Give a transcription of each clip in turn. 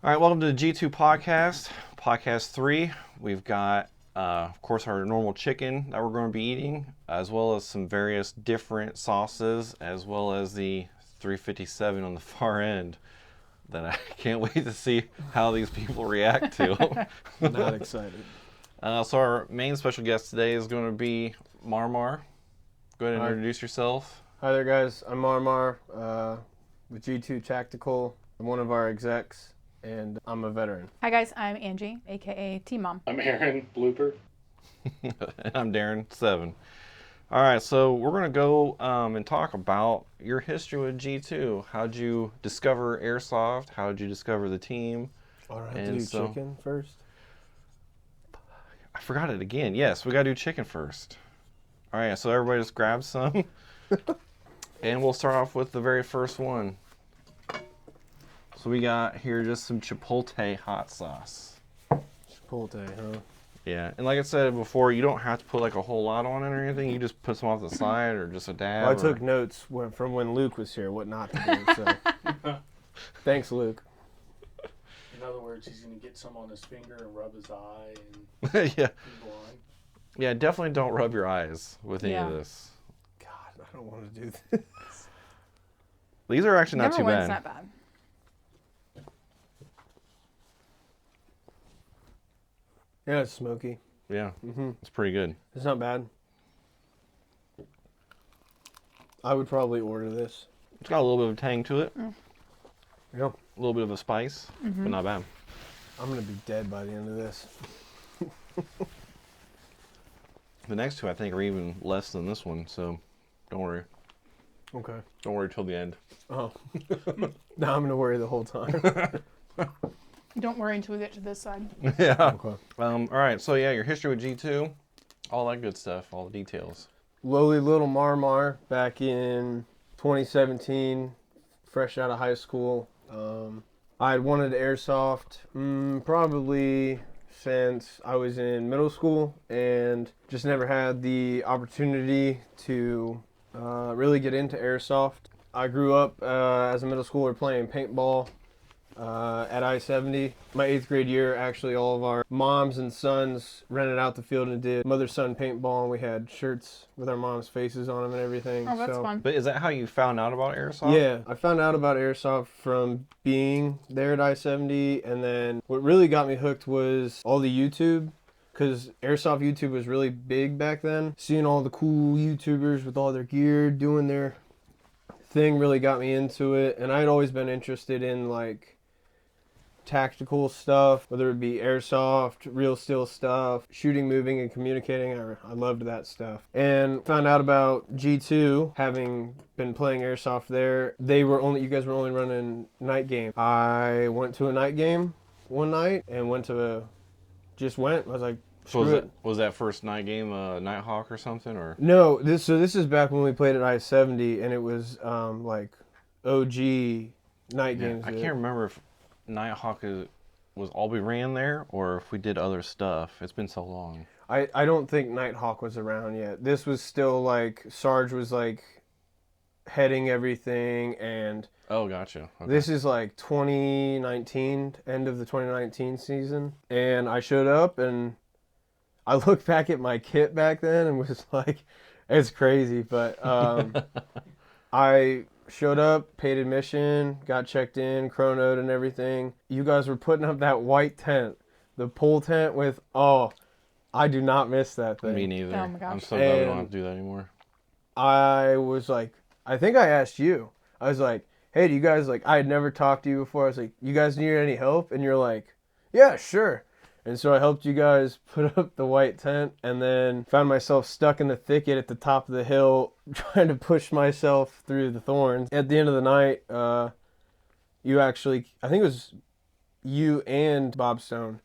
All right, welcome to the G2 podcast, podcast 3. We've got, of course, our normal chicken that we're going to be eating, as well as some various different sauces, as well as the 357 on the far end that I can't wait to see how these people react to. Not excited. So our main special guest today is going to be MarMar. Go ahead and introduce yourself. Hi there, guys. I'm MarMar with G2 Tactical. I'm one of our execs, and I'm a veteran. Hi guys, I'm Angie, aka T-Mom. I'm Aaron, Blooper. And I'm Darren, 7. All right, so we're going to go and talk about your history with G2. How'd you discover Airsoft? How'd you discover the team? All right, do chicken first? I forgot it again. Yes, we got to do chicken first. All right, so everybody just grab some. And we'll start off with the very first one. So we got here just some Chipotle hot sauce. Chipotle, huh? Yeah, and like I said before, you don't have to put like a whole lot on it or anything. You just put some off the side or just a dab. Well, I took notes from when Luke was here, what not to do. So, thanks, Luke. In other words, he's going to get some on his finger and rub his eye and Yeah. be blind. Yeah, definitely don't rub your eyes with any of Yeah. this. God, I don't want to do this. These are actually not Number too one's bad. not bad. Yeah, it's smoky. Yeah, Mm-hmm. it's pretty good. It's not bad. I would probably order this. It's got a little bit of a tang to it, Yeah. a little bit of a spice, but not bad. I'm going to be dead by the end of this. The next two, I think, are even less than this one, so don't worry. Okay. Don't worry till the end. Oh. Now I'm going to worry the whole time. Don't worry until we get to this side. Yeah. Okay. All right, so yeah, your history with G2, all that good stuff, all the details. Lowly little MarMar back in 2017, fresh out of high school. I had wanted airsoft probably since I was in middle school and just never had the opportunity to really get into airsoft. I grew up as a middle schooler playing paintball at I-70. My 8th grade year, actually, all of our moms and sons rented out the field and did mother-son paintball, and we had shirts with our mom's faces on them and everything. Oh, that's fun. But is that how you found out about airsoft? Yeah, I found out about airsoft from being there at I-70, and then what really got me hooked was all the YouTube, because airsoft YouTube was really big back then. Seeing all the cool YouTubers with all their gear doing their thing really got me into it, and I'd always been interested in like tactical stuff, whether it be airsoft, real steel stuff, shooting, moving, and communicating. I loved that stuff. And found out about G2, having been playing airsoft there. You guys were only running night game. I went to a night game one night and went. I was like, So was that first night game Nighthawk or something, or? No, this is back when we played at I-70, and it was like OG night games. I can't remember if Nighthawk was all we ran there, or if we did other stuff. It's been so long. I don't think Nighthawk was around yet. This was still like Sarge was like heading everything, and Oh, gotcha. Okay. this is like 2019, end of the 2019 season, and I showed up and I looked back at my kit back then and was like, it's crazy, but I showed up, paid admission, got checked in, chronoed and everything. You guys were putting up that white tent, the pole tent with, I do not miss that thing. Me neither. Oh my gosh. I'm so glad we don't And have to do that anymore. I was like, I think I asked you. I was like, hey, do you guys, like, I had never talked to you before. I was like, you guys need any help? And you're like, yeah, sure. And so I helped you guys put up the white tent, and then found myself stuck in the thicket at the top of the hill trying to push myself through the thorns. At the end of the night, you actually, I think it was you and Bob Stone,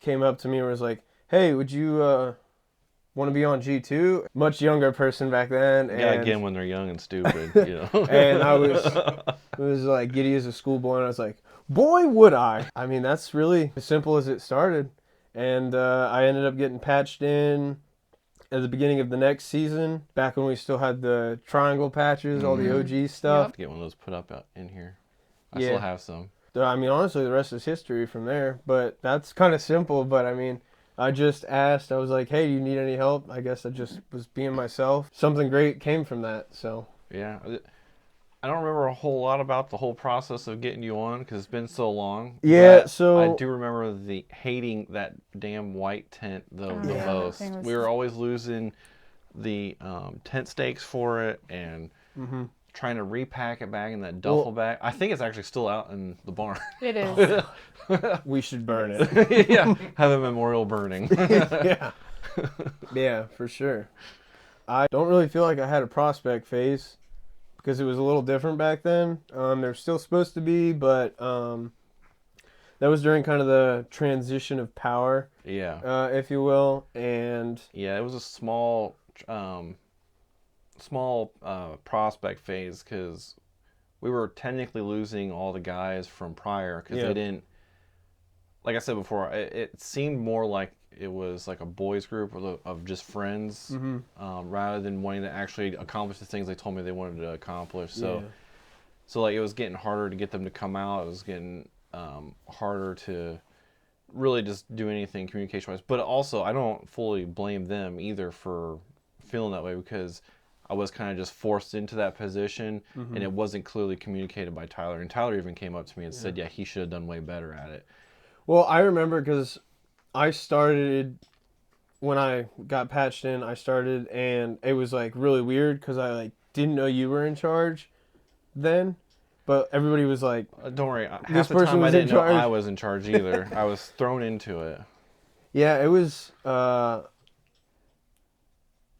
came up to me and was like, hey, would you want to be on G2? Much younger person back then. And, Yeah, again, when they're young and stupid, you know. and I was like giddy as a schoolboy, and I was like, boy, would I. I mean, that's really as simple as it started. And I ended up getting patched in at the beginning of the next season, back when we still had the triangle patches, all the OG stuff. Get one of those put up out in here. I Yeah. still have some. I mean, honestly, the rest is history from there. But that's kind of simple. But I mean, I just asked. I was like, "Hey, do you need any help?" I guess I just was being myself. Something great came from that. So Yeah. I don't remember a whole lot about the whole process of getting you on because it's been so long. yeah. But I So do remember the hating that damn white tent the yeah, that most. thing was- We were always losing the tent stakes for it and trying to repack it back in that duffel bag. I think it's actually still out in the barn. It is. we should burn it. Yeah, have a memorial burning. Yeah. Yeah, for sure. I don't really feel like I had a prospect phase because it was a little different back then. There's still supposed to be, but that was during kind of the transition of power, Yeah. if you will. And Yeah, it was a small prospect phase because we were technically losing all the guys from prior because Yeah. they didn't. Like I said before, it seemed more like it was like a boys group of just friends, rather than wanting to actually accomplish the things they told me they wanted to accomplish. So, Yeah. so like it was getting harder to get them to come out. It was getting harder to really just do anything communication wise. But also, I don't fully blame them either for feeling that way because I was kind of just forced into that position, and it wasn't clearly communicated by Tyler. And Tyler even came up to me and said, "Yeah, he should have done way better at it." Well, I remember because I started when I got patched in. I started, and it was like really weird because I like didn't know you were in charge then, but everybody was like, Don't worry. This Half the person time I was in didn't know charge. I was in charge either. I was thrown into it. "Yeah, it was."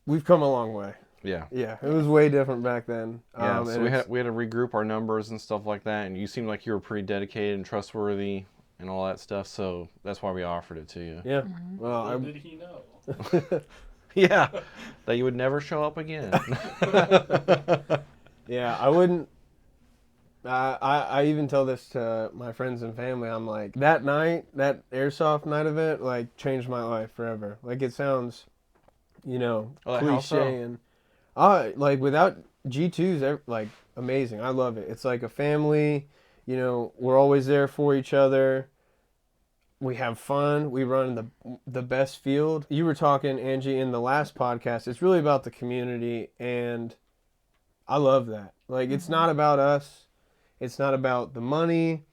We've come a long way. Yeah. Yeah, it was way different back then. Yeah. And So we it's- had to regroup our numbers and stuff like that. And you seemed like you were pretty dedicated and trustworthy and all that stuff. So that's why we offered it to you. Yeah. Well, Little did he know. Yeah. That you would never show up again. yeah, I wouldn't. I even tell this to my friends and family. I'm like, that night, that airsoft night event, like changed my life forever. Like it sounds, Oh, how cliche so? and like without G2's like amazing. I love it. It's like a family. We're always there for each other. We have fun. We run the best field. You were talking, Angie, in the last podcast. It's really about the community, and I love that. Like, it's not about us. It's not about the money.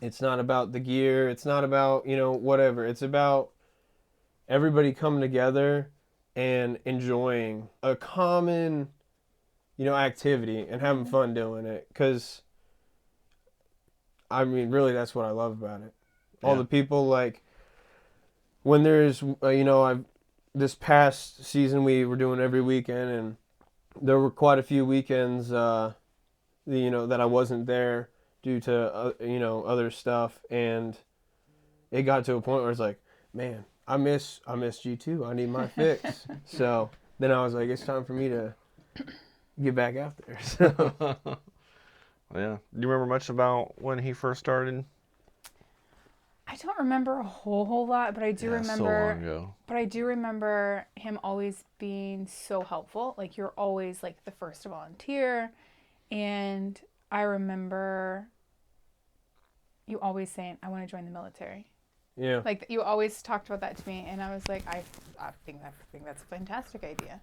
It's not about the gear. It's not about, whatever. It's about everybody coming together and enjoying a common, activity and having fun doing it. Because, I mean, really, that's what I love about it. All Yeah. the people, like, when there's, this past season we were doing every weekend, and there were quite a few weekends, that I wasn't there due to, other stuff, and it got to a point where it's like, man, I miss G2. I need my fix. So then I was like, it's time for me to get back out there. So. Yeah. Do you remember much about when he first started? I don't remember a whole lot, but I do So long remember. ago. But I do remember him always being so helpful. Like you're always like the first to volunteer, and I remember you always saying, "I want to join the military." Yeah. Like you always talked about that to me, and I was like, I think that's a fantastic idea.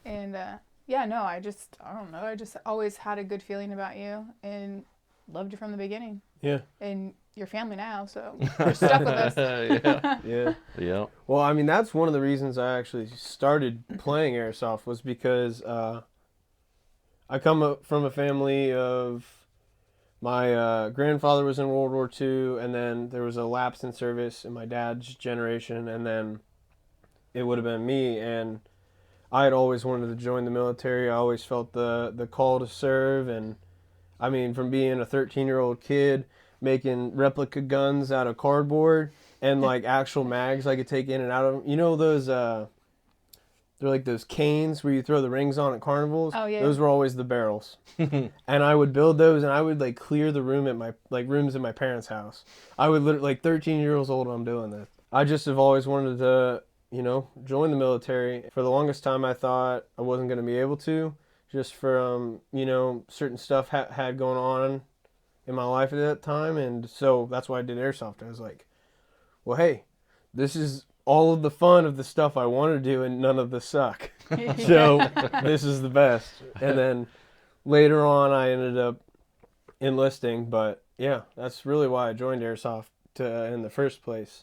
And yeah, no, I don't know. I just always had a good feeling about you and loved you from the beginning. Yeah. And you're family now, so you're stuck with us. Yeah. Yeah. Yeah. Well, I mean, that's one of the reasons I actually started playing airsoft was because I come from a family of my grandfather was in World War II, and then there was a lapse in service in my dad's generation, and then it would have been me. And I had always wanted to join the military. I always felt the call to serve, and I mean, from being a 13-year-old kid making replica guns out of cardboard and like actual mags I could take in and out of them. Those they're like those canes where you throw the rings on at carnivals. Oh, yeah. Those were always the barrels. And I would build those, and I would like clear the room at my rooms in my parents' house. I would literally 13 years old I'm doing this. I just have always wanted to, join the military. For the longest time I thought I wasn't going to be able to, just from, certain stuff had going on in my life at that time, and so that's why I did airsoft. I was like, well, hey, this is all of the fun of the stuff I want to do, and none of the suck. So this is the best. And then later on, I ended up enlisting, but yeah, that's really why I joined airsoft in the first place.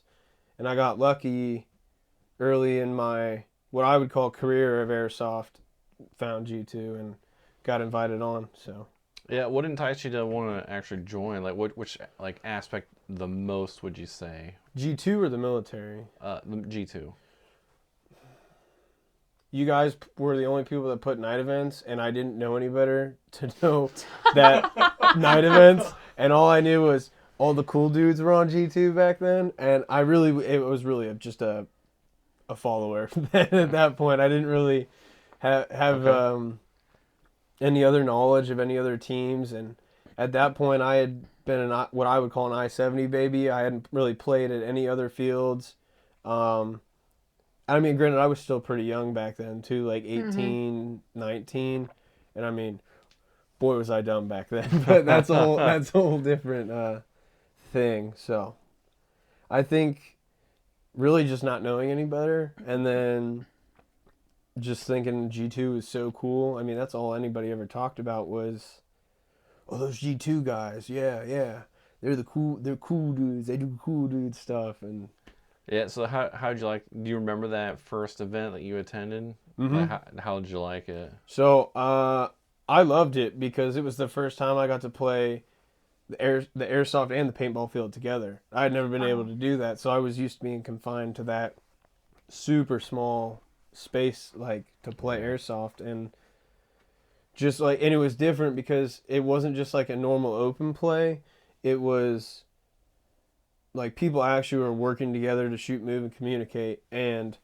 And I got lucky early in my what I would call career of airsoft, found G2 and got invited on. So Yeah, what enticed you to want to actually join? Like, which like aspect the most would you say? G2 or the military? The G2. You guys were the only people that put night events, and I didn't know any better to know that night events. And all I knew was all the cool dudes were on G2 back then, and it was really just a follower at that point. I didn't really have Okay. any other knowledge of any other teams, and at that point I had been what I would call an I-70 baby. I hadn't really played at any other fields. I mean, granted, I was still pretty young back then too, like 18, 19, and I mean, boy was I dumb back then. But that's a whole different thing. So I think really just not knowing any better, and then just thinking G2 is so cool. I mean, that's all anybody ever talked about was, oh, those G2 guys. Yeah. They're cool dudes. They do cool dude stuff. And Yeah. So how'd you like? Do you remember that first event that you attended? Mhm. Like, how did you like it? so I loved it because it was the first time I got to play the airsoft and the paintball field together. I had never been able to do that, so I was used to being confined to that super small space, like, to play airsoft. And just like, and it was different because it wasn't just like a normal open play. It was like people actually were working together to shoot, move, and communicate. And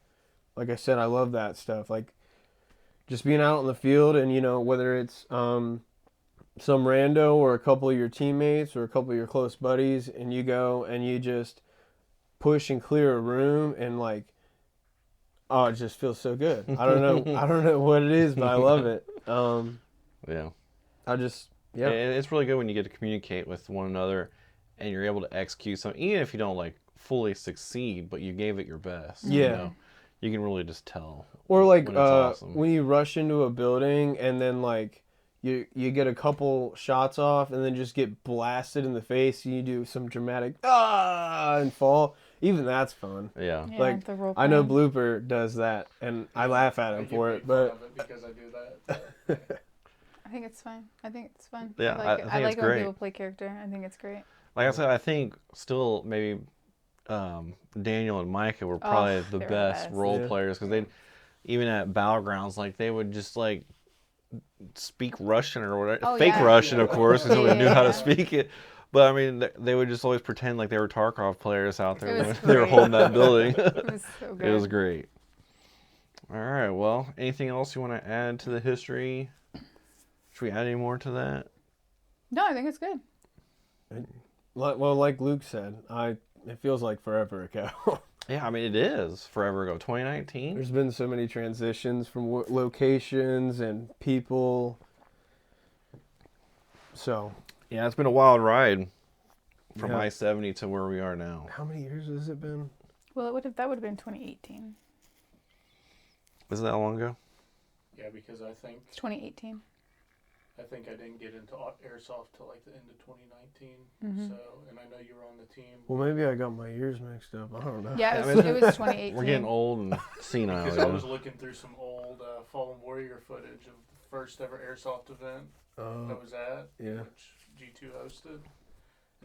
like I said, I love that stuff. Like just being out in the field, and whether it's some rando or a couple of your teammates or a couple of your close buddies, and you go and you just push and clear a room, and like, oh, it just feels so good. I don't know what it is, but I love it. Yeah. Yeah. It's really good when you get to communicate with one another, and you're able to execute something, even if you don't like fully succeed, but you gave it your best. Yeah. You can really just tell. Or like when it's awesome. when you rush into a building and then like you get a couple shots off and then just get blasted in the face, and you do some dramatic and fall. Even that's fun. Yeah. Yeah, Like, the role I know playing. Blooper does that, and I laugh at him for it, Fun but of it because I do that. I think it's fun. I think it's fun. Yeah, I think I it's like when great. people play character. I think it's great. Like I said, I think still maybe Daniel and Micah were probably the they were the best best. role Yeah. players, because they even at Battlegrounds, like they would just like speak Russian or whatever, Oh, fake yeah. Russian, of course, until Yeah, they knew how to yeah. speak it. But I mean, they would just always pretend like they were Tarkov players out there It when was they were great. holding that building. It was so good. It was great. All right. Well, anything else you want to add to the history? Should we add any more to that? No, I think it's good. well, like Luke said, it feels like forever ago. Yeah, I mean, it is forever ago. 2019. There's been so many transitions from locations and people. So, Yeah, it's been a wild ride from Yeah. I-70 to where we are now. how many years has it been? Well, that would have been 2018. Is that long ago? Yeah, because I think It's 2018. I didn't get into airsoft till like the end of 2019. Mhm. So, and I know you were on the team. Well, maybe I got my years mixed up. I don't know. Yeah, I it mean, was, it was 2018. We're getting old and senile. Because you I know? was looking through some old Fallen Warrior footage of the first ever airsoft event I was at, yeah. which G2 hosted.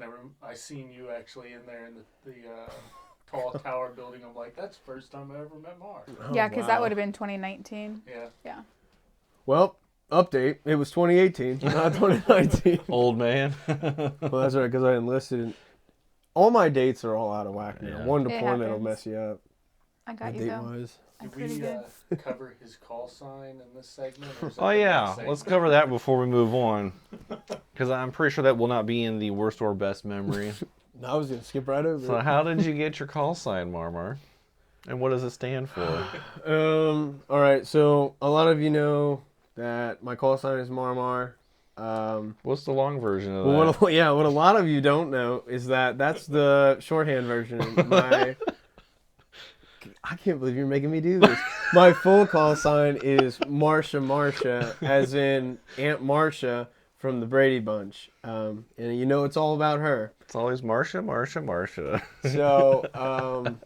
And I seen you actually in there in the tall tower building. I'm like, that's the first time I ever met Mar. Yeah, because that would have been 2019. Yeah. Well, update. It was 2018, not 2019. Old man. Well, that's right, because I enlisted. All my dates are all out of whack now. Yeah. One It deployment will happens. mess you up. I got you Date though. wise. I'm Did pretty we good. cover his call sign in this segment? Or is that Oh the yeah, next let's segment? cover that before we move on, because I'm pretty sure that will not be in the worst or best memory. I was gonna skip right over So it. how did you get your call sign, MarMar? And what does it stand for? All right. So a lot of you know that my call sign is MarMar. What's the long version of Well, that? what a lot of you don't know is that that's the shorthand version. I can't believe you're making me do this. My full call sign is Marsha, as in Aunt Marsha from the Brady Bunch. And you know it's all about her. It's always Marsha. So,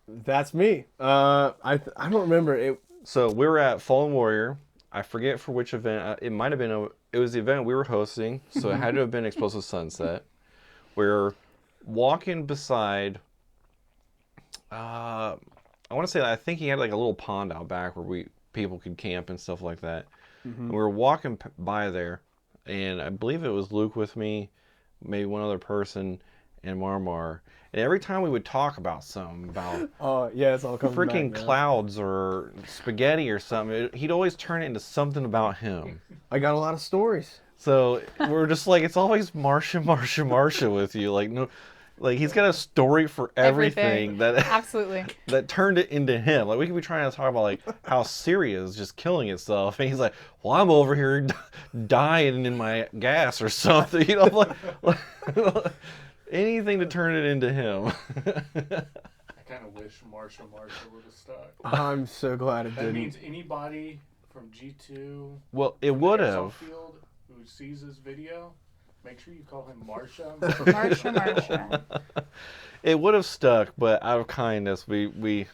that's me. I don't remember it. So we were at Fallen Warrior. I forget for which event. It might have been it was the event we were hosting, so it had to have been Explosive Sunset. We're walking beside. I want to say that I think he had like a little pond out back where people could camp and stuff like that. And we were walking by there, and I believe it was Luke with me, maybe one other person, and MarMar. And every time we would talk about something, about Oh, yeah, it's all coming freaking back now. clouds or spaghetti or something, he'd always turn it into something about him. I got a lot of stories. So we're just like, it's always Marsha with you. Like, no, like he's got a story for everything that Absolutely. that turned it into him. Like we could be trying to talk about like how Syria is just killing itself, and he's like, "Well, I'm over here dying in my gas or something." You know, like anything to turn it into him. I kind of wish Marsha would have stuck. I'm so glad it That didn't. means anybody from G2 Well, it would airsoft have. field who sees this video, make sure you call him Marsha. Marsha. It would have stuck, but out of kindness, we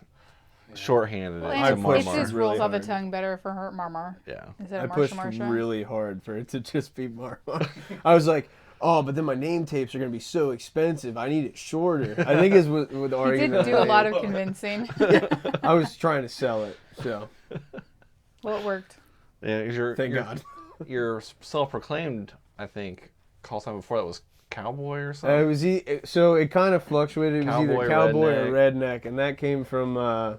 shorthanded Well, it and to it's pushed just MarMar. really rolls off the hard. tongue better for her MarMar Yeah. instead I of pushed Marsha. really hard for it to just be Marmar. I was like, oh, but then my name tapes are going to be so expensive. I need it shorter. I think it's with the He did argument. do I a lot made. of convincing. I was trying to sell it, so Well, it worked. Yeah, 'cause thank God. your self-proclaimed, I think, call sign before that was cowboy or It something. was so it kind of fluctuated. It was Cowboy, either cowboy or redneck, and that came from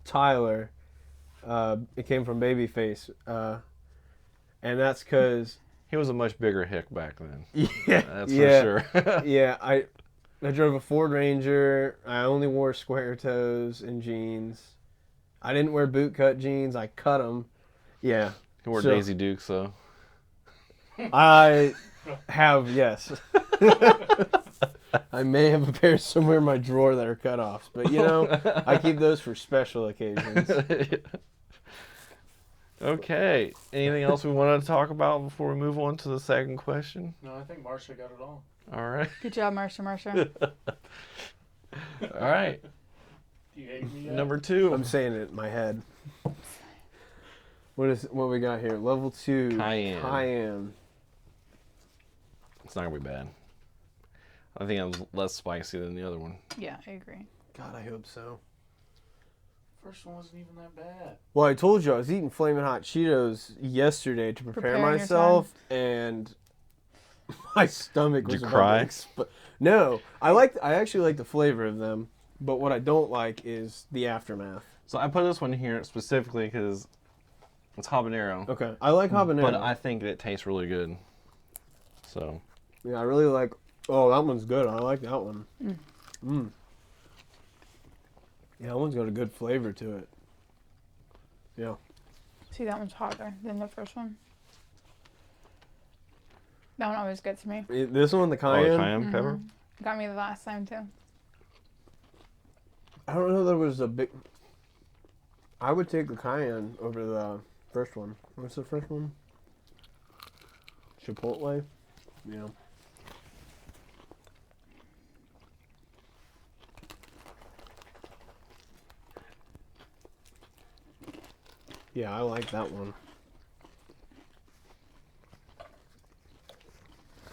Tyler. It came from Babyface, and that's because He was a much bigger hick back then. yeah, That's yeah, for sure. yeah. I drove a Ford Ranger. I only wore square toes and jeans. I didn't wear bootcut jeans. I cut them. Yeah, He wore So- Daisy Dukes though. I have, yes. I may have a pair somewhere in my drawer that are cut offs, but you know, I keep those for special occasions. Okay. Anything else we wanted to talk about before we move on to the second question? No, I think Marsha got it all. All right. Good job, Marsha. All right. Do you hate me yet? Number 2. I'm saying it in my head. What we got here? Level 2. Cayenne. It's not gonna be bad. I think I'm less spicy than the other one. Yeah, I agree. God, I hope so. First one wasn't even that bad. Well, I told you I was eating Flamin' Hot Cheetos yesterday to prepare Preparing myself, and my stomach Did was you about cry? to No, I actually like the flavor of them, but what I don't like is the aftermath. So I put this one here specifically because it's habanero. Okay, I like habanero. But I think it tastes really good. So Yeah, I really like. Oh, that one's good. I like that one. Yeah, that one's got a good flavor to it. Yeah. See, that one's hotter than the first one. That one always gets me. This one, the cayenne. cayenne pepper. Got me the last time too. I don't know. There was a big. I would take the cayenne over the first one. What's the first one? Chipotle. Yeah. Yeah, I like that one.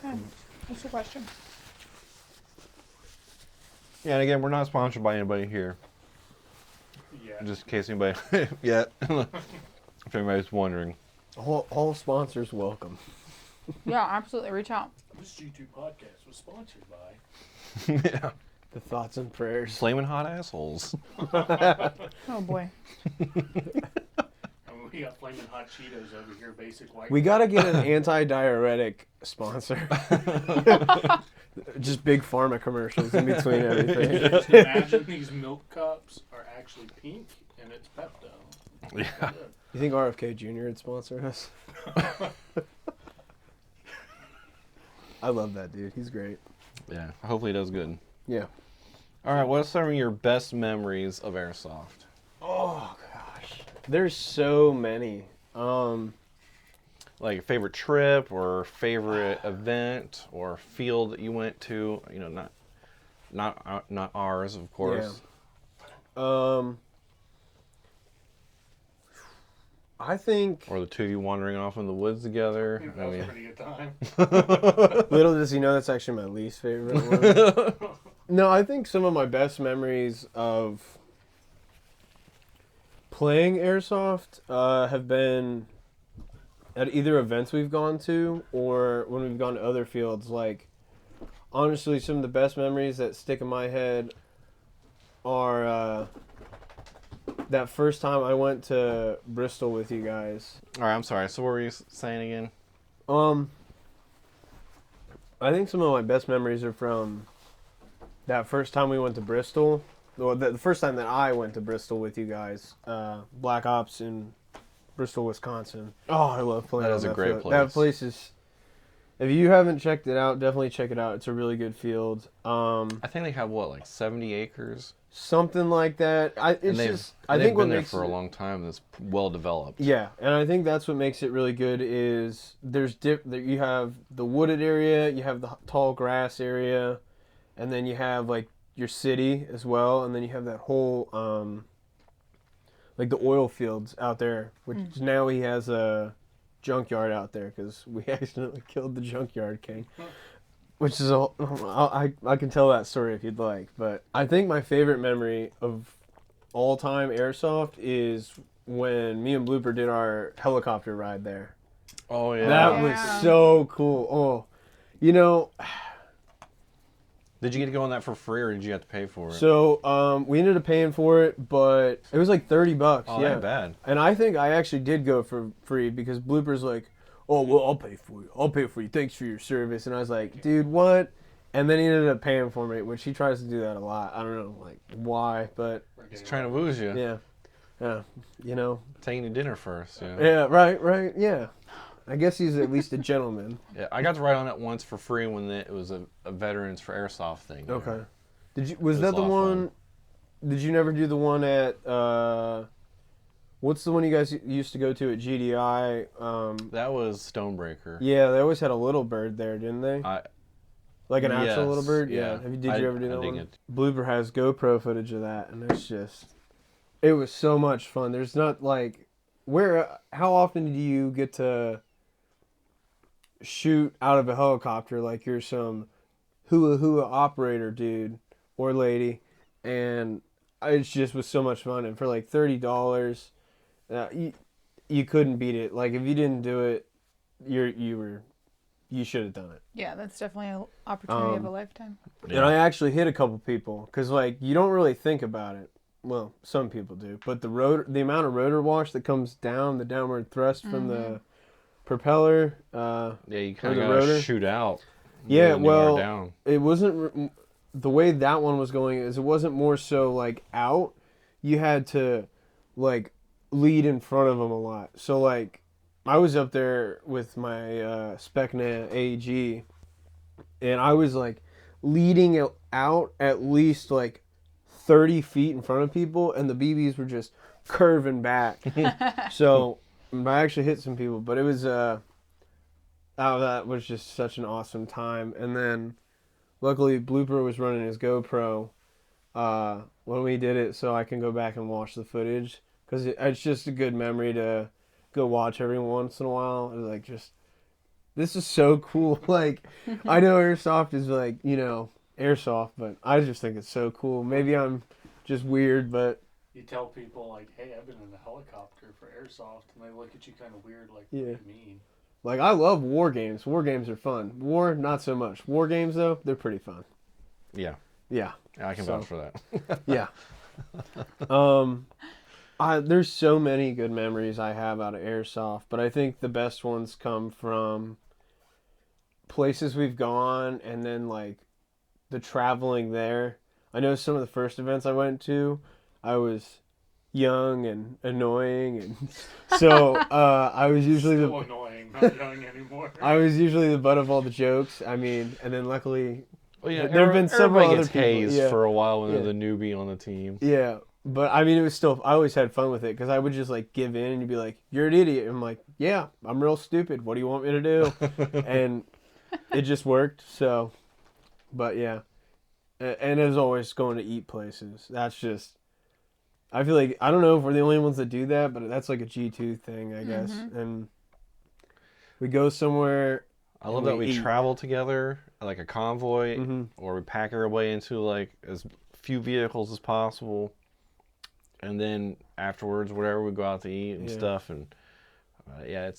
Okay. What's your question? Yeah, and again, we're not sponsored by anybody here. Yeah. Just in case anybody yet. If anybody's wondering. All sponsors welcome. Yeah, absolutely. Reach out. This G2 podcast was sponsored by. Yeah. The thoughts and prayers. Flaming hot assholes. Oh boy. I mean, we got flaming hot Cheetos over here, basic white. We gotta get an anti-diuretic sponsor. Just big pharma commercials in between everything. Just imagine these milk cups are actually pink and it's Pepto. Yeah. You think RFK Jr. would sponsor us? I love that dude. He's great. Yeah, hopefully he does good. Yeah. All right, what are some of your best memories of airsoft? Oh gosh, there's so many. Like a favorite trip or favorite event or field that you went to? You know, not ours, of course. Yeah. I think. Or the two of you wandering off in the woods together. That was a pretty good time. Little does he know that's actually my least favorite one. No, I think some of my best memories of playing airsoft have been at either events we've gone to or when we've gone to other fields. Like, honestly, some of the best memories that stick in my head are that first time I went to Bristol with you guys. All right, I'm sorry. So what were you saying again? I think some of my best memories are from that first time we went to Bristol. Well, the first time that I went to Bristol with you guys, Black Ops in Bristol, Wisconsin. Oh, I love playing. That on is a that great field. place. That place is. If you haven't checked it out, definitely check it out. It's a really good field. I think they have what, like 70 acres? Something like that. I think They've what been there makes for a long time. It's well developed. Yeah, and I think that's what makes it really good is you have the wooded area, you have the tall grass area, and then you have like your city as well, and then you have that whole like the oil fields out there, which now he has a junkyard out there because we accidentally killed the junkyard king. Which is I can tell that story if you'd like, but I think my favorite memory of all time airsoft is when me and Blooper did our helicopter ride there. Oh yeah. That was so cool. Oh, you know. Did you get to go on that for free or did you have to pay for it? So we ended up paying for it, but it was like $30. Oh, yeah, not bad. And I think I actually did go for free because Blooper's like, oh, well, I'll pay for you. I'll pay for you. Thanks for your service. And I was like, dude, what? And then he ended up paying for me, which he tries to do that a lot. I don't know, like, why, but... He's trying to wooze you. Yeah. Yeah. You know. Taking you to dinner first. Yeah. Yeah, right, yeah. I guess he's at least a gentleman. Yeah, I got to ride on it once for free when it was a Veterans for Airsoft thing. There. Okay. Was that the one... Did you never do the one at... What's the one you guys used to go to at GDI? That was Stonebreaker. Yeah, they always had a little bird there, didn't they? Like an actual little bird? Yeah. Did you ever do that one? It. Blooper has GoPro footage of that, and it's just... It was so much fun. There's not, like... How often do you get to shoot out of a helicopter like you're some hula operator dude or lady? And it just was so much fun. And for like $30... you couldn't beat it. Like if you didn't do it, you should have done it. Yeah, that's definitely an opportunity of a lifetime. Yeah. And I actually hit a couple people because like you don't really think about it. Well, some people do, but the amount of rotor wash that comes down, the downward thrust from the propeller. Yeah, you kind the of gotta rotor. shoot out. Yeah, well, down. It wasn't the way that one was going. Is it wasn't more so like out. You had to like lead in front of them a lot. So like I was up there with my Specna AG and I was like leading it out at least like 30 feet in front of people and the BBs were just curving back. So I actually hit some people, but it was that was just such an awesome time. And then luckily Blooper was running his GoPro when we did it so I can go back and watch the footage. Because it's just a good memory to go watch every once in a while. And like, this is so cool. Like, I know airsoft is like, you know, airsoft, but I just think it's so cool. Maybe I'm just weird, but... You tell people, like, hey, I've been in a helicopter for airsoft, and they look at you kind of weird, like, Yeah. what do you mean? Like, I love war games. War games are fun. War, not so much. War games, though, they're pretty fun. Yeah. Yeah. I can vouch for that. Yeah. There's so many good memories I have out of airsoft, but I think the best ones come from places we've gone and then like the traveling there. I know some of the first events I went to, I was young and annoying, and so I was usually Still annoying, not young anymore. I was usually the butt of all the jokes. I mean, and then luckily, Well, yeah, there have been several everybody other gets people. hazed Yeah, for a while when Yeah. they're the newbie on the team. yeah. But I mean, it was still. I always had fun with it because I would just like give in and you'd be like, "You're an idiot." And I'm like, "Yeah, I'm real stupid. What do you want me to do?" And it just worked. So, but yeah, and as always, going to eat places. That's just. I feel like I don't know if we're the only ones that do that, but that's like a G2 thing, I guess. And we go somewhere. I love and that we eat. travel together like a convoy, Mhm. or we pack our way into like as few vehicles as possible, and then afterwards, whatever, we go out to eat and Yeah. stuff. And yeah,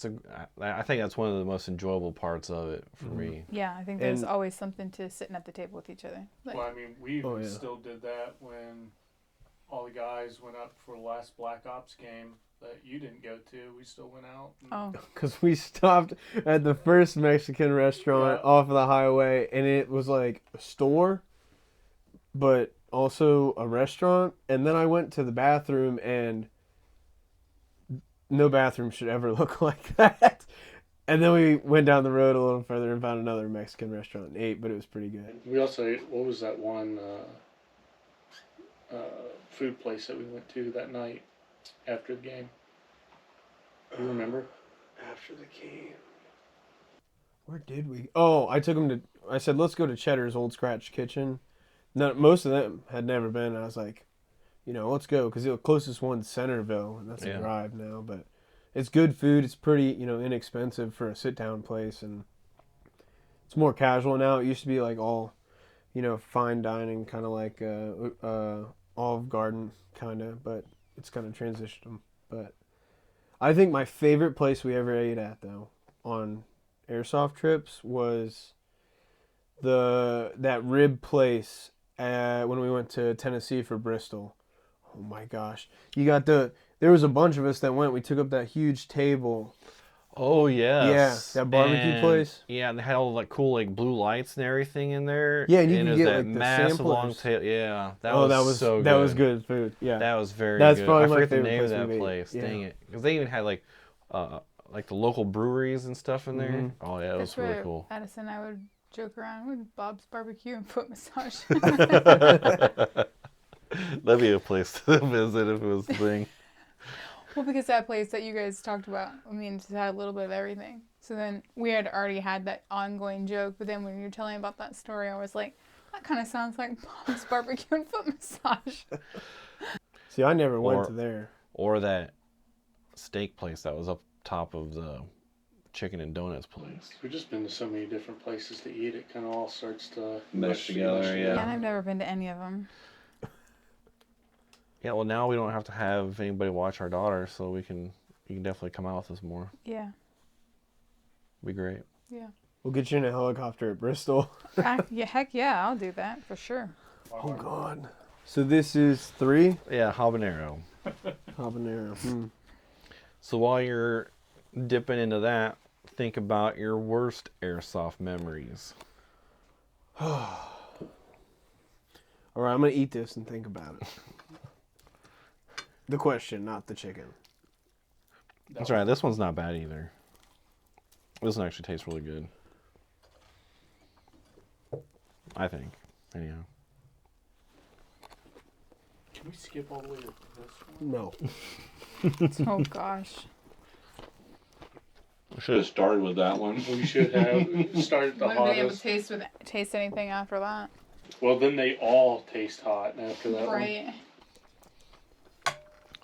I think that's one of the most enjoyable parts of it for me. Yeah, I think there's And- always something to sitting at the table with each other. Like, Well, I mean, we Oh, yeah. still did that when all the guys went up for the last Black Ops game that you didn't go to. We still went out. And oh, Because we stopped at the first Mexican restaurant Yeah. off of the highway, and it was like a store, but also a restaurant. And then I went to the bathroom, and no bathroom should ever look like that. And then we went down the road a little further and found another Mexican restaurant and ate, but it was pretty good. we also ate, what was that one food place that we went to that night after the game? Do you remember? After the game. Where did we? Oh, I took them to. I said, let's go to Cheddar's Old Scratch Kitchen. No, most of them had never been. I was like, let's go because the closest one's Centerville, and that's Yeah. a drive now. But it's good food. It's pretty, inexpensive for a sit-down place, and it's more casual now. It used to be like all, fine dining, kind of like Olive Garden, kind of. But it's kind of transitioned them. But I think my favorite place we ever ate at though on airsoft trips was that rib place when we went to Tennessee for Bristol. Oh my gosh. There was a bunch of us that went. We took up that huge table. Oh yes. Yeah, that barbecue And- place. Yeah, and they had all like cool like blue lights and everything in there. Yeah, and you it could was get, that like, the massive long samplers. tail. Yeah, that was so good. that was good food. Yeah. That was very That's good. probably I my forget the favorite name of place that we've ate. place. Yeah. Dang it, because they even had like the local breweries and stuff in there. Mhm. Oh yeah, it was that's really where cool. Addison and I would joke around with Bob's Barbecue and foot massage. That'd be a place to visit if it was a thing. Well, because that place that you guys talked about, I mean, it had a little bit of everything. So then we had already had that ongoing joke, but then when you were telling about that story, I was like, that kind of sounds like Bob's Barbecue and foot massage. See, I never went Or- to there. Or that steak place that was up top of the chicken and donuts place. We've just been to so many different places to eat. It kind of all starts to Mesh together, yeah. Yeah, and I've never been to any of them. Yeah, well now we don't have to have anybody watch our daughter, so you can definitely come out with us more. Yeah, Be great. yeah. We'll get you in a helicopter at Bristol. Yeah, heck yeah, I'll do that for sure. Oh God. So this is 3 Yeah, habanero. habanero. So while you're dipping into that, think about your worst airsoft memories. All right, I'm gonna eat this and think about it. The question, not the chicken. That's right. This one's not bad either. This one actually tastes really good. I think. Anyhow. Can we skip all the way to this one? No. Oh gosh. We should have started with that one. We should have started the Wouldn't be able to hottest. taste anything after that. Well, then they all taste hot after that one. Right.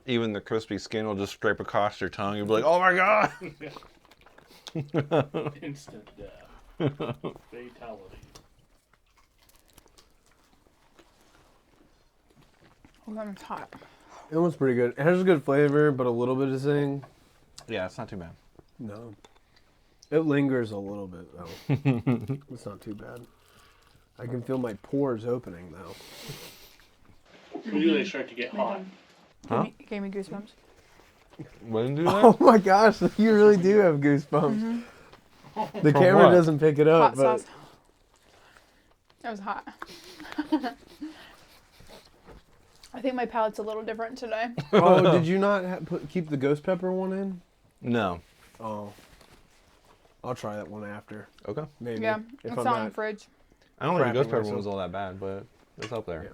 Even the crispy skin will just scrape across your tongue. You'll be like, oh my god! Instant death. Fatality. Oh, that one's hot. That one's pretty good. It has a good flavor, but a little bit of zing. Yeah, it's not too bad. No. It lingers a little bit, though. It's not too bad. I can feel my pores opening, though. When do they start to get hot? Huh? Gave me goosebumps. Wouldn't do that? Oh my gosh, you really do have goosebumps. The From camera what? doesn't pick it up, Hot but sauce. That was hot. I think my palate's a little different today. Oh, did you not keep the ghost pepper one in? No. Oh. I'll try that one after. Okay. Maybe. Yeah, if it's I'm on the not. fridge. I don't think the ghost Crapping pepper myself. one was all that bad, but it's up there. Yeah.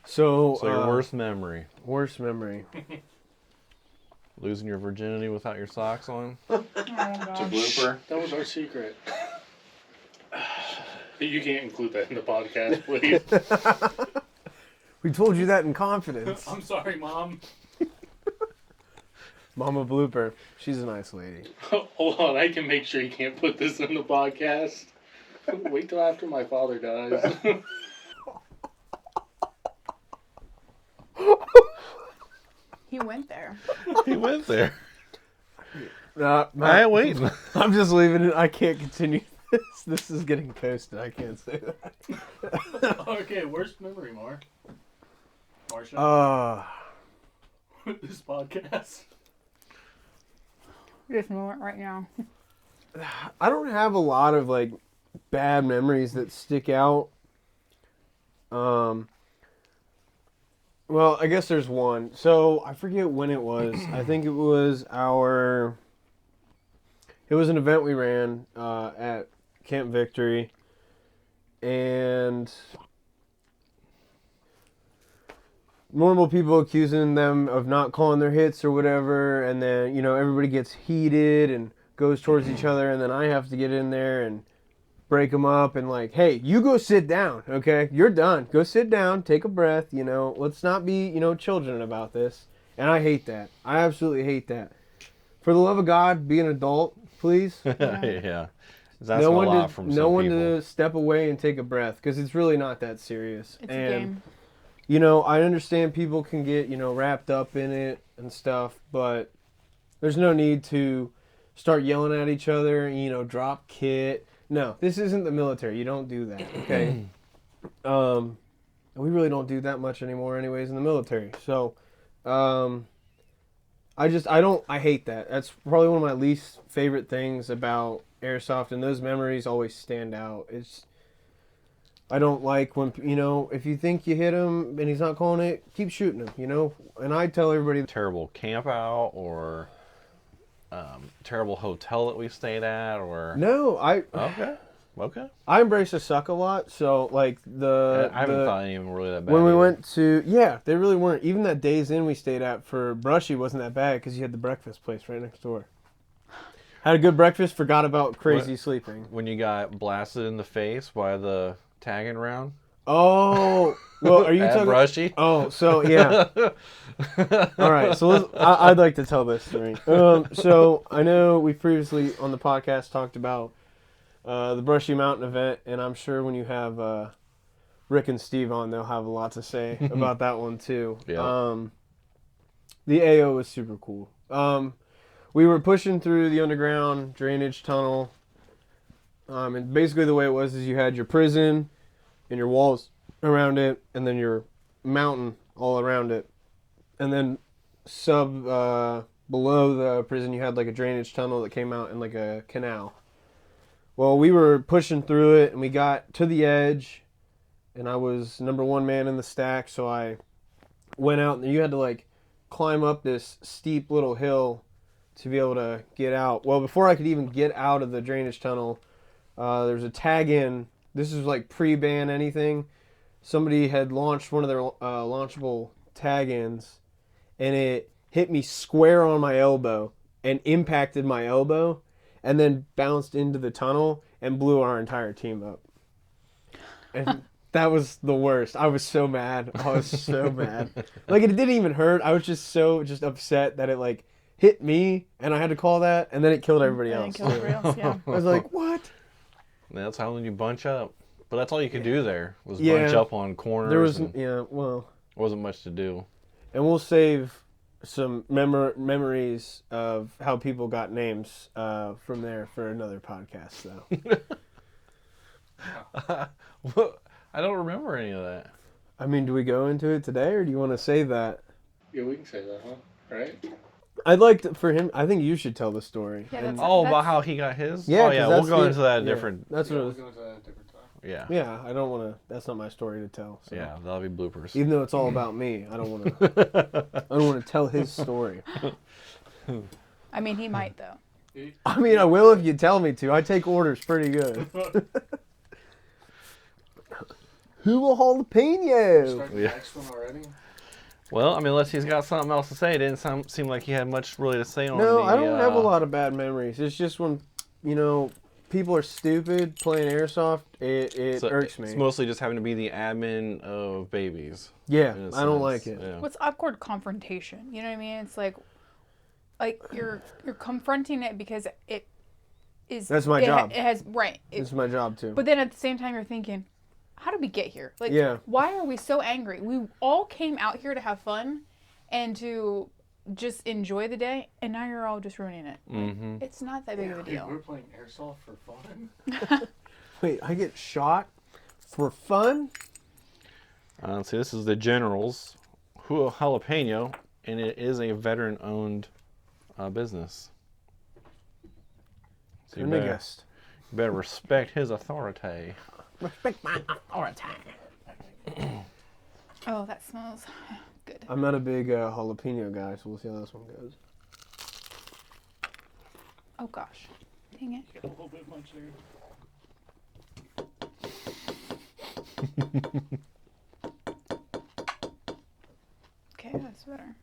So Your worst memory. Worst memory. Losing your virginity without your socks on? Oh, It's a gosh. blooper. That was our secret. You can't include that in the podcast, please. We told you that in confidence. I'm sorry, Mom. Mama Blooper. She's a nice lady. Hold on, I can make sure you can't put this in the podcast. Wait till after my father dies. He went there. He went there. I I ain't waiting. I'm just leaving it. I can't continue this. This is getting posted. I can't say that. Okay, worst memory, Marsha. This podcast. This moment right now. I don't have a lot of like bad memories that stick out. Well, I guess there's one. So I forget when it was. I think it was It was an event we ran at Camp Victory, and normal people accusing them of not calling their hits or whatever, and then everybody gets heated and goes towards each other, and then I have to get in there and break them up and like, hey, you go sit down, okay? You're done. Go sit down, take a breath, let's not be, children about this. And I hate that. I absolutely hate that. For the love of God, be an adult, please. Yeah. That's a lot from some no one people. to step away and take a breath, because it's really not that serious. It's a game. I understand people can get, wrapped up in it and stuff, but there's no need to start yelling at each other, drop kit. No, this isn't the military. You don't do that, okay? We really don't do that much anymore anyways in the military. So, I hate that. That's probably one of my least favorite things about airsoft, and those memories always stand out. I don't like when, if you think you hit him and he's not calling it, keep shooting him, And I tell everybody... Terrible camp out or terrible hotel that we stayed at or... No, Okay. I embrace a suck a lot, so like I haven't thought any of them were really that bad. when we either. went to, they really weren't. Even that Days Inn we stayed at for Brushy wasn't that bad because you had the breakfast place right next door. Had a good breakfast, forgot about crazy sleeping. When you got blasted in the face by the tagging round? Oh, well, are you At talking? Brushy? Oh, so yeah. All right, so I'd like to tell this story. So I know we previously on the podcast talked about the Brushy Mountain event, and I'm sure when you have Rick and Steve on, they'll have a lot to say about that one too. Yeah. The AO was super cool. We were pushing through the underground drainage tunnel, and basically the way it was is you had your prison and your walls around it, and then your mountain all around it, and then below the prison you had like a drainage tunnel that came out in like a canal. Well, we were pushing through it, and we got to the edge, and I was number one man in the stack, so I went out, and you had to like climb up this steep little hill to be able to get out. Well, before I could even get out of the drainage tunnel, there's a tag-in. This is like pre-ban anything. Somebody had launched one of their launchable tag-ins, and it hit me square on my elbow and impacted my elbow, and then bounced into the tunnel and blew our entire team up. And that was the worst. I was so mad. I was so mad. Like, it didn't even hurt. I was just upset that it like hit me and I had to call that, and then it killed everybody else. Yeah. I was like, what? That's how you bunch up. But that's all you could do there was Yeah. bunch up on corners. There was, and wasn't much to do. And we'll save some memories of how people got names from there for another podcast, though. I don't remember any of that. I mean, do we go into it today, or do you want to save that? Yeah, we can say that, huh? Right? I'd like to, for him, I think you should tell the story. Yeah, And- that's- Oh, about how he got his? Yeah, oh, 'cause yeah, that's we'll go the- into that yeah. different. That's what it We'll was. go into that at a different time. Yeah. Yeah, I don't want to. That's not my story to tell. So. Yeah, that'll be bloopers. Even though it's all about me, I don't want to. I don't want to tell his story. I mean, he might though. I mean, I will if you tell me to. I take orders pretty good. Who will jalapeno? Start the next one already? Well, I mean, unless he's got something else to say, it didn't seem like he had much really to say on No, the, I don't have a lot of bad memories. It's just when, people are stupid playing airsoft, it irks me. It's mostly just having to be the admin of babies. Yeah, in a I don't sense. like it. Yeah. What's awkward confrontation? You know what I mean? It's like you're confronting it because it is. That's my job. It has right. It's my job too. But then at the same time, you're thinking, how did we get here? Like, Yeah. why are we so angry? We all came out here to have fun and to just enjoy the day, and now you're all just ruining it. Mm-hmm. It's not that big of a Dude, deal. we're playing airsoft for fun. Wait, I get shot for fun? See, this is the General's Jalapeno, and it is a veteran-owned business. So you better respect his authority. Respect my authority. Oh, that smells good. I'm not a big jalapeno guy, so we'll see how this one goes. Oh gosh, dang it. Get a little bit much there. Okay, that's better.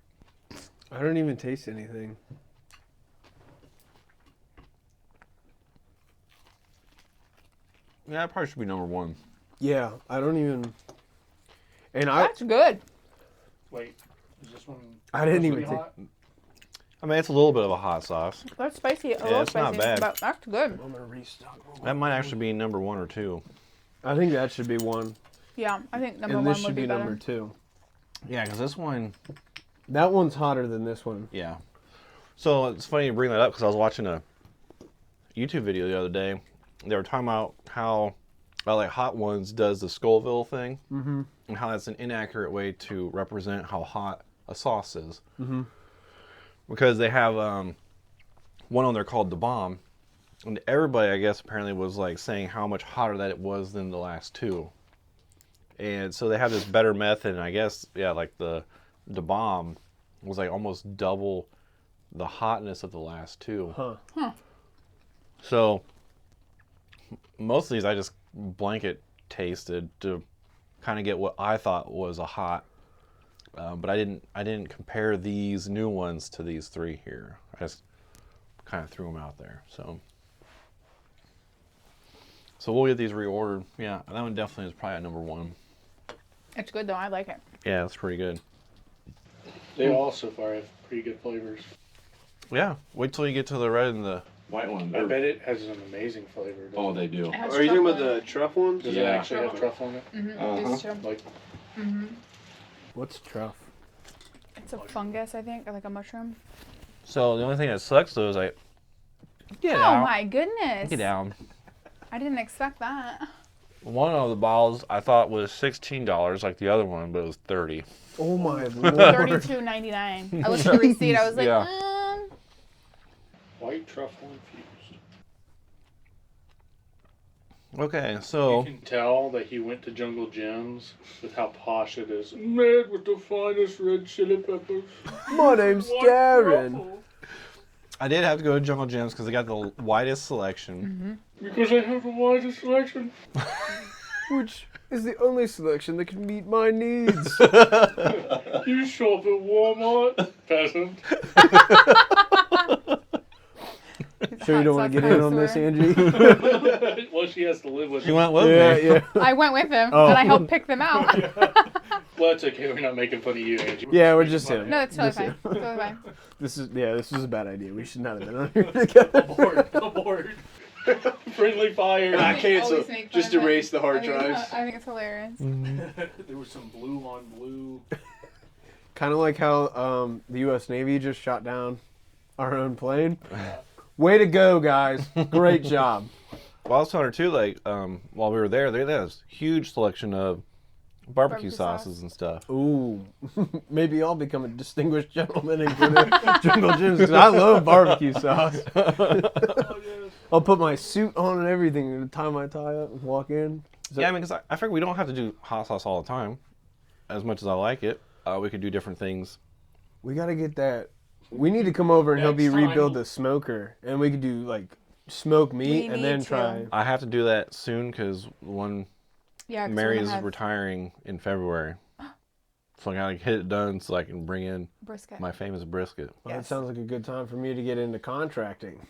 I don't even taste anything. Yeah, it probably should be number one. Yeah, I don't even. And That's good. Wait, is this one? I didn't supposed to even be think- hot? I mean, it's a little bit of a hot sauce. That's spicy. A Yeah, little it's not spicy, bad. but that's good. I'm gonna restock. That might actually be number one or two. I think that should be one, Yeah, I think number and one this would should be be better. number two. Yeah, because this one, That one's hotter than this one. yeah. So it's funny you bring that up because I was watching a YouTube video the other day. They were talking about how like Hot Ones does the Scoville thing, Mm-hmm. and how that's an inaccurate way to represent how hot a sauce is. Mm-hmm. Because they have one on there called the Bomb, and everybody, I guess, apparently was like saying how much hotter that it was than the last two. And so they have this better method, and I guess, yeah, like the Bomb was like almost double the hotness of the last two. Huh. So most of these I just blanket tasted to kind of get what I thought was a hot, but I didn't compare these new ones to these three here. I just kind of threw them out there. So we'll get these reordered. Yeah, that one definitely is probably at number one. It's good though. I like it. Yeah, that's pretty good. They all so far have pretty good flavors. Yeah, wait till you get to the red and the white one. I bet it has an amazing flavor. doesn't Oh, it? they do. It has Are you talking about truffle in the truff ones? Does it Yeah. actually have truffle in it? Mm-hmm. It's true. Like, Mm-hmm. What's truff? It's a fungus, I think, or like a mushroom. So the only thing that sucks though is like, get Oh out, my goodness! get down. I didn't expect that. One of the bottles I thought was $16 like the other one, but it was $30. Oh my lord. $32.99. I looked at the receipt. I was like, Yeah. white truffle infused. Okay, so You can tell that he went to Jungle Gyms with how posh it is. Made with the finest red chili peppers. My name's White Darren. truffle. I did have to go to Jungle Gyms because they got the widest selection. Because I have the widest selection. Which is the only selection that can meet my needs. You shop at Walmart, peasant. Sure you don't want to get in on this, Angie? Well, she has to live with She it. went with Yeah, me. yeah. I went with him, Oh. and I helped pick them out. Well, it's okay. We're not making fun of you, Angie. Yeah, we're just making him. No, it's totally Listen. fine. Totally fine. This was a bad idea. We should not have been on here together. Abort. Abort. Friendly fire. I cancel. Always make fun Just of it. erase the hard I think it's- drives. I think it's hilarious. There was some blue on blue. Kind of like how the U.S. Navy just shot down our own plane. Way to go, guys. Great job. Well, I was telling her too, like, while we were there, they had this huge selection of barbecue Barbecue sauces sauce. and stuff. Ooh. Maybe I'll become a distinguished gentleman and go to Jungle Gyms because I love barbecue sauce. Oh, yes. I'll put my suit on and everything and tie my tie up and walk in. Yeah, I mean, because I figure we don't have to do hot sauce all the time. As much as I like it, we could do different things. We got to get that. We need to come over and help Next you time. rebuild the smoker. And we could do, like, smoked meat We and then need to. try. I have to do that soon because one Yeah, 'cause Mary we're is gonna have retiring in February. So I gotta get it done so I can bring in brisket. my famous brisket. Well, Yes. that sounds like a good time for me to get into contracting.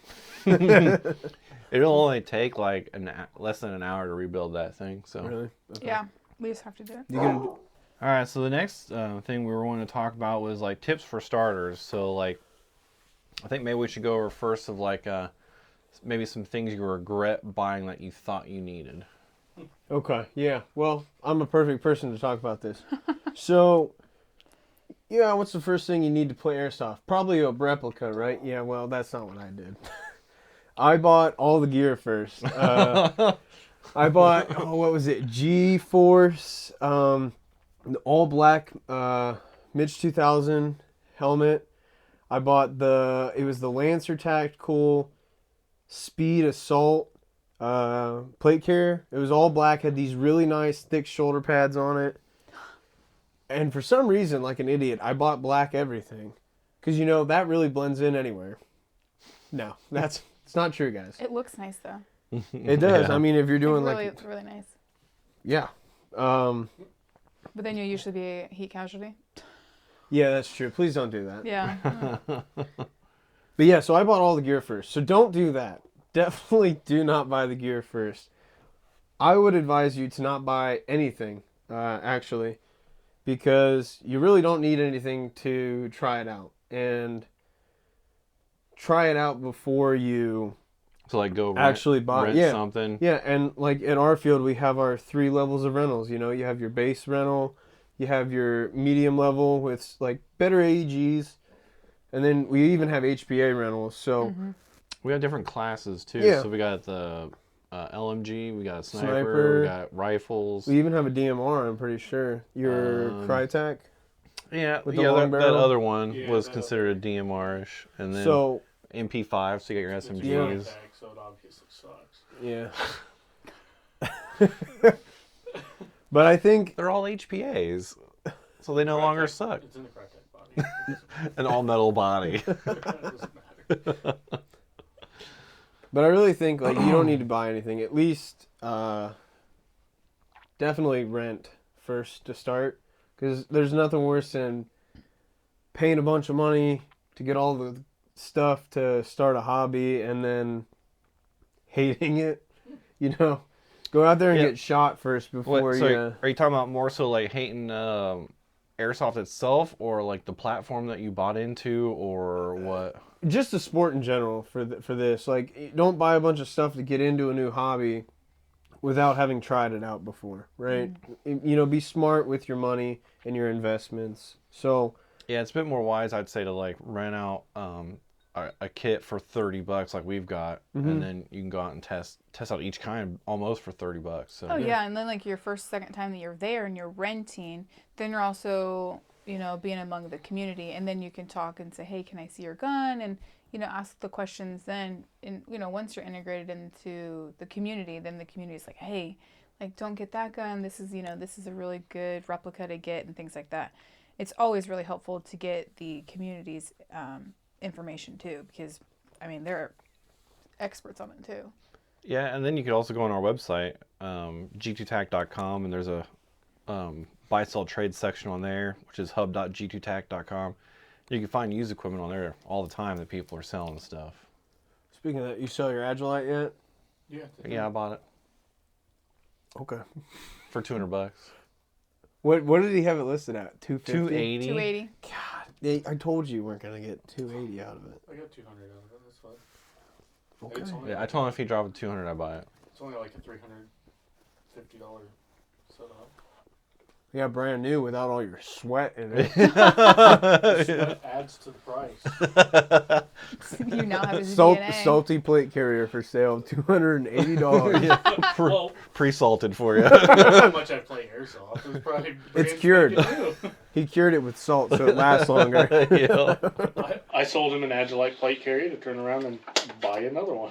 It'll only take like less than an hour to rebuild that thing. So. Really? Okay. Yeah, we just have to do it. You can, All right. So the next thing we were wanting to talk about was like tips for starters. So like, I think maybe we should go over first of like maybe some things you regret buying that you thought you needed. okay, yeah. Well, I'm a perfect person to talk about this. So, yeah, what's the first thing you need to play airsoft? Probably a replica, right? Yeah, well, that's not what I did. I bought all the gear first. I bought, what was it? G-Force, the all black Mitch 2000 helmet. I bought it was the Lancer Tactical Speed Assault plate carrier. It was all black, had these really nice thick shoulder pads on it. And for some reason, like an idiot, I bought black everything. Because, that really blends in anywhere. No, it's not true, guys. It looks nice though. It does. Yeah. I mean, if you're doing It's really nice. yeah. But then you'll usually be a heat casualty. Yeah, that's true. Please don't do that. Yeah. But yeah, so I bought all the gear first. So don't do that. Definitely do not buy the gear first. I would advise you to not buy anything, actually, because you really don't need anything to try it out. And try it out before you So like go actually buy rent something. Yeah, and like at our field, we have our 3 levels of rentals. You have your base rental, you have your medium level with like better AEGs, and then we even have HPA rentals. So We have different classes too. Yeah. So we got the LMG, we got a sniper, Sniper. we got rifles. we even have a DMR. I'm pretty sure your Crytek. Yeah, with the yeah. long That barrel. other one Yeah, was that considered a DMR-ish, and then So MP5. So you got your It's SMGs. tag, so it obviously sucks. yeah. But I think They're all HPAs, so they no longer suck. It's in the Crytek body. An all-metal body. It doesn't matter. But I really think like you don't need to buy anything. At least definitely rent first to start, because there's nothing worse than paying a bunch of money to get all the stuff to start a hobby and then hating it. Go out there and Yeah. get shot first before What, so you. are you talking about more so like hating airsoft itself, or like the platform that you bought into, or what? Just the sport in general for this. Like, don't buy a bunch of stuff to get into a new hobby without having tried it out before, right? Be smart with your money and your investments. So, Yeah, it's a bit more wise, I'd say, to like rent out a kit for $30 like we've got, and then you can go out and test out each kind almost for $30. So Oh yeah, and then like your second time that you're there and you're renting, then you're also, being among the community, and then you can talk and say, hey, can I see your gun? And, ask the questions then. And, once you're integrated into the community, then the community's like, hey, like, don't get that gun. This is a really good replica to get and things like that. It's always really helpful to get the community's information too, because, they're experts on it too. yeah, and then you could also go on our website, g2tac.com, and there's a buy sell trade section on there, which is hub.g2tac.com. You can find used equipment on there all the time that people are selling stuff. speaking of that, you sell your Agilite yet? Yeah. Yeah, I bought it Okay. for $200. What did he have it listed at? 250? 280. 280. I told you weren't gonna get 280 out of it. I got 200 out of it. That's fine. Okay. It's only, Yeah, I told him if he dropped 200, I'd buy it. it's only like a $350 setup. Yeah, brand new without all your sweat in it. Sweat adds to the price. You now have his Salt, DNA. salty plate carrier for sale, $280. Well, Pre-salted for you. how much I play airsoft. It was probably It's brand cured. spanking new. He cured it with salt so it lasts longer. Yeah. I sold him an Agilite plate carrier to turn around and buy another one.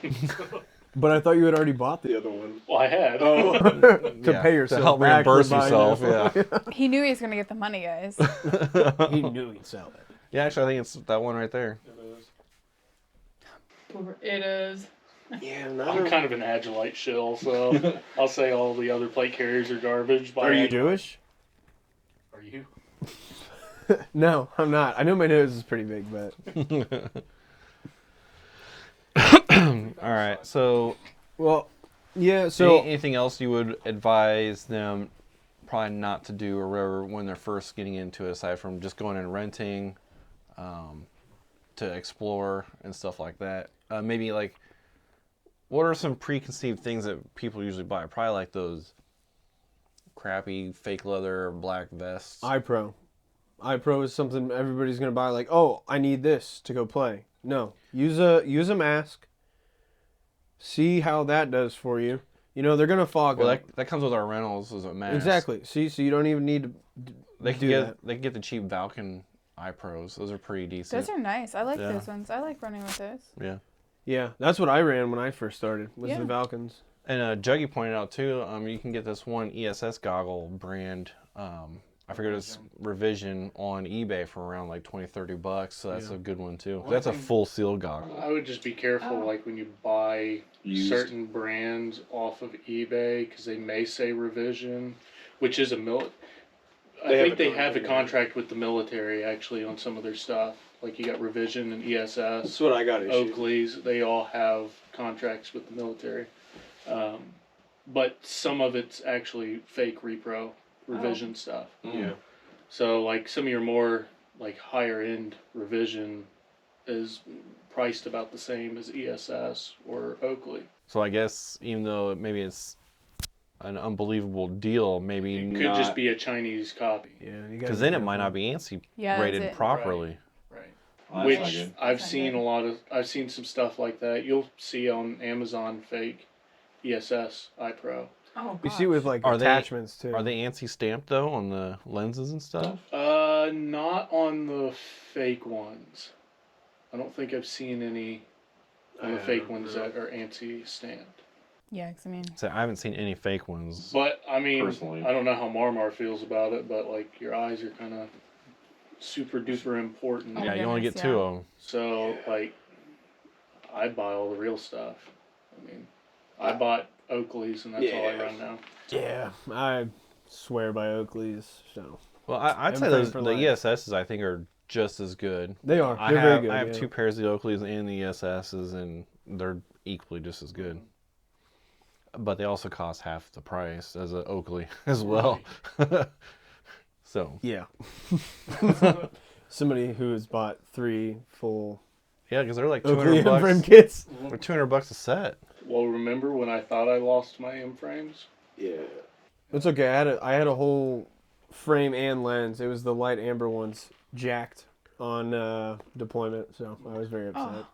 But I thought you had already bought the other one. Well, I had. To Yeah, pay yourself to help back reimburse for buying yourself. it. Yeah. He knew he was gonna get the money, guys. He knew he'd sell it. Yeah, actually, I think it's that one right there. It is. It is. Yeah, I'm kind of an Agilite shill, so I'll say all the other plate carriers are garbage. Are you Jewish? Are you? No, I'm not. I know my nose is pretty big, but All right. So, well, yeah. So anything else you would advise them probably not to do or whatever when they're first getting into it, aside from just going and renting, to explore and stuff like that? Maybe like, what are some preconceived things that people usually buy? Probably like those crappy fake leather black vests. iPro. iPro is something everybody's gonna buy. Like, oh, I need this to go play. No, use a mask. See how that does for you. You know they're gonna fog Well, up. that comes with our rentals as a mask. Exactly. See, so you don't even need to They can do get that. they can get the cheap Valken iPros. Those are pretty decent. Those are nice. I like Yeah. those ones. I like running with those. Yeah. Yeah, that's what I ran when I first started. Was Yeah. the Valkens. And Juggy pointed out too. You can get this one ESS goggle brand. I forget it's Revision on eBay for around like $20-$30. So that's Yeah. a good one too. One That's a thing- full seal goggle. I would just be careful, like when you buy Used. certain brands off of eBay, because they may say Revision, which is a I They have think a they have a contract. contract with the military actually on some of their stuff. Like you got Revision and ESS, That's what I got issued. Oakley's. They all have contracts with the military, but some of it's actually fake repro Revision stuff. Yeah. So like some of your more like higher end Revision is priced about the same as ESS or Oakley. So I guess even though maybe it's an unbelievable deal, maybe It could just be a Chinese copy. Yeah, you gotta because be then it careful. might not be ANSI Yeah, that's rated it. properly. Right. Oh, that's Which not good. I've That's not seen good. I've seen some stuff like that. You'll see on Amazon fake ESS iPro. Oh, You see with like Are they- attachments too. Are they ANSI stamped though on the lenses and stuff? Not on the fake ones. I don't think I've seen any on the fake ones that are anti-stamped. Yeah, 'cause I mean, So I haven't seen any fake ones. But I mean, Personally. I don't know how MarMar feels about it, but like your eyes are kind of super duper important. Oh, Yeah, you only get goodness, two yeah. of them. So like, I buy all the real stuff. I mean, I bought Oakley's and that's all I Yeah. run now. Yeah, I swear by Oakley's. So Well, I'd say Everything those for the life. ESSs I think are just as good. they are. I They're have very good. I have yeah. two pairs of the Oakleys and the ESSs, and they're equally just as good. But they also cost half the price as an Oakley as well. So Yeah. Somebody who has bought 3 full yeah, because they're like Oakley $200 M-frame kits. or $200 a set. Well, remember when I thought I lost my M frames? Yeah. It's okay. I had a whole frame and lens. It was the light amber ones jacked on deployment, so I was very upset.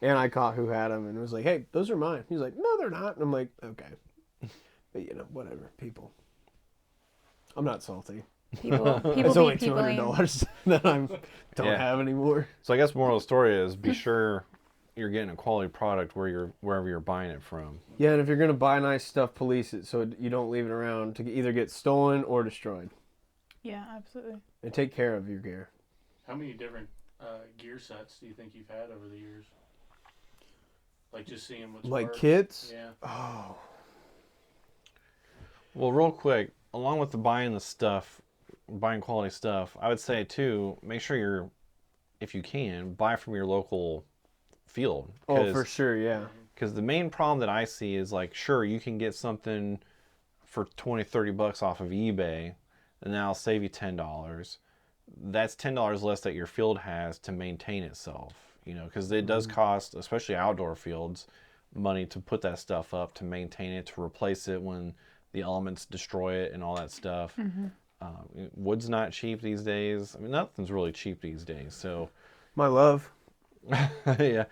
And I caught who had them and was like, "Hey, those are mine." He's like, "No, they're not." And I'm like, "Okay," but you know, whatever. People, I'm not salty. people It's only be peopling. $200 that I don't Yeah. have anymore. So I guess moral of the story is be sure you're getting a quality product wherever you're buying it from. Yeah, and if you're gonna buy nice stuff, police it so you don't leave it around to either get stolen or destroyed. Yeah, absolutely. And take care of your gear. How many different gear sets do you think you've had over the years? Like just seeing what's Like worked? kits. Yeah. Oh, Well, real quick, along with the buying quality stuff, I would say too, make sure if you can, buy from your local field. oh, for sure. Yeah. Because the main problem that I see is like, sure, you can get something for $20-$30 off of eBay, and that'll save you $10. That's $10 less that your field has to maintain itself. You know, because it does cost, especially outdoor fields, money to put that stuff up, to maintain it, to replace it when the elements destroy it and all that stuff. Wood's not cheap these days. I mean, nothing's really cheap these days. So, My love. yeah.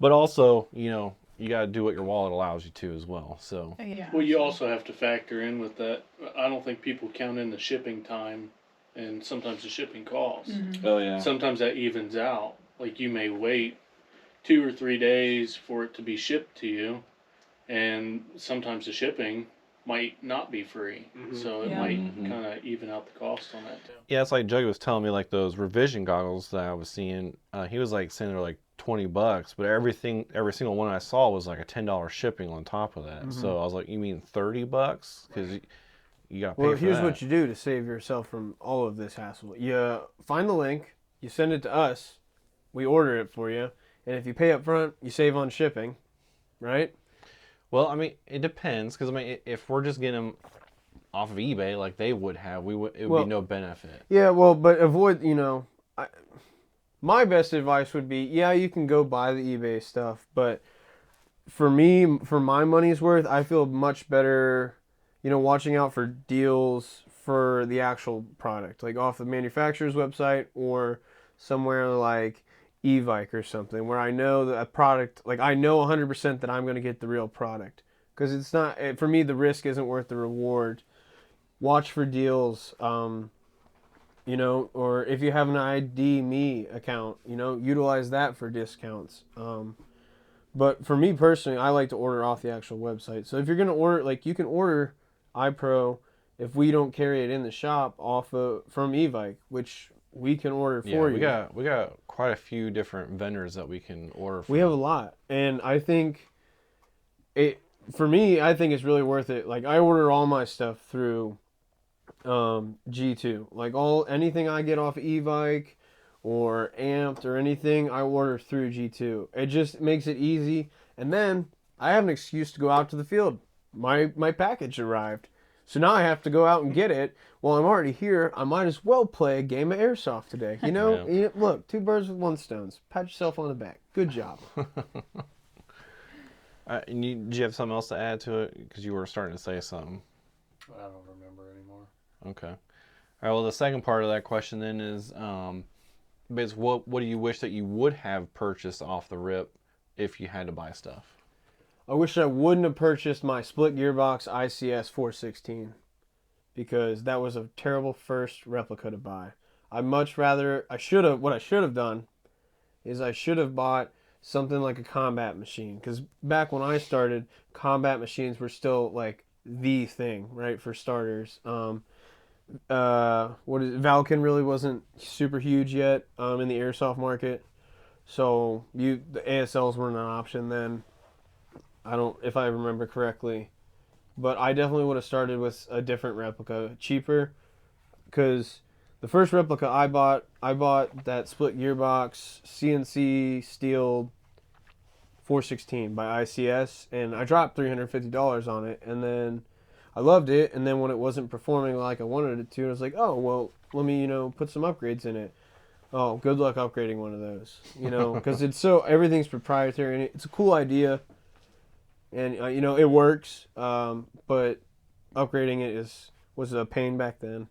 But also, you know, you got to do what your wallet allows you to as well. So, Yeah. Well, you also have to factor in with that. I don't think people count in the shipping time and sometimes the shipping costs. Oh yeah. Sometimes that evens out. Like you may wait 2 or 3 days for it to be shipped to you, and sometimes the shipping might not be free, so it Yeah. might kind of even out the cost on that too. Yeah, it's like Juggy was telling me, like those revision goggles that I was seeing. He was like saying they're like $20, but every single one I saw was like a $10 shipping on top of that. So I was like, you mean $30? Because you got to pay Well, for here's that. what you do to save yourself from all of this hassle. You find the link, you send it to us, we order it for you, and if you pay up front, you save on shipping, right? Well, I mean, it depends, because I mean, if we're just getting them off of eBay like they would have, it would be no benefit. Yeah, well, but avoid, my best advice would be, yeah, you can go buy the eBay stuff, but for me, for my money's worth, I feel much better, watching out for deals for the actual product, like off the manufacturer's website or somewhere like Evike or something, where I know that a product, like I know 100% that I'm going to get the real product. Because it's not, for me, the risk isn't worth the reward. Watch for deals, or if you have an ID Me account, utilize that for discounts. But for me personally, I like to order off the actual website. So if you're going to order, like you can order iPro if we don't carry it in the shop from Evike, which we can order for you. We got quite a few different vendors that we can order from. We have a lot. And I think for me, I think it's really worth it. Like I order all my stuff through G2. Like anything I get off Evike or Amped or anything, I order through G2. It just makes it easy. And then I have an excuse to go out to the field. My package arrived. So now I have to go out and get it. Well, I'm already here. I might as well play a game of airsoft today. Yeah. Look, 2 birds with 1 stone. Pat yourself on the back. Good job. And did you have something else to add to it? Because you were starting to say something. I don't remember anymore. Okay. All right. Well, the second part of that question then is, what do you wish that you would have purchased off the rip if you had to buy stuff? I wish I wouldn't have purchased my split gearbox ICS 416 because that was a terrible first replica to buy. What I should have done is I should have bought something like a combat machine, because back when I started, combat machines were still like the thing, right, for starters. Valken really wasn't super huge yet in the airsoft market, so the ASLs weren't an option then. If I remember correctly, but I definitely would have started with a different replica, cheaper, because the first replica I bought that split gearbox CNC steel 416 by ICS, and I dropped $350 on it, and then I loved it, and then when it wasn't performing like I wanted it to, I was like, oh, well, let me, put some upgrades in it. Oh, good luck upgrading one of those, because everything's proprietary, and it's a cool idea. And, it works, but upgrading it was a pain back then.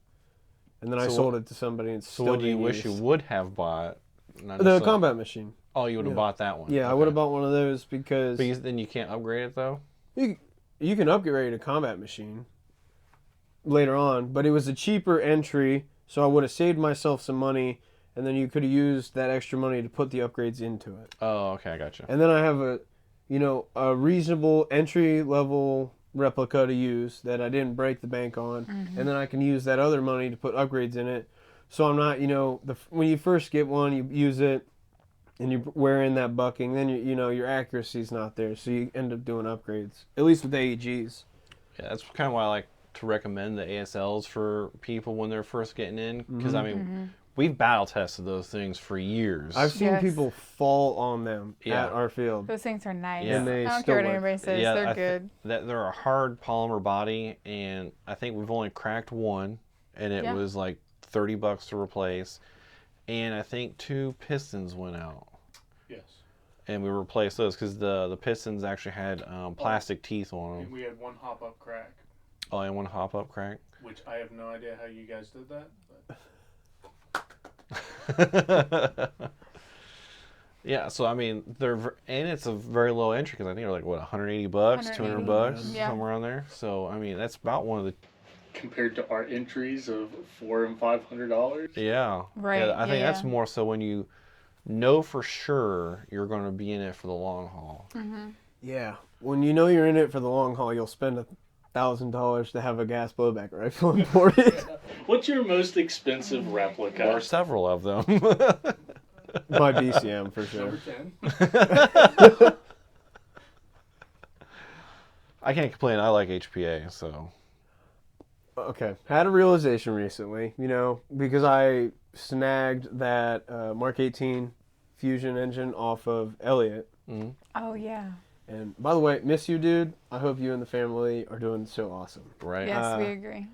And then I sold it to somebody and So what do you wish you would have bought? The combat machine. Oh, you would have bought that one. Yeah, okay. I would have bought one of those because... But then you can't upgrade it, though? You can upgrade a combat machine later on, but it was a cheaper entry, so I would have saved myself some money, and then you could have used that extra money to put the upgrades into it. Oh, okay, I gotcha. And then I have a reasonable entry-level replica to use that I didn't break the bank on, and then I can use that other money to put upgrades in it. So I'm not, when you first get one, you use it, and you're wearing that bucking, then your accuracy's not there, so you end up doing upgrades, at least with AEGs. Yeah, that's kind of why I like to recommend the ASLs for people when they're first getting in, because we've battle tested those things for years. I've seen people fall on them at our field. Those things are nice. Yeah. And they I don't still care what work. anybody says. They're good. They're a hard polymer body, and I think we've only cracked one, and it was like $30 to replace. And I think 2 pistons went out. Yes. And we replaced those because the pistons actually had plastic teeth on them. And we had 1 hop-up crack. Oh, and 1 hop-up crack? Which I have no idea how you guys did that. But. Yeah, so I mean, it's a very low entry because I think they're like what, $180, $200, somewhere around there. So I mean, that's about one of the compared to our entries of $400 and $500. Yeah, right. Yeah, I think that's more so when you know for sure you're going to be in it for the long haul. Yeah. When you know you're in it for the long haul, you'll spend $1,000 to have a gas blowback rifle imported. What's your most expensive replica? Or several of them. By BCM for sure. Number 10. I can't complain. I like HPA, so. Okay. Had a realization recently, because I snagged that Mark 18 Fusion engine off of Elliott. Mm. Oh, yeah. And by the way, miss you, dude. I hope you and the family are doing so awesome. Right. Yes, we agree.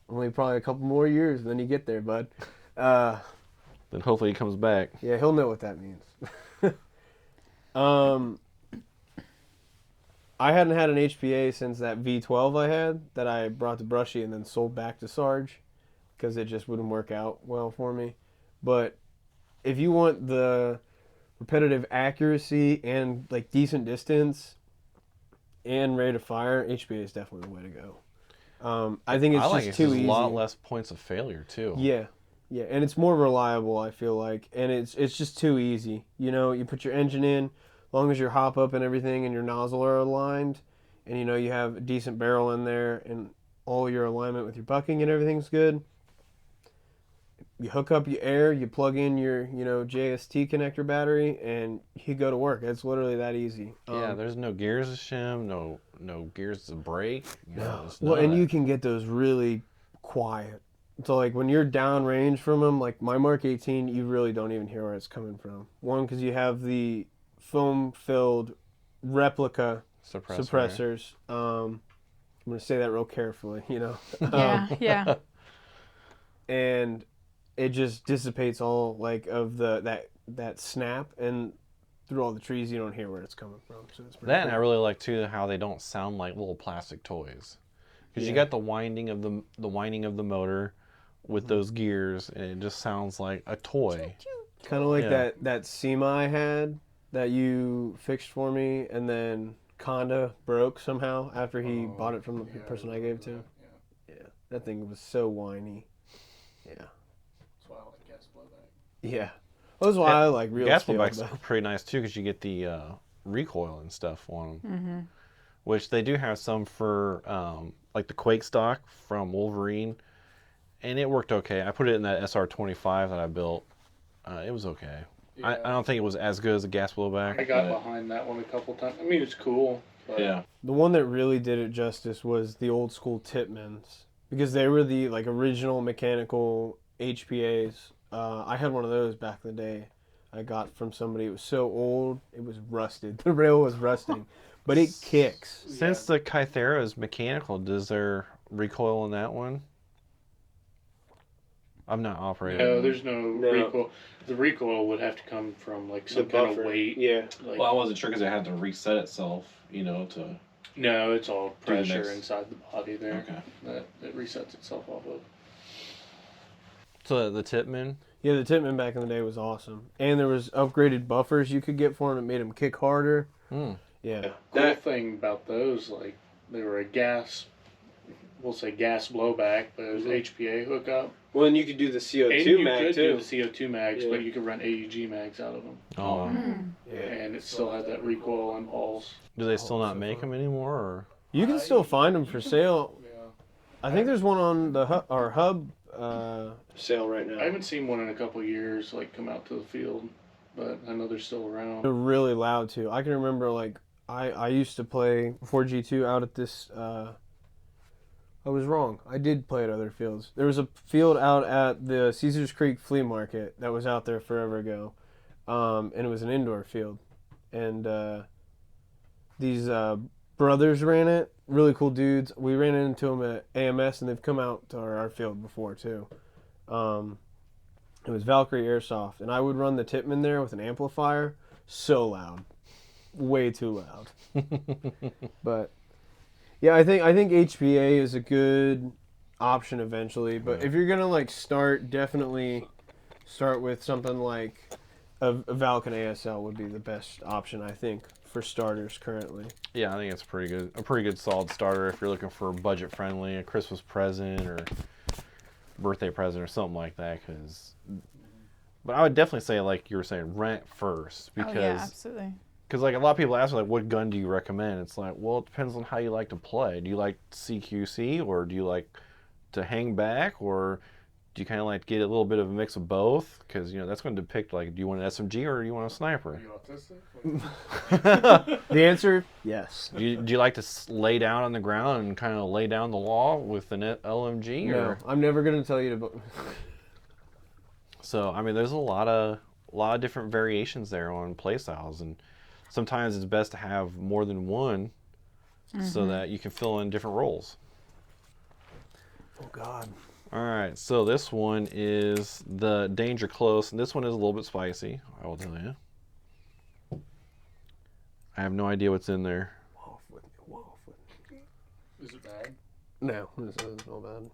Only probably a couple more years, then you get there, bud. Then hopefully he comes back. Yeah, he'll know what that means. I hadn't had an HPA since that V12 I had that I brought to Brushy and then sold back to Sarge because it just wouldn't work out well for me. But if you want the repetitive accuracy and like decent distance and rate of fire, HPA is definitely the way to go. I think it's I like just it. too There's easy. a lot less points of failure too. Yeah, and it's more reliable. I feel like, and it's just too easy. You put your engine in, as long as your hop up and everything, and your nozzle are aligned, and you have a decent barrel in there, and all your alignment with your bucking and everything's good. You hook up your air, you plug in your JST connector battery, and you go to work. It's literally that easy. Yeah, there's no gears to shim, no gears to brake. It's Well, none and of you that. can get those really quiet. So like when you're downrange from them, like my Mark 18, you really don't even hear where it's coming from. One, because you have the foam-filled replica suppressors. I'm going to say that real carefully, Yeah. and it just dissipates all like of that snap, and through all the trees you don't hear where it's coming from. So it's pretty That and cool. I really like too how they don't sound like little plastic toys, because you got the winding of the motor with those gears, and it just sounds like a toy. Kind of like Yeah. that SEMA I had that you fixed for me, and then Conda broke somehow after he bought it from the person I gave it to. Yeah. Yeah, that thing was so whiny. Yeah. That's why I like gas blowback. Yeah. That's why I like real Gas steel. blowbacks But are pretty nice too, because you get the recoil and stuff on them. Which they do have some for like the Quake stock from Wolverine, and it worked okay. I put it in that SR25 that I built. It was okay. I Yeah. don't think it was as good as a gas blowback. I got but- behind that one a couple times. I mean, it's cool. But Yeah. the one that really did it justice was the old school Titmans, because they were the like original mechanical HPAs. I had one of those back in the day. I got from somebody. It was so old, it was rusted. The rail was rusting, but it kicks. Since the Kythera is mechanical, does there recoil in that one? I'm not operating. No, there's no No. recoil. The recoil would have to come from like some kind of weight. Yeah. Like, Well, I wasn't sure because it had to reset itself, to. no, it's all Do the pressure next- inside the body there Okay. that resets itself off of. So the Titman. Yeah, the Titman back in the day was awesome, and there was upgraded buffers you could get for them that made them kick harder. Yeah. Cool thing about those, like they were a gas, we'll say gas blowback, but it was HPA hookup. Well, and you could do the And CO2 you mag could too. do the CO2 mags, Yeah. but you could run AEG mags out of them, Oh. Yeah. and it still had that recoil and pulse. Do they still not make them anymore? Or? You can still find them for sale. Yeah. I think there's one on the hub sale right now. I haven't seen one in a couple of years, like come out to the field, but I know they're still around. They're really loud too. I can remember like I used to play before G2 out at this. I was wrong. I did play at other fields. There was a field out at the Caesars Creek Flea Market that was out there forever ago, and it was an indoor field, and these brothers ran it. Really cool dudes. We ran into them at AMS, and they've come out to our field before too. It was Valkyrie Airsoft, and I would run the Titman there with an amplifier. So loud, way too loud. But yeah, I think HPA is a good option eventually. But if you're gonna like start, definitely start with something like a Valken ASL would be the best option, I think, for starters currently. Yeah, I think it's a pretty good solid starter if you're looking for budget friendly, a Christmas present or birthday present or something like that. But I would definitely say, like you were saying, rent first, Oh, yeah, because absolutely. Because like a lot of people ask me, like, what gun do you recommend? It's like, well, it depends on how you like to play. Do you like CQC, or do you like to hang back, or do you kind of like get a little bit of a mix of both? Because that's going to depict, like, do you want an SMG or do you want a sniper? Are you autistic? The answer, yes. Do you like to lay down on the ground and kind of lay down the law with an LMG? No, Or? I'm never going to tell you to... So I mean, there's a lot of different variations there on play styles, and sometimes it's best to have more than one, so that you can fill in different roles. Oh, God. All right, so this one is the Danger Close, and this one is a little bit spicy, I will tell you. I have no idea what's in there. Off with me. Is it bad? No, this is no bad.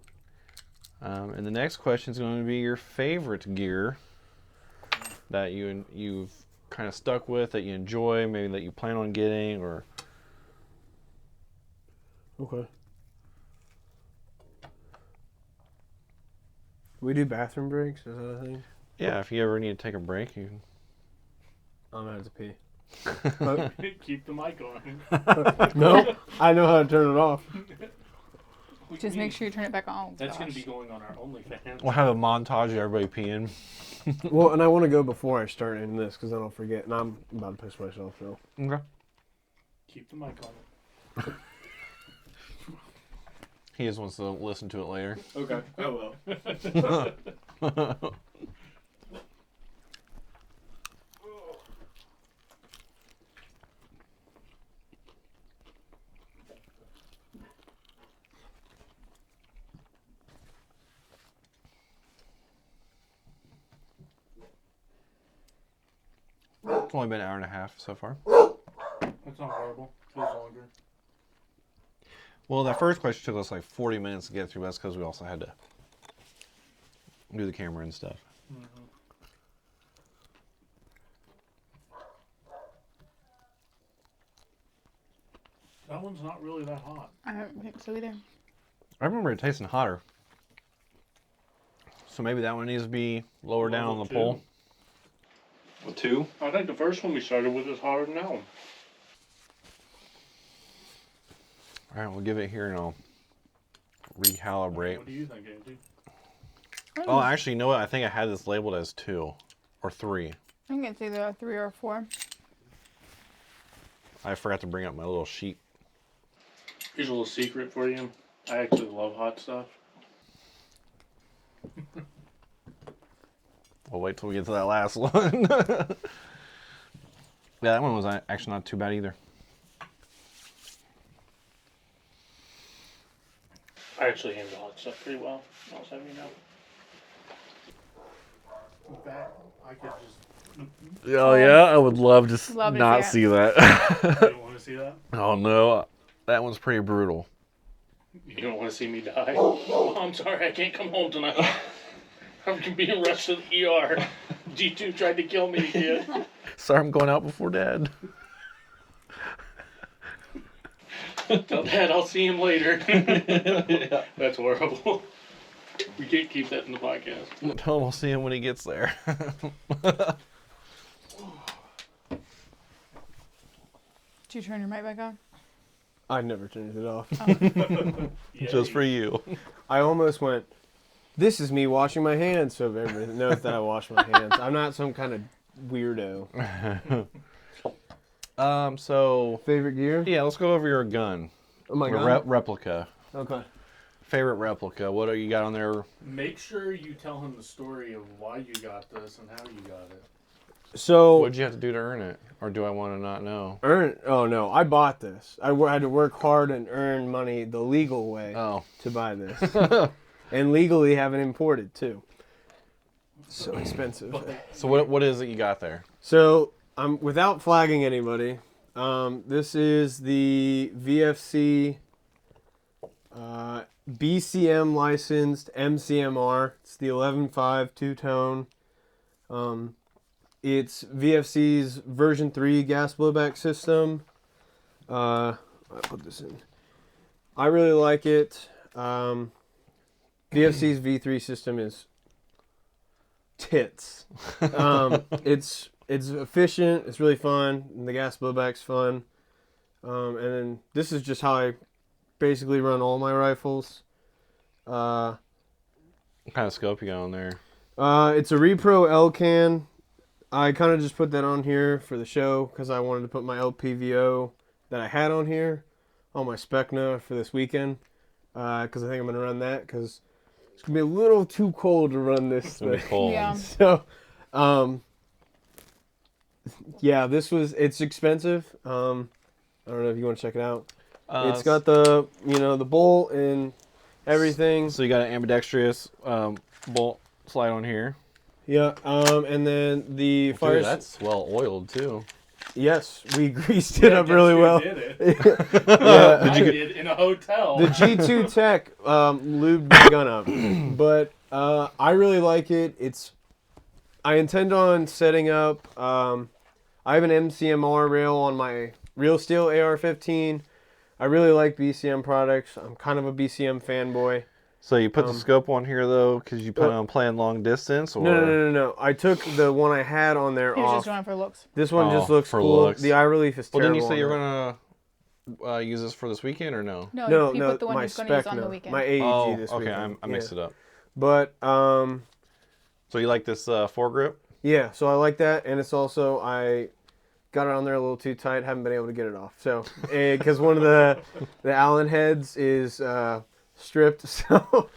And the next question is going to be your favorite gear that you've kind of stuck with, that you enjoy, maybe that you plan on getting, or... Okay. We do bathroom breaks? Is that a thing? Yeah, if you ever need to take a break, you can... I'm going to have to pee. Keep the mic on. No, I know how to turn it off. Just make sure you turn it back on. Oh, That's going gosh. to be going on our OnlyFans. We'll have a montage of everybody peeing. Well, and I want to go before I start in this because then I'll forget. And I'm about to piss myself, so. Okay. Keep the mic on. He just wants to listen to it later. Okay. Oh, well. It's only been an hour and a half so far. That's not horrible. Feels longer. Well, that first question took us like 40 minutes to get through. That's because we also had to do the camera and stuff. Mm-hmm. That one's not really that hot. I don't think so either. I remember it tasting hotter. So maybe that one needs to be lower down on the Level pole. A 2? I think the first one we started with is hotter than that one. All right, we'll give it here and I'll recalibrate. What do you think, Angie? Oh, actually, you know what? I think I had this labeled as 2 or 3. I think it's either a 3 or a 4. I forgot to bring up my little sheet. Here's a little secret for you. I actually love hot stuff. We'll wait till we get to that last one. Yeah, that one was actually not too bad either. I actually handle hot stuff pretty well. I'll just have you know. With that, I could just... Oh yeah, I would love to Love to not see see that. You don't want to see that? Oh no, that one's pretty brutal. You don't want to see me die? Oh, I'm sorry, I can't come home tonight. I'm being rushed to the ER. G2 tried to kill me again. Sorry, I'm going out before Dad. Tell Dad I'll see him later. Yeah. That's horrible. We can't keep that in the podcast. Tell him I'll see him when he gets there. Did you turn your mic back on? I never turned it off. Just for you. I almost went, this is me washing my hands, so everybody knows that I wash my hands. I'm not some kind of weirdo. So Favorite gear? yeah, let's go over your gun. Oh my Your god. replica. Okay. Favorite replica. What do you got on there? Make sure you tell him the story of why you got this and how you got it. So What'd you have to do to earn it? Or do I want to not know? oh no, I bought this. I had to work hard and earn money the legal way Oh. to buy this. And legally have it imported too. So expensive. So what is it you got there? So without flagging anybody, this is the VFC BCM licensed MCMR. It's the 11.5 two-tone. It's VFC's version 3 gas blowback system. I put this in. I really like it. VFC's V3 system is tits. It's it's efficient. It's really fun. And the gas blowback's fun. And then this is just how I basically run all my rifles. What kind of scope you got on there? It's a Repro L-Can. I kind of just put that on here for the show because I wanted to put my LPVO that I had on here on my Specna for this weekend. Because I think I'm going to run that because it's going to be a little too cold to run this. It's gonna be cold. Yeah. So, yeah, it's expensive. I don't know if you want to check it out. It's got the, the bolt and everything. So you got an ambidextrous bolt slide on here. Yeah, and then the fire. Dude, that's well oiled too. Yes, we greased it up really well. Did it. Yeah, I did in a hotel. the G2 Tech lubed my gun up, but I really like it. I intend on setting up. I have an MCMR rail on my Real Steel AR-15. I really like BCM products. I'm kind of a BCM fanboy. So you put the scope on here though, because you plan on playing long distance, or No. I took the one I had on there He was off. just going for looks. This one just looks for cool. looks. The eye relief is Well, terrible. didn't you say you were on gonna use this for this weekend or no? No, he put the one my he's going to use on the Specna, weekend. my AEG Oh, this okay, weekend. I mixed it up. But So you like this foregrip? yeah, so I like that, and it's also I got it on there a little too tight. Haven't been able to get it off. So because one of the Allen heads is stripped, so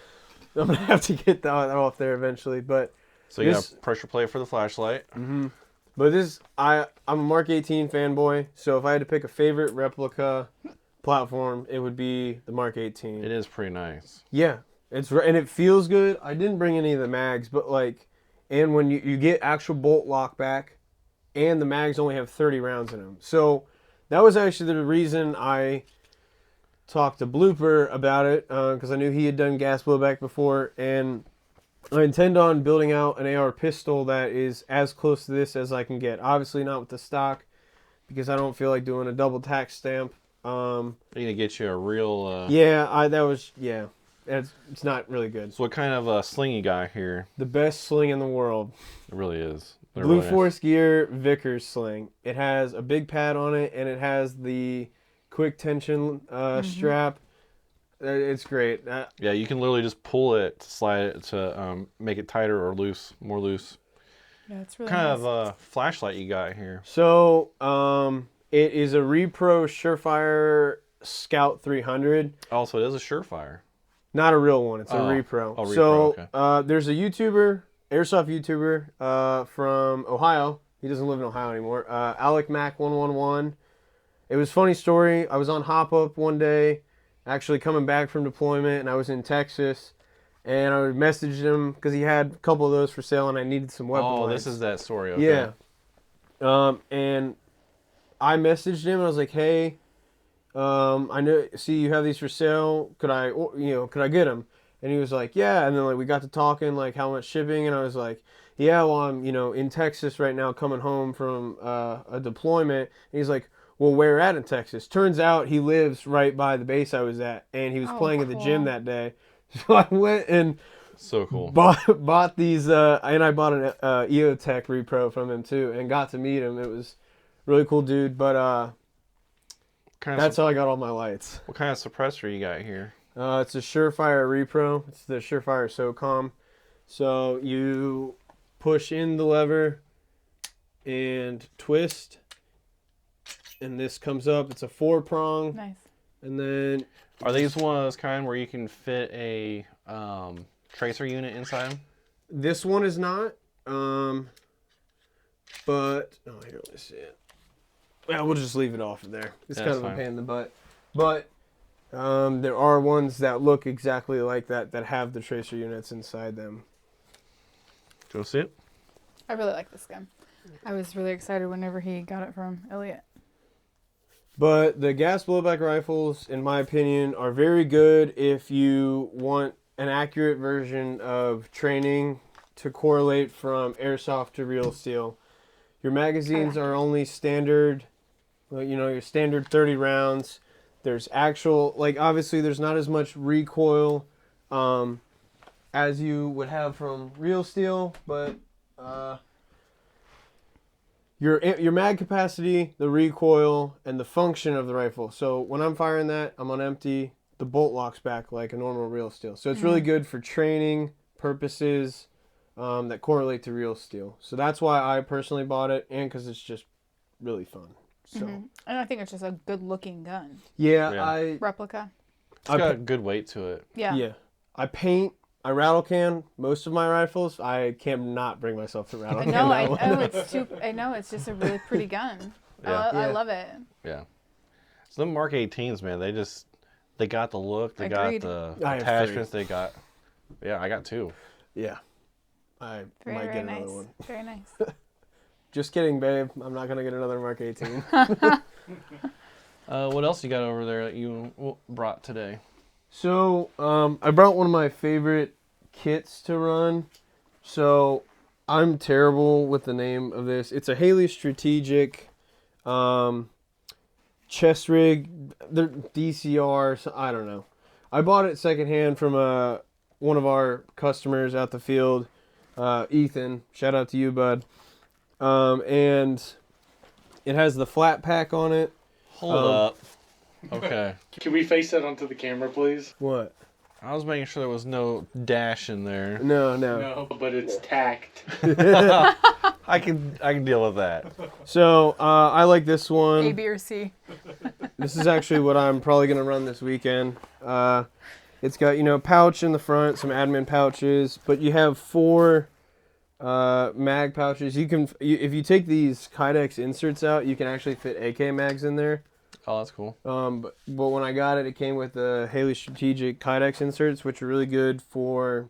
I'm gonna have to get that off there eventually. But So you got a pressure plate for the flashlight. But I'm a Mark 18 fanboy, so if I had to pick a favorite replica platform, it would be the Mark 18. It is pretty nice. Yeah, and it feels good. I didn't bring any of the mags, but and when you get actual bolt lock back, and the mags only have 30 rounds in them. So that was actually the reason I talked to Blooper about it, because I knew he had done gas blowback before, and I intend on building out an AR pistol that is as close to this as I can get. Obviously not with the stock, because I don't feel like doing a double tack stamp. You're gonna get you a real. It's not really good. So what kind of sling you got here? The best sling in the world. It really is. They're Blue really nice. Force Gear Vickers sling. It has a big pad on it, and it has the quick tension strap. It's great. Yeah, you can literally just pull it to slide it to make it tighter or more loose. Yeah, it's really What kind nice. of flashlight you got here? So it is a Repro Surefire Scout 300. Also, it is a Surefire. Not a real one. It's a Oh. repro. Oh, repro, So okay. there's a YouTuber, airsoft YouTuber from Ohio. He doesn't live in Ohio anymore. Alec Mac 111. It was a funny story. I was on Hop Up one day, actually coming back from deployment, and I was in Texas. And I messaged him because he had a couple of those for sale, and I needed some weapon Oh, lights. this is that story. Okay. Yeah. And I messaged him. And I was like, "Hey, I see you have these for sale. Could I get them?" And he was like, "Yeah." And then we got to talking how much shipping, and I was like, "Yeah, well, I'm in Texas right now, coming home from a deployment." And he's like, "Well, where at in Texas?" Turns out he lives right by the base I was at, and he was playing at the gym cool. that day. So I went and So cool. bought these, and I bought an EOTech repro from him too, and got to meet him. It was a really cool dude, but that's how I got all my lights. What kind of suppressor you got here? It's a Surefire repro. It's the Surefire SOCOM. So you push in the lever and twist, and this comes up. It's a 4-prong, Nice. and then Are these one of those kind where you can fit a tracer unit inside them? this one is not. But here, let's see it. Well, we'll just leave it off of there. It's Yeah, kind of that's a fine. pain in the butt. But there are ones that look exactly like that have the tracer units inside them. Do you want to see it? I really like this gun. I was really excited whenever he got it from Elliot. But the gas blowback rifles, in my opinion, are very good if you want an accurate version of training to correlate from airsoft to real steel. Your magazines are only standard, your standard 30 rounds. There's actual, obviously there's not as much recoil as you would have from real steel, but your mag capacity, the recoil, and the function of the rifle. So when I'm firing that, I'm on empty. The bolt locks back like a normal real steel. So it's really good for training purposes that correlate to real steel. So that's why I personally bought it, and because it's just really fun. So And I think it's just a good looking gun. yeah. Replica. It's got a good weight to it. Yeah. I rattle can most of my rifles. I cannot bring myself to rattle can. I know it's just a really pretty gun. I love it. Yeah. So the Mark 18s, man, they got the look, they Agreed. got the I have attachments, three. they got. Yeah, I got 2. Yeah. I Very, might very get nice. another one. Very nice. Just kidding, babe. I'm not gonna get another Mark 18. What else you got over there that you brought today? So, I brought one of my favorite kits to run. So, I'm terrible with the name of this. It's a Haley Strategic chest rig. They're DCR. So I don't know. I bought it secondhand from one of our customers out the field, Ethan. Shout out to you, bud. And it has the flat pack on it. Hold up. Okay. Can we face that onto the camera, please? What? I was making sure there was no dash in there. No. No, but it's tacked. I can deal with that. So, I like this one. A, B, or C. This is actually what I'm probably going to run this weekend. It's got, pouch in the front, some admin pouches, but you have 4 mag pouches. If you take these Kydex inserts out, you can actually fit AK mags in there. Oh, that's cool. But when I got it, it came with the Haley Strategic Kydex inserts, which are really good for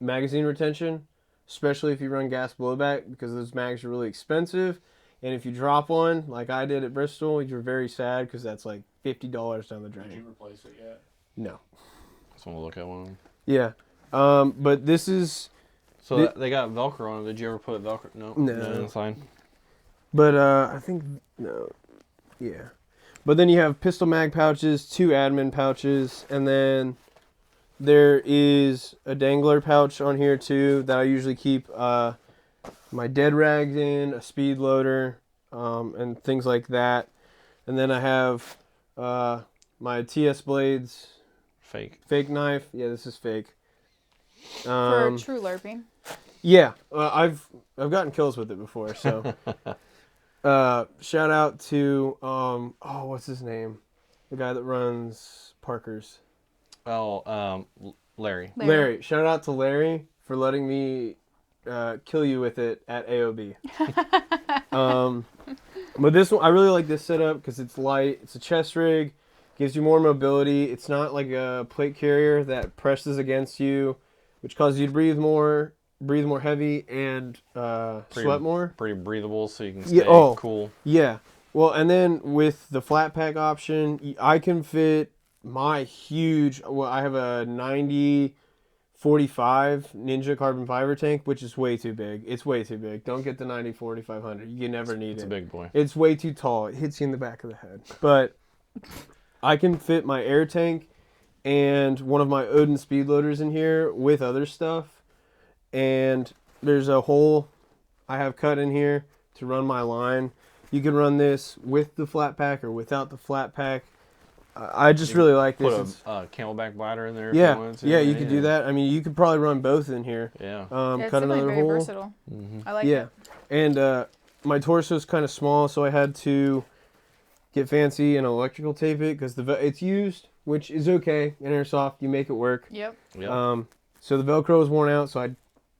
magazine retention, especially if you run gas blowback, because those mags are really expensive. And if you drop one, like I did at Bristol, you're very sad because that's like $50 down the drain. Did you replace it yet? No. Just want to look at one. Yeah. But this is... So they got Velcro on it. Did you ever put Velcro? No. No. That's fine. But I think... No. Yeah. But then you have pistol mag pouches, 2 admin pouches, and then there is a dangler pouch on here too that I usually keep my dead rags in, a speed loader, and things like that. And then I have my TS Blades fake knife. Yeah, this is fake. For true LARPing. Yeah, I've gotten kills with it before, so... shout out to what's his name? The guy that runs Parker's. Oh, Larry. Larry. Shout out to Larry for letting me kill you with it at AOB. But this one, I really like this setup because it's light. It's a chest rig, gives you more mobility. It's not like a plate carrier that presses against you, which causes you to breathe more heavy and sweat more. Pretty breathable, so you can stay cool. Yeah. Well, and then with the flat pack option, I can fit my huge... Well, I have a 90-45 Ninja carbon fiber tank, which is way too big. It's way too big. Don't get the 90-4500. You never need it. It's a big boy. It's way too tall. It hits you in the back of the head. But I can fit my air tank and one of my Odin speed loaders in here with other stuff. And there's a hole I have cut in here to run my line. You can run this with the flat pack or without the flat pack. I just really like this. Put a camelback bladder in there. Yeah, if you wanted to. yeah, you could do that. I mean, you could probably run both in here. Yeah. It's cut another very hole. versatile. Mm-hmm. I like it. And my torso is kind of small, so I had to get fancy and electrical tape it because it's used, which is okay in airsoft. You make it work. Yep. So the Velcro was worn out, so I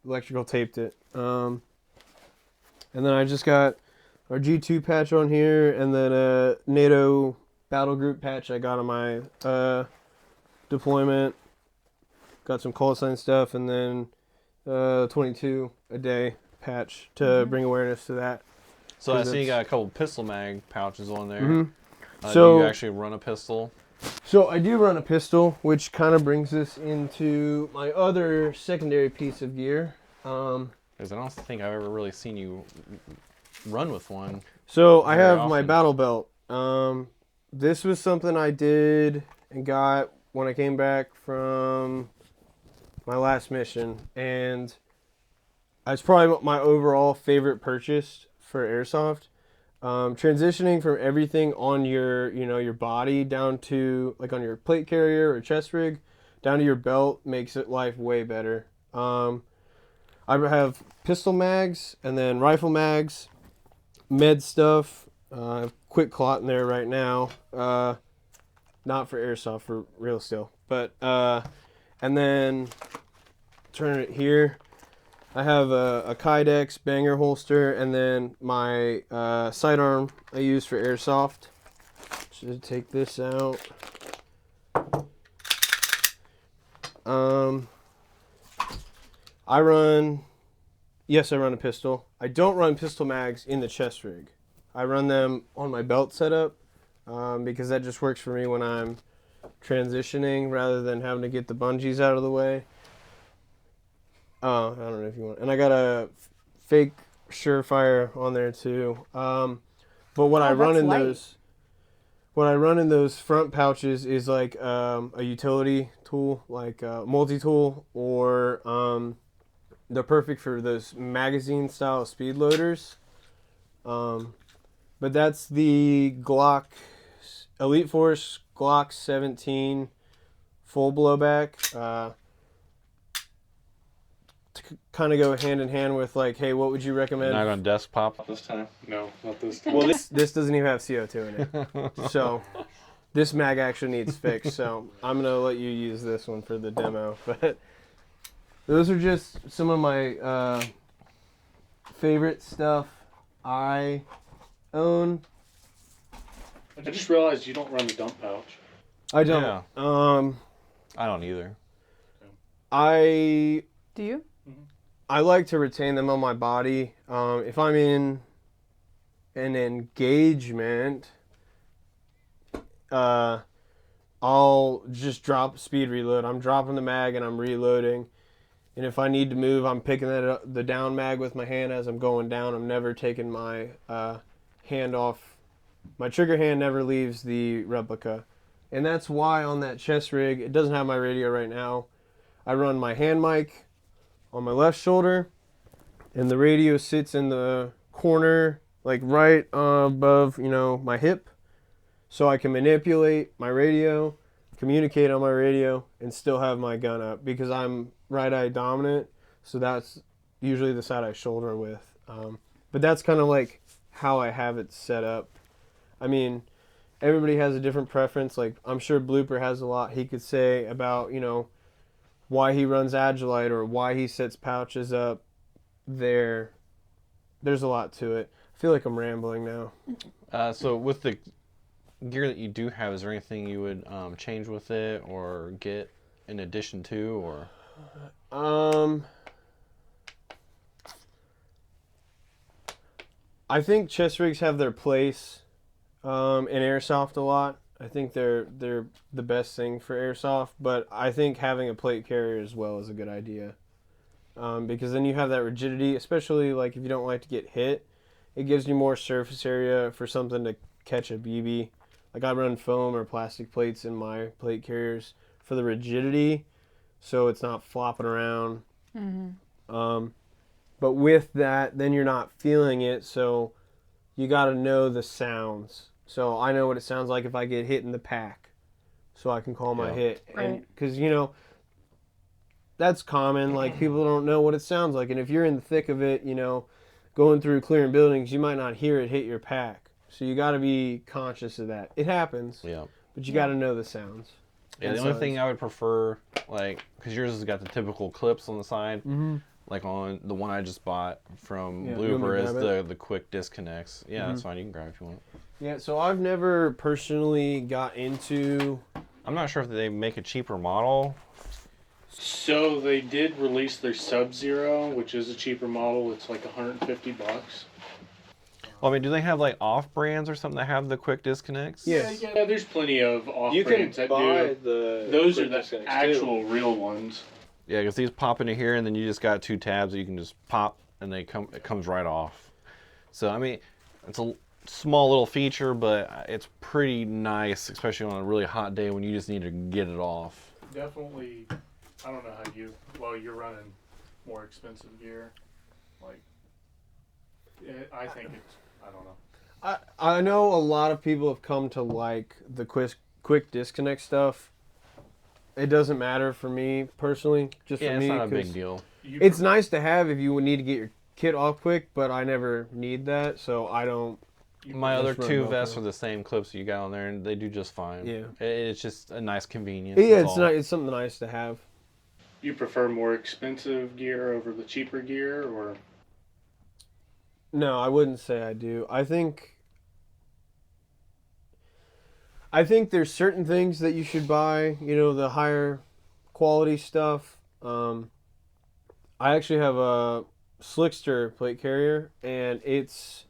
electrical taped it. And then I just got our G2 patch on here, and then a NATO battle group patch I got on my deployment. Got some call sign stuff, and then 22 a day patch to bring awareness to that. So I see you got a couple pistol mag pouches on there. Mm-hmm. Do you actually run a pistol? So I do run a pistol, which kind of brings us into my other secondary piece of gear. Because I don't think I've ever really seen you run with one. So I have Very my often. battle belt. This was something I did and got when I came back from my last mission, and it's probably my overall favorite purchase for airsoft. Transitioning from everything on your, your body down to like on your plate carrier or chest rig down to your belt makes it life way better. I have pistol mags and then rifle mags, med stuff, quick clot in there right now. Not for airsoft, for real still. But, and then turn it here. I have a Kydex banger holster, and then my sidearm I use for airsoft. Should take this out. I run a pistol. I don't run pistol mags in the chest rig. I run them on my belt setup because that just works for me when I'm transitioning rather than having to get the bungees out of the way. I don't know if you want. And I got a fake Surefire on there too. But what I run in those front pouches is like a utility tool, like a multi-tool, or they're perfect for those magazine style speed loaders. But that's the Glock Elite Force Glock 17 full blowback. To kind of go hand in hand with like, hey, what would you recommend? Not on desk pop this time. No, not this time. Well, this doesn't even have CO2 in it, so this mag actually needs fixed. So I'm gonna let you use this one for the demo. But those are just some of my favorite stuff I own. I just realized you don't run the dump pouch. I don't. Yeah. I don't either. Do you? I like to retain them on my body. If I'm in an engagement, I'll just drop speed reload. I'm dropping the mag and I'm reloading. And if I need to move, I'm picking the down mag with my hand as I'm going down. I'm never taking my hand off. My trigger hand never leaves the replica. And that's why on that chest rig, it doesn't have my radio right now. I run my hand mic on my left shoulder, and the radio sits in the corner, like right above, my hip, so I can manipulate my radio, communicate on my radio, and still have my gun up because I'm right-eye dominant, so that's usually the side I shoulder with. But that's kind of like how I have it set up. I mean, everybody has a different preference. Like, I'm sure Blooper has a lot he could say about, why he runs Agilite or why he sets pouches up there. There's a lot to it. I feel like I'm rambling now. So with the gear that you do have, is there anything you would change with it or get in addition to, or? I think chest rigs have their place in airsoft a lot. I think they're the best thing for airsoft, but I think having a plate carrier as well is a good idea. Because then you have that rigidity, especially like if you don't like to get hit. It gives you more surface area for something to catch a BB. Like I run foam or plastic plates in my plate carriers for the rigidity, so it's not flopping around. Mm-hmm. But with that, then you're not feeling it, so you got to know the sounds. So I know what it sounds like if I get hit in the pack, so I can call my hit. Right. And because that's common. Like people don't know what it sounds like, and if you're in the thick of it, going through clearing buildings, you might not hear it hit your pack. So you got to be conscious of that. It happens. Yeah. But you got to know the sounds. Yeah. The only thing I would prefer, like, because yours has got the typical clips on the side. Mm-hmm. Like on the one I just bought from Blooper is the quick disconnects. Yeah, that's fine. You can grab it if you want. Yeah, so I've never personally got into... I'm not sure if they make a cheaper model. So they did release their Sub-Zero, which is a cheaper model. It's like $150. Well, I mean, do they have like off brands or something that have the quick disconnects? Yes. Yeah, there's plenty of off You brands can that buy do. the Those are quick the disconnects, actual too. real ones. Yeah, because these pop into here, and then you just got two tabs that you can just pop, and it comes right off. So I mean, it's a small little feature, but it's pretty nice, especially on a really hot day when you just need to get it off. Definitely. I don't know how you're running more expensive gear. Like, I think it's, I don't know. I know a lot of people have come to like the quick disconnect stuff. It doesn't matter for me personally, just Yeah, for it's me. not a big 'cause deal. It's nice to have if you would need to get your kit off quick, but I never need that, so I don't. My other run two Velcro. vests are the same clips you got on there, and they do just fine. Yeah. It's just a nice convenience. Yeah, that's it's all. not. It's something nice to have. You prefer more expensive gear over the cheaper gear, or No, I wouldn't say I do. I think there's certain things that you should buy. You know, the higher quality stuff. I actually have a Slickster plate carrier, and it's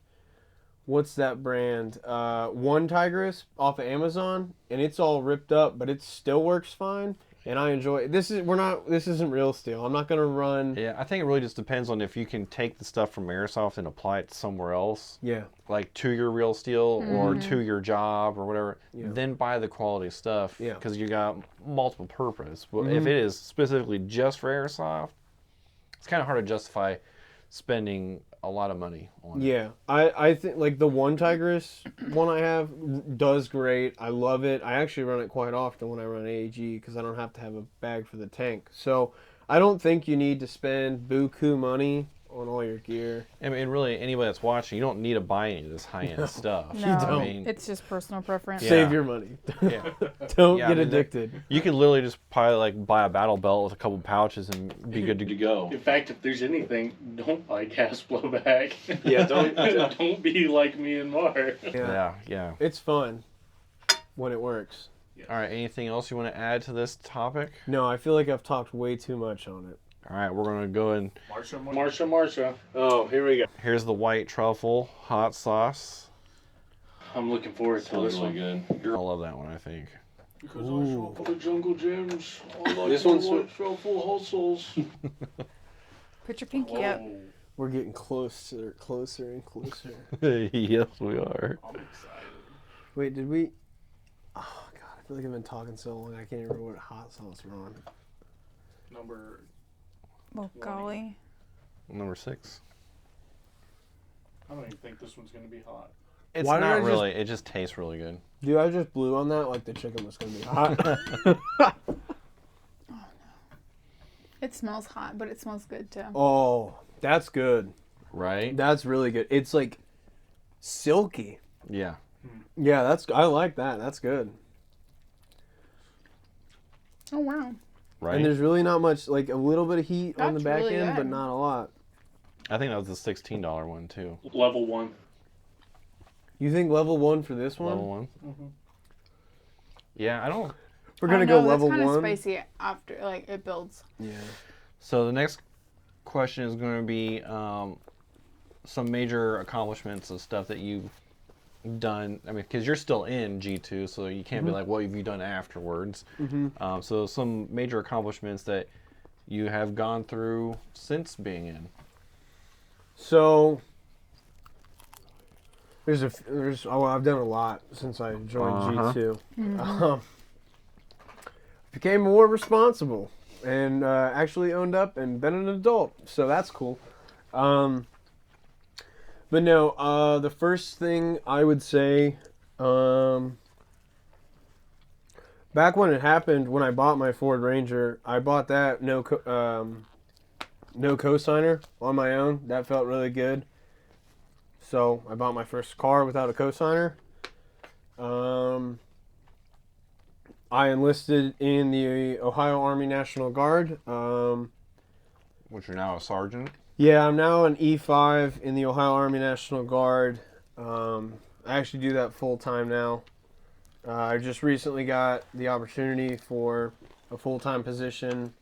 what's that brand? One Tigress off of Amazon, and it's all ripped up, but it still works fine, and I enjoy it. This isn't real steel. I'm not gonna run. Yeah, I think it really just depends on if you can take the stuff from airsoft and apply it somewhere else, Yeah, like to your real steel or to your job or whatever. Yeah. Then buy the quality stuff. Yeah. Because you got multiple purpose. But if it is specifically just for airsoft, it's kind of hard to justify spending a lot of money on it. yeah. I think like the One Tigress one I have does great. I love it. I actually run it quite often when I run AAG because I don't have to have a bag for the tank. So I don't think you need to spend buku money on all your gear. I mean, really, anybody that's watching, you don't need to buy any of this high-end stuff. No, don't. I mean, it's just personal preference. Yeah. Save your money. yeah. Don't Yeah, I get mean, addicted. You could literally just probably like buy a battle belt with a couple pouches and be good to go. in fact, if there's anything, don't buy gas blowback. Yeah, don't- don't be like me and Mar. Yeah. It's fun when it works. All right, anything else you want to add to this topic? No, I feel like I've talked way too much on it. All right, we're going to go and Marsha. Oh, here we go. here's the white truffle hot sauce. I'm looking forward to this one. good. I love that one, I think. Because I show up for the jungle gyms. I like This my one's white truffle hustles. Put your pinky up. Oh, We're getting closer and closer. Yes, we are. I'm excited. Wait, did we? Oh God, I feel like I've been talking so long. I can't remember what hot sauce we're on. Number. Well, golly. Number 6. I don't even think this one's gonna be hot. It's Why did I not just- really. It just tastes really good. Dude, I just blew on that like the chicken was gonna be hot. It smells hot, but it smells good too. Oh, that's good. Right? That's really good. It's like silky. Yeah. Yeah, I like that. That's good. Oh wow. Right? And there's really not much, like a little bit of heat on the That's back really end, but good. not a lot. I think that was the $16 one, too. Level 1. You think level 1 for this one? Level 1. Mhm. Yeah, I don't. We're I gonna know, go level that's kind of 1. spicy after, like it builds. Yeah. So the next question is going to be some major accomplishments of stuff that you've done. I mean, because you're still in G2, so you can't be like, what have you done afterwards? So some major accomplishments that you have gone through since being in. So I've done a lot since I joined G2. Became more responsible and actually owned up and been an adult, so that's cool. But no, the first thing I would say, back when it happened, when I bought my Ford Ranger, I bought that no cosigner on my own. That felt really good. So I bought my first car without a cosigner. I enlisted in the Ohio Army National Guard. Which you're now a sergeant. Yeah, I'm now an E5 in the Ohio Army National Guard. I actually do that full time now. I just recently got the opportunity for a full-time position,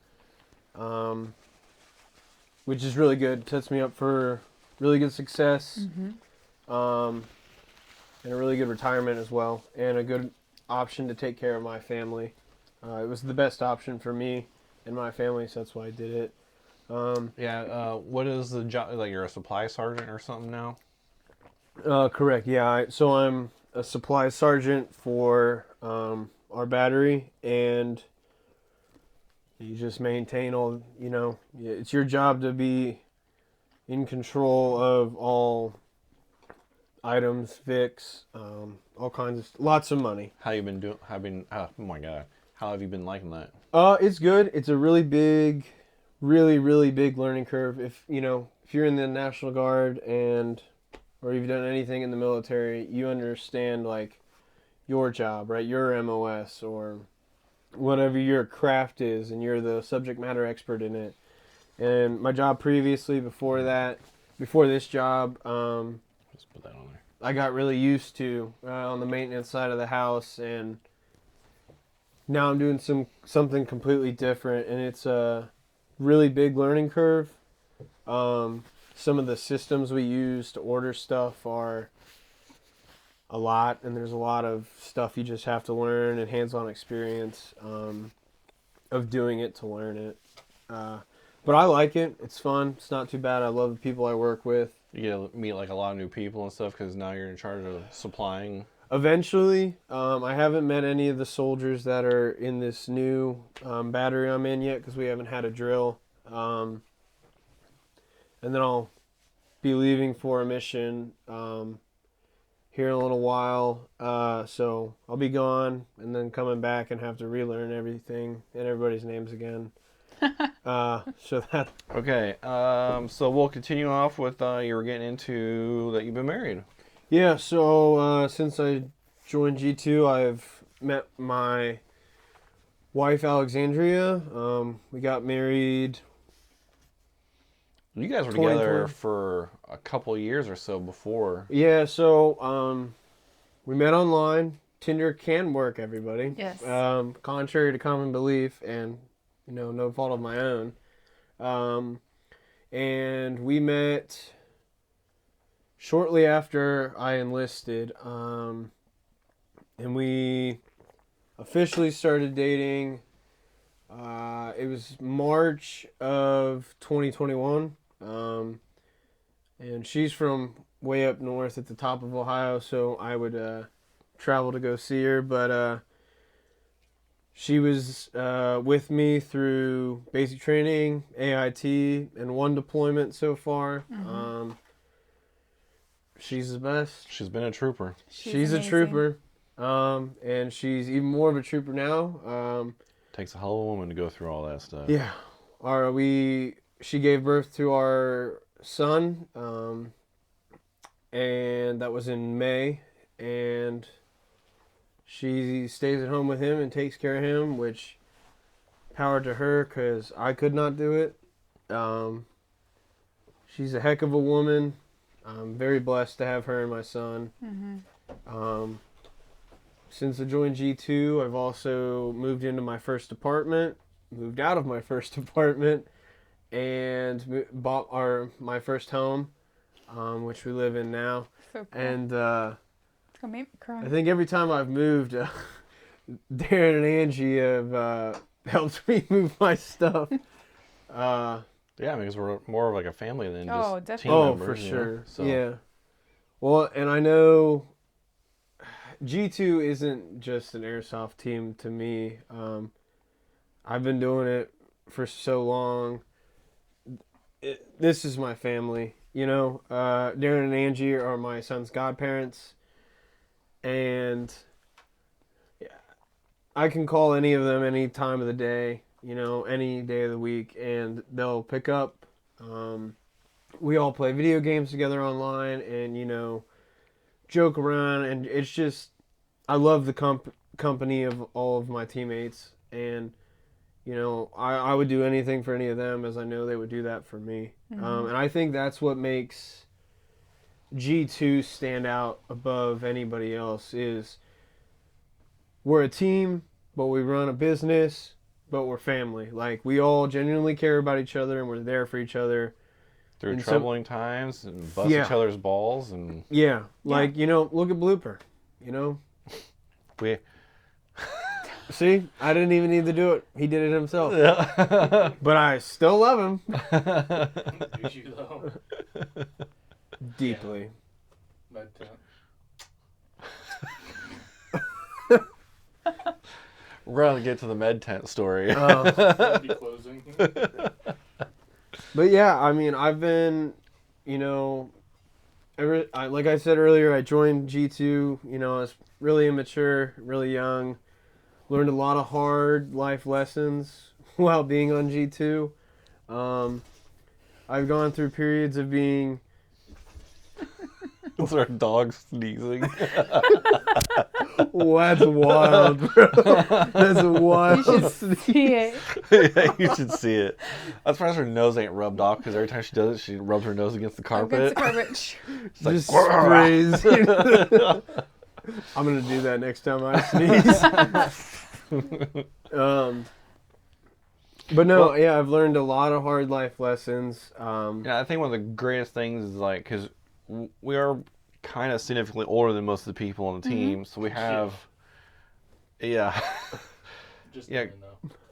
which is really good. Sets me up for really good success, and a really good retirement as well, and a good option to take care of my family. It was the best option for me and my family, so that's why I did it. What is the job? Like you're a supply sergeant or something now? Correct. Yeah. So I'm a supply sergeant for our battery, and you just maintain all. It's your job to be, in control of all items, Vicks, all kinds of lots of money. How you been doing? Oh my God, how have you been liking that? It's good. It's a really big, really big learning curve. If you're in the National Guard or you've done anything in the military, you understand like your job, right? Your MOS or whatever your craft is, and you're the subject matter expert in it. And my job previously, before this job, Just put that on there. I got really used to on the maintenance side of the house, and now I'm doing something completely different, and it's a really big learning curve. Some of the systems we use to order stuff are a lot, and there's a lot of stuff you just have to learn and hands-on experience of doing it to learn it. But I like it. It's fun. It's not too bad. I love the people I work with. You get to meet like a lot of new people and stuff because now you're in charge of supplying. Eventually, I haven't met any of the soldiers that are in this new battery I'm in yet because we haven't had a drill. And then I'll be leaving for a mission here in a little while. So I'll be gone and then coming back and have to relearn everything and everybody's names again. So that. Okay, so we'll continue off with you were getting into that you've been married. Yeah, so since I joined G2, I've met my wife, Alexandria. We got married. You guys were together for a couple years or so before. Yeah, so we met online. Tinder can work, everybody. Yes. Contrary to common belief and, no fault of my own. And we met shortly after I enlisted, and we officially started dating. It was March of 2021, and she's from way up north at the top of Ohio, so I would travel to go see her, but she was with me through basic training, AIT, and one deployment so far. Mm-hmm. She's the best. She's been a trooper. She's a trooper. And she's even more of a trooper now. Takes a hell of a woman to go through all that stuff. Yeah. She gave birth to our son, and that was in May, and she stays at home with him and takes care of him, which power to her because I could not do it. She's a heck of a woman. I'm very blessed to have her and my son. Mm-hmm. Since I joined G2, I've also moved into my first apartment, moved out of my first apartment, and bought my first home, which we live in now. So cool. And It's gonna make me cry. I think every time I've moved, Darren and Angie have helped me move my stuff. Yeah, because we're more of like a family than just definitely. team Oh, members. for you sure. know? So. Yeah. Well, and I know G2 isn't just an airsoft team to me. I've been doing it for so long. This is my family, Darren and Angie are my son's godparents, and I can call any of them any time of the day, any day of the week, and they'll pick up. We all play video games together online and, joke around, and it's just, I love the company of all of my teammates, and, I would do anything for any of them, as I know they would do that for me. Mm-hmm. And I think that's what makes G2 stand out above anybody else is we're a team, but we run a business, but we're family. Like, we all genuinely care about each other, and we're there for each other. Through And troubling times and bust each other's balls and Yeah, like, look at Blooper, we See, I didn't even need to do it. He did it himself. yeah. But I still love him. Do you though? Deeply. But We're gonna get to the med tent story. I'll be closing. But yeah, I mean, I've been you know, like I said earlier, I joined G2. You know, I was really immature, really young. Learned a lot of hard life lessons while being on G2. I've gone through periods of being. It's our dog sneezing. Oh, that's wild, bro. That's a wild. You should see it. Yeah, you should see it. That's why her nose ain't rubbed off, because every time she does it, she rubs her nose against the carpet. Against the carpet. It's like, Just sprays. I'm gonna do that next time I sneeze. But no, Well, yeah, I've learned a lot of hard life lessons. Yeah, I think one of the greatest things is like, because we are kind of significantly older than most of the people on the team, so we have, yeah, Just Yeah.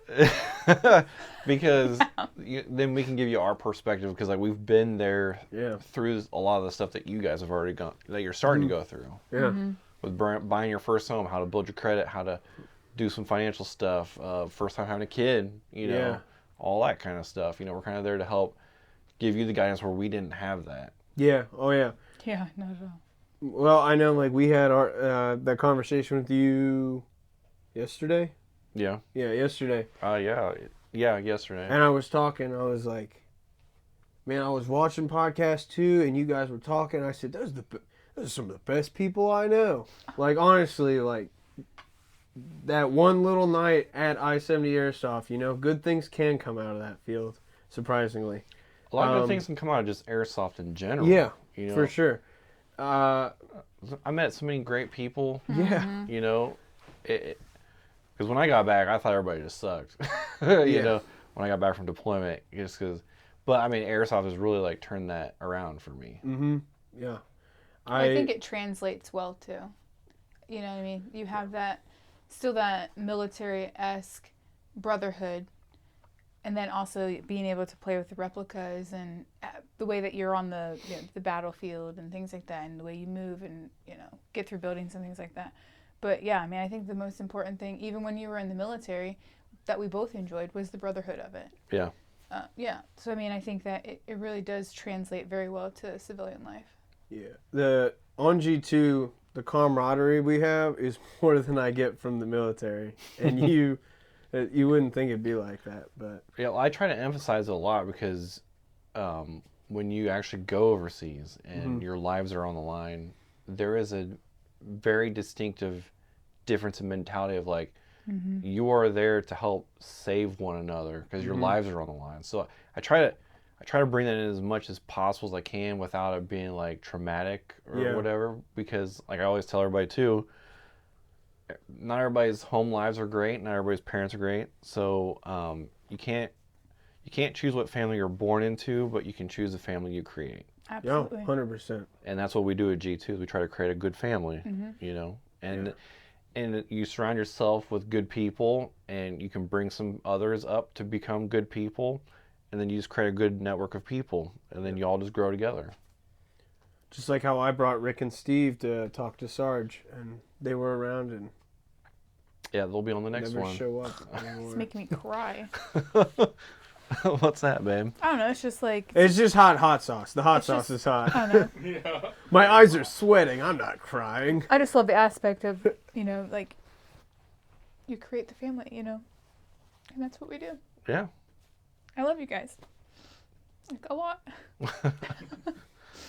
know. because then we can give you our perspective, because like we've been there Yeah, through a lot of the stuff that you guys have already gone, that you're starting to go through yeah, with buying your first home, how to build your credit, how to do some financial stuff, first time having a kid, you know, Yeah. all that kind of stuff. You know, we're kind of there to help give you the guidance where we didn't have that. yeah. Oh yeah. Yeah, not at all. Well, I know. Like we had our that conversation with you yesterday. Yeah. Yeah, yesterday. Yeah, yesterday. And I was talking. I was like, man, I was watching podcasts too, and you guys were talking. I said, those are some of the best people I know. Like honestly, like that one little night at I-70 Airsoft, you know, good things can come out of that field. Surprisingly. A lot of good things can come out of just airsoft in general. Yeah, you know, for sure. I met so many great people. Yeah. You know, because when I got back, I thought everybody just sucked. You know, when I got back from deployment, just because. But I mean, airsoft has really like turned that around for me. Mm-hmm. Yeah. I think it translates well too. You know what I mean? You have that, still that military-esque brotherhood, and then also being able to play with the replicas and the way that you're on the the battlefield and things like that, and the way you move and get through buildings and things like that. But yeah, I mean, I think the most important thing, even when you were in the military, that we both enjoyed was the brotherhood of it. Yeah. Yeah. So I mean, I think that it really does translate very well to civilian life. Yeah. On G2, the camaraderie we have is more than I get from the military, and you wouldn't think it'd be like that, but Yeah, well, I try to emphasize it a lot because when you actually go overseas and your lives are on the line, there is a very distinctive difference in mentality of like, you are there to help save one another because your lives are on the line. So I try to bring that in as much as possible as I can without it being like traumatic or whatever, because like I always tell everybody too, not everybody's home lives are great, not everybody's parents are great. So you can't choose what family you're born into, but you can choose the family you create. Absolutely. yeah, 100%. And that's what we do at G2 is we try to create a good family, you know, and you surround yourself with good people, and you can bring some others up to become good people, and then you just create a good network of people, and then you all just grow together. Just like how I brought Rick and Steve to talk to Sarge, and they were around and Yeah, they'll be on the next never one. show up It's anymore. making me cry. What's that, babe? I don't know. It's just like It's just hot sauce. The hot sauce is hot. I don't know. Yeah. My eyes are sweating. I'm not crying. I just love the aspect of like you create the family, and that's what we do. Yeah. I love you guys, like a lot.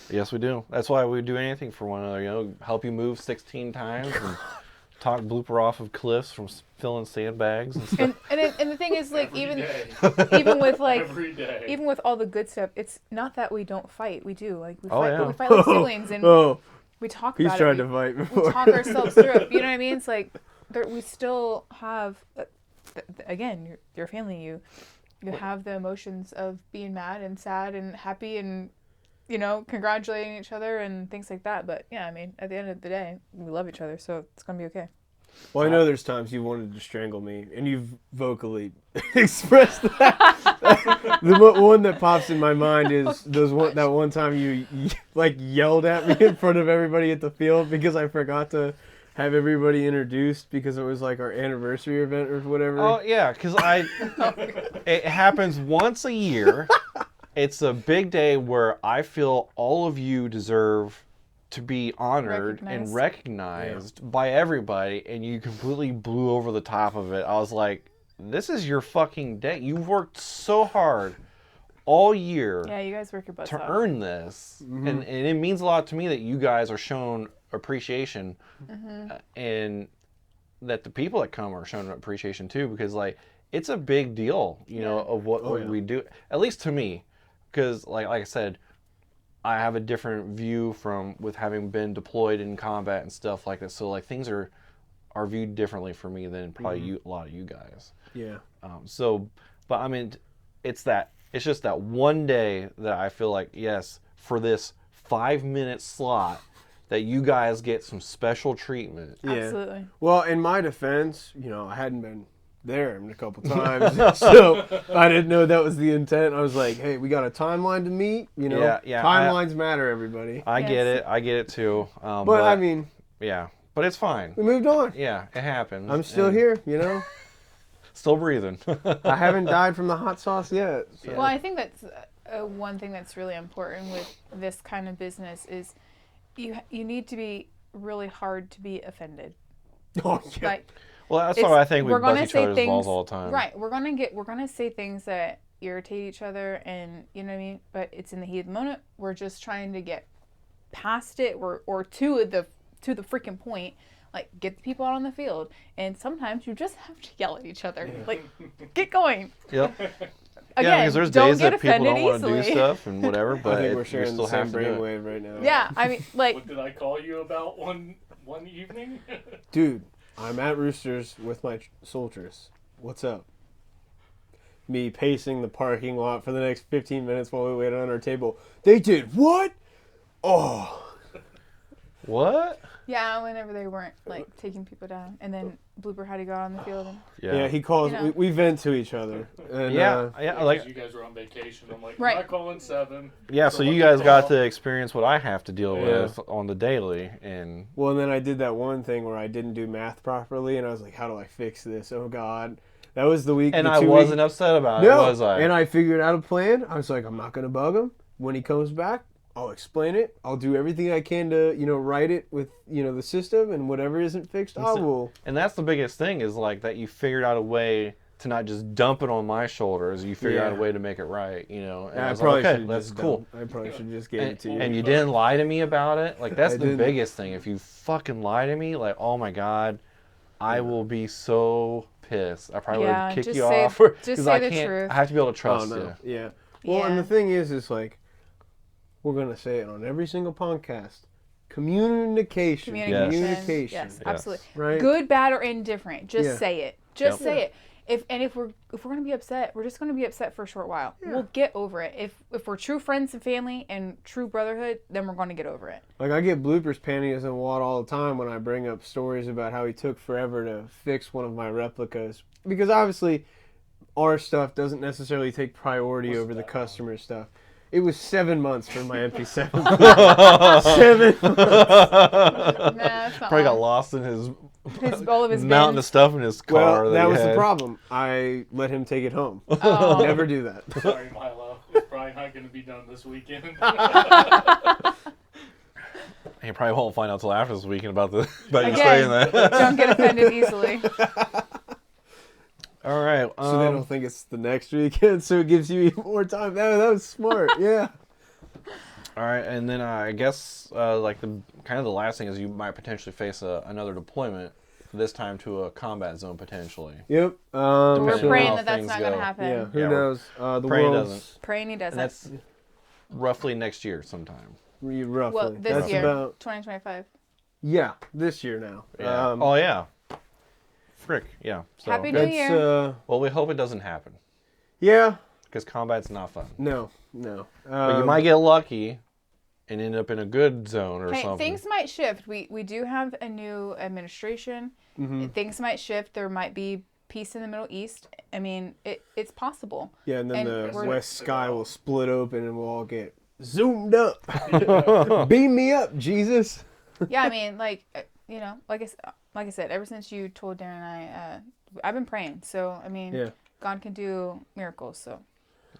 Yes, we do. That's why we do anything for one another. You know, help you move 16 times and talk blooper off of cliffs from filling sandbags and stuff. And the thing is, like, Every even day. even with like Every day. even with all the good stuff, it's not that we don't fight. We do. Like we Oh, fight, yeah. but we fight like siblings, and Oh, we talk he's about tried it. to fight We before. talk ourselves through it. You know what I mean? It's like we still have, again, your family. You have the emotions of being mad and sad and happy and congratulating each other and things like that. But yeah, I mean, at the end of the day, we love each other, so it's gonna be okay. Well, I know there's times you wanted to strangle me, and you've vocally expressed that. The one that pops in my mind is that one time you like yelled at me in front of everybody at the field because I forgot to have everybody introduced because it was like our anniversary event or whatever. Oh yeah, because it happens once a year, it's a big day where I feel all of you deserve to be honored and recognized by everybody, and you completely blew over the top of it. I was like, this is your fucking day. You worked so hard all year Yeah, you guys work your butts to off. earn this. And it means a lot to me that you guys are shown appreciation and that the people that come are shown appreciation too, because like it's a big deal, you know, of what we do, at least to me, because like I said, I have a different view from with having been deployed in combat and stuff like that. So like things are viewed differently for me than probably a lot of you guys. Yeah. But I mean, it's just that one day that I feel like, yes, for this 5-minute slot, that you guys get some special treatment. Yeah. Absolutely. Well, in my defense, you know, I hadn't been there a couple times, so I didn't know that was the intent. I was like, hey, we got a timeline to meet, you know. Yeah, timelines matter, everybody. I get it too. But I mean, yeah, but it's fine. we moved on. Yeah, it happens. I'm still here, you know. Still breathing. I haven't died from the hot sauce yet. So. Well, I think that's one thing that's really important with this kind of business is you need to be really hard to be offended. Oh, yeah. Like, well, that's why I think we we're bust gonna each say other's things, balls all the time. right? We're gonna say things that irritate each other, and you know what I mean. But it's in the heat of the moment. We're just trying to get past it, or to the freaking point. Like, get the people out on the field, and sometimes you just have to yell at each other. Yeah. Like, get going. Yep. Again, yeah, because there's don't days get that people don't want to do easily. stuff and whatever, but I think we're you sharing still the same have to do it. brainwave right now. Yeah, I mean, like, What did I call you about one evening? Dude, I'm at Roosters with my soldiers. What's up? Me pacing the parking lot for the next 15 minutes while we wait on our table. They did what? Oh. What? yeah, whenever they weren't like taking people down, and then Blooper had to go out on the field. And, Yeah, he calls. You know. We vent to each other. And, yeah, like you guys were on vacation. I'm like, Right. I'm not calling 7. yeah. So you guys got to experience what I have to deal with on the daily, and well, and then I did that one thing where I didn't do math properly, and I was like, "How do I fix this? Oh God!" That was the week. and the I 2 wasn't week- upset about it, No, was I? and I figured out a plan. I was like, I'm not gonna bug him. When he comes back, I'll explain it. I'll do everything I can to, you know, write it with, you know, the system, and whatever isn't fixed, I will. And that's the biggest thing is like that you figured out a way to not just dump it on my shoulders. You figured out a way to make it right, you know. And I was like, okay, that's cool. I probably should just give it to you. And you didn't lie to me about it. Like that's I the didn't. biggest thing. If you fucking lie to me, like, oh my God, I will be so pissed. I probably would kick just you say- off just because say I the can't. truth. I have to be able to trust you. Yeah. Well, and Yeah. the thing is like, we're gonna say it on every single podcast. Communication. Communication. Yes, absolutely. Right. Good, bad, or indifferent. Just say it. Just Yep. say it. If we're gonna be upset, we're just gonna be upset for a short while. Yeah. We'll get over it. If we're true friends and family and true brotherhood, then we're gonna get over it. Like, I get bloopers, panties, and Watt all the time when I bring up stories about how he took forever to fix one of my replicas. Because obviously, our stuff doesn't necessarily take priority over the customer stuff. It was 7 months for my MP7. 7 months. Nah, that's not Probably got long. lost in his all of his mountain bins. of stuff in his car. Well, that was the had. problem. I let him take it home. Oh. Never do that. Sorry, Milo. It's probably not going to be done this weekend. He probably won't find out till after this weekend about you Again, saying that. don't get offended easily. All right. So they don't think it's the next weekend, so it gives you even more time. That was smart, yeah. All right, and then I guess like the kind of the last thing is you might potentially face another deployment. This time to a combat zone potentially. Yep. We're Depending on praying how that that's things not going to go. happen. Yeah, who Yeah, we're knows? The praying it world's doesn't. Praying he doesn't. And that's roughly next year sometime. roughly. Well, this that's year, about 2025. this year now. Yeah. Oh yeah. Frick. Yeah. So, Happy New That's Year. well, we hope it doesn't happen yeah. because combat's not fun. No. But you might get lucky and end up in a good zone or Hey, something. things might shift. We do have a new administration. Things might shift. There might be peace in the Middle East. I mean, it's possible. Yeah, and then and the we're- west sky will split open and we'll all get zoomed up. Beam me up, Jesus. Yeah, I mean, like you know, like I said, ever since you told Darren and I, I've been praying. So I mean, Yeah. God can do miracles. So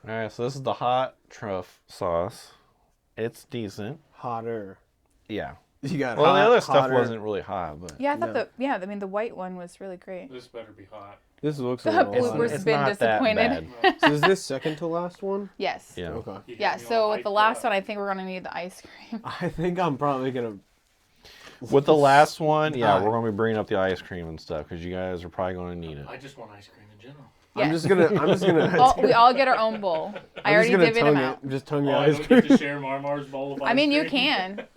All right, so this is the hot truff sauce. It's decent. Hotter. Yeah. You got Well, hot, the other stuff hotter. wasn't really hot, but Yeah, I thought No. I mean, the white one was really great. This better be hot. This looks a The little bloopers hotter. it's been not that disappointed. bad. So is this second to last one? Yes. Yeah. Okay. You Yeah, got me so all with the hyped last up. one, I think we're going to need the ice cream. I think I'm probably gonna. With the last one, yeah, Hi. we're going to be bringing up the ice cream and stuff because you guys are probably going to need it. I just want ice cream in general. I'm Yes. just gonna. We all get our own bowl. I already divvied them out. Just tongue the Oh, I ice don't cream. get to share MarMar's bowl of ice I mean, you cream? can.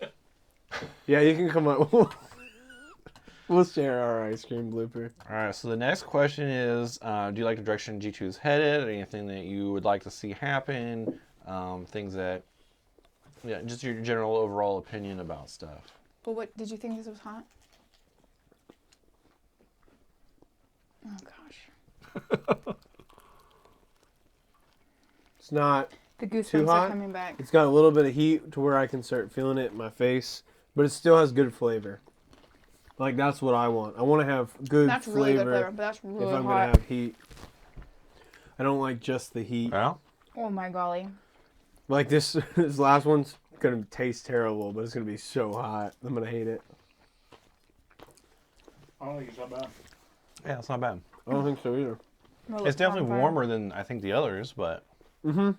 Yeah, you can come up. We'll share our ice cream blooper. All right, so the next question is, do you like the direction G2 is headed? Anything that you would like to see happen? Things that, yeah, just your general overall opinion about stuff. But what, did you think this was hot? Oh, gosh. It's not. The goosebumps hot? are coming back. It's got a little bit of heat to where I can start feeling it in my face, but it still has good flavor. Like that's what I want. I want to have good That's flavor, really good flavor, but that's if really I'm gonna hot. have heat. I don't like just the heat. Well, Oh, my golly. Like this last one's gonna taste terrible, but it's gonna be so hot. I'm gonna hate it. I don't think it's that bad. yeah, it's not bad. I don't think so either. My It's lips are definitely on fire. warmer than I think the others, but Mm-hmm.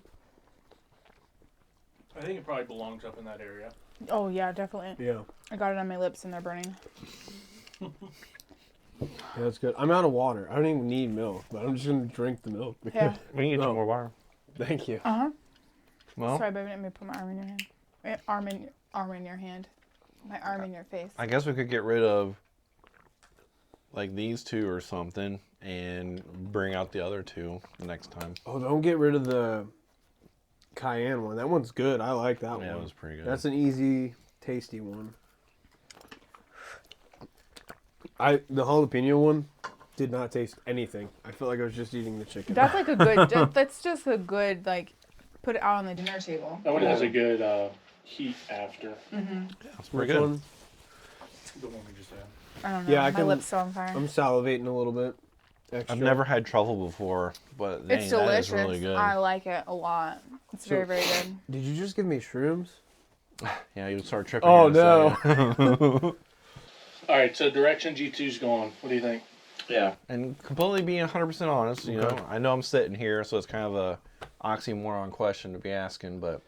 I think it probably belongs up in that area. Oh, yeah, definitely. Yeah. I got it on my lips and they're burning. Yeah, that's good. I'm out of water. I don't even need milk, but I'm just gonna drink the milk. Yeah. we can get Oh. you more water. Thank you. Uh-huh. Well, Sorry, baby, let me put my arm in your hand. Arm in your hand. My arm in your face. I guess we could get rid of like these two or something and bring out the other two the next time. Oh, don't get rid of the cayenne one. That one's good. I like that Yeah, one. it was pretty good. That's an easy, tasty one. The jalapeno one did not taste anything. I felt like I was just eating the chicken. That's like a good, that's just a good, like, put it out on the dinner table. That one has a good heat after It's Which pretty good. one? the one we just had. I don't know. Yeah, I my can- lips are on fire. I'm salivating a little bit. Extra. I've never had truffle before, but dang, It's that delicious. is really good. I like it a lot. It's So- very, very good. Did you just give me shrooms? Yeah, you start tripping. Oh, here in a second. All right, so direction G2's going. What do you think? Yeah, and completely being 100% honest, you Okay. know, I know I'm sitting here, so it's kind of a oxymoron question to be asking, but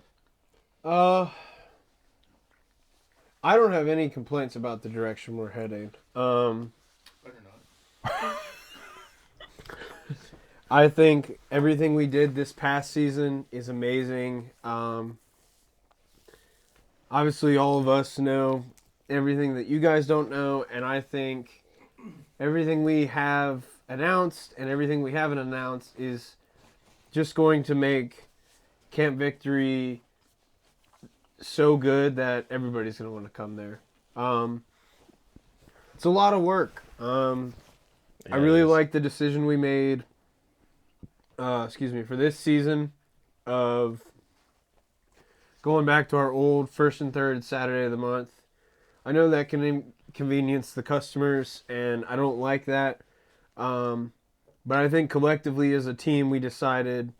I don't have any complaints about the direction we're heading. Better not. I think everything we did this past season is amazing. Obviously, all of us know everything that you guys don't know, and I think everything we have announced and everything we haven't announced is just going to make Camp Victory so good that everybody's going to want to come there. It's a lot of work. I really like the decision we made, for this season of going back to our old first and third Saturday of the month. I know that can inconvenience the customers, and I don't like that. But I think collectively as a team, we decided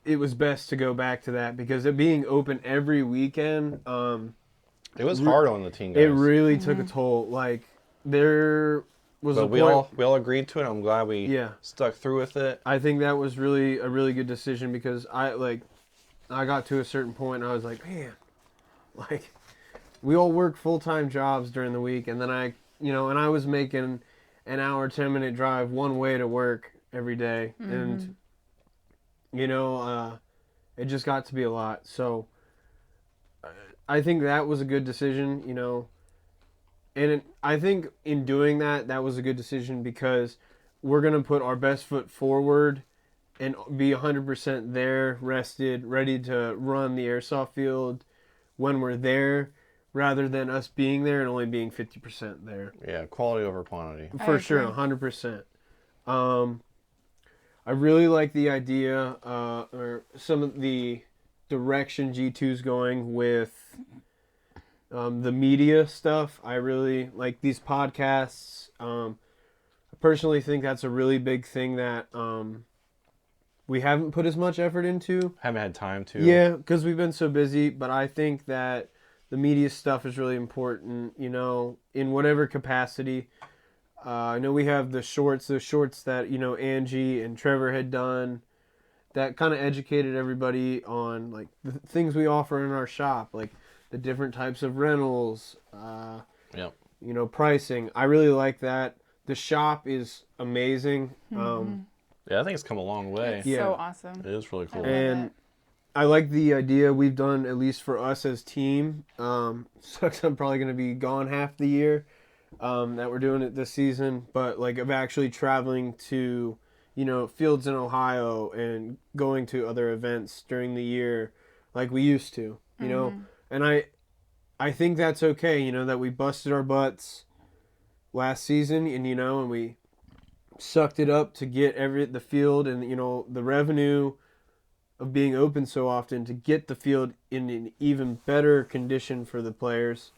it was best to go back to that because it being open every weekend, it was hard on the team guys. it really took a toll. Like there was but a we point. all agreed to it. I'm glad we Yeah. stuck through with it. I think that was really a really good decision because I got to a certain point and I was like, man, like we all work full-time jobs during the week, and then I was making an hour, 10-minute drive one way to work every day, and it just got to be a lot. So I think that was a good decision, and I think in doing that was a good decision because we're going to put our best foot forward and be 100% there, rested, ready to run the airsoft field when we're there, rather than us being there and only being 50% there. Yeah, quality over quantity. I For sure, agree. 100%. I really like the idea, or some of the direction G2's going with the media stuff. I really like these podcasts. I personally think that's a really big thing that we haven't put as much effort into. Haven't had time to. Yeah, because we've been so busy. But I think that the media stuff is really important, you know, in whatever capacity. I know we have those shorts that, you know, Angie and Trevor had done that kind of educated everybody on, like, the things we offer in our shop, like the different types of rentals, Yep. you know, pricing. I really like that. The shop is amazing. Yeah, I think it's come a long way. It's Yeah. so awesome. It is really cool. love And it. I like the idea we've done, at least for us as team. Sucks I'm probably going to be gone half the year that we're doing it this season. But, like, of actually traveling to, you know, fields in Ohio and going to other events during the year like we used to, you know. And I think that's okay, you know, that we busted our butts last season and, you know, and we sucked it up to get the field and, you know, the revenue of being open so often to get the field in an even better condition for the players.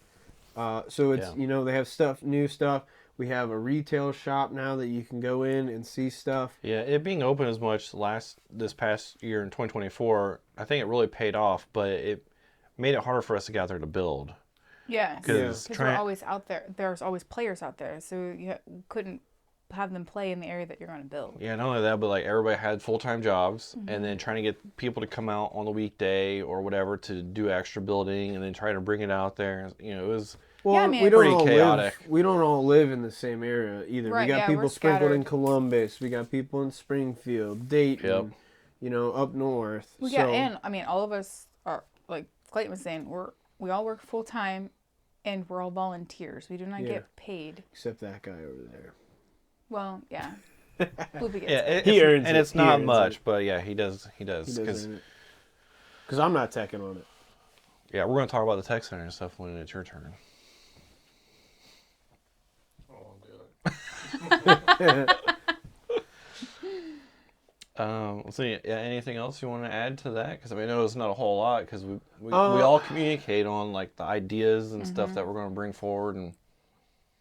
So it's, you know, they have new stuff. We have a retail shop now that you can go in and see stuff. Yeah, it being open as much this past year in 2024, I think it really paid off, but it made it harder for us to get out there to build. Yeah, Because because we're always out there. There's always players out there, so you couldn't have them play in the area that you're going to build. Yeah, not only that, but like everybody had full-time jobs, and then trying to get people to come out on the weekday or whatever to do extra building, and then try to bring it out there. You know, it was Well, Yeah, I mean, we don't pretty all chaotic. we don't all live in the same area either. Right, we got yeah, people we're sprinkled in scattered. Columbus. We got people in Springfield, Dayton, Yep. you know, up north. Well, so, yeah, and I mean, all of us are, like Clayton was saying, we all work full time, and we're all volunteers. We do not get paid. except that guy over there. Well, yeah. Bloopy gets yeah, paid. He earns and it. it's He not earns much, it. but yeah, he does. He Because doesn't. Because I'm not teching on it. yeah, we're gonna talk about the tech center and stuff when it's your turn. Let's see. Yeah, anything else you want to add to that? Because I mean, I know it's not a whole lot because we all communicate on like the ideas and stuff that we're going to bring forward. And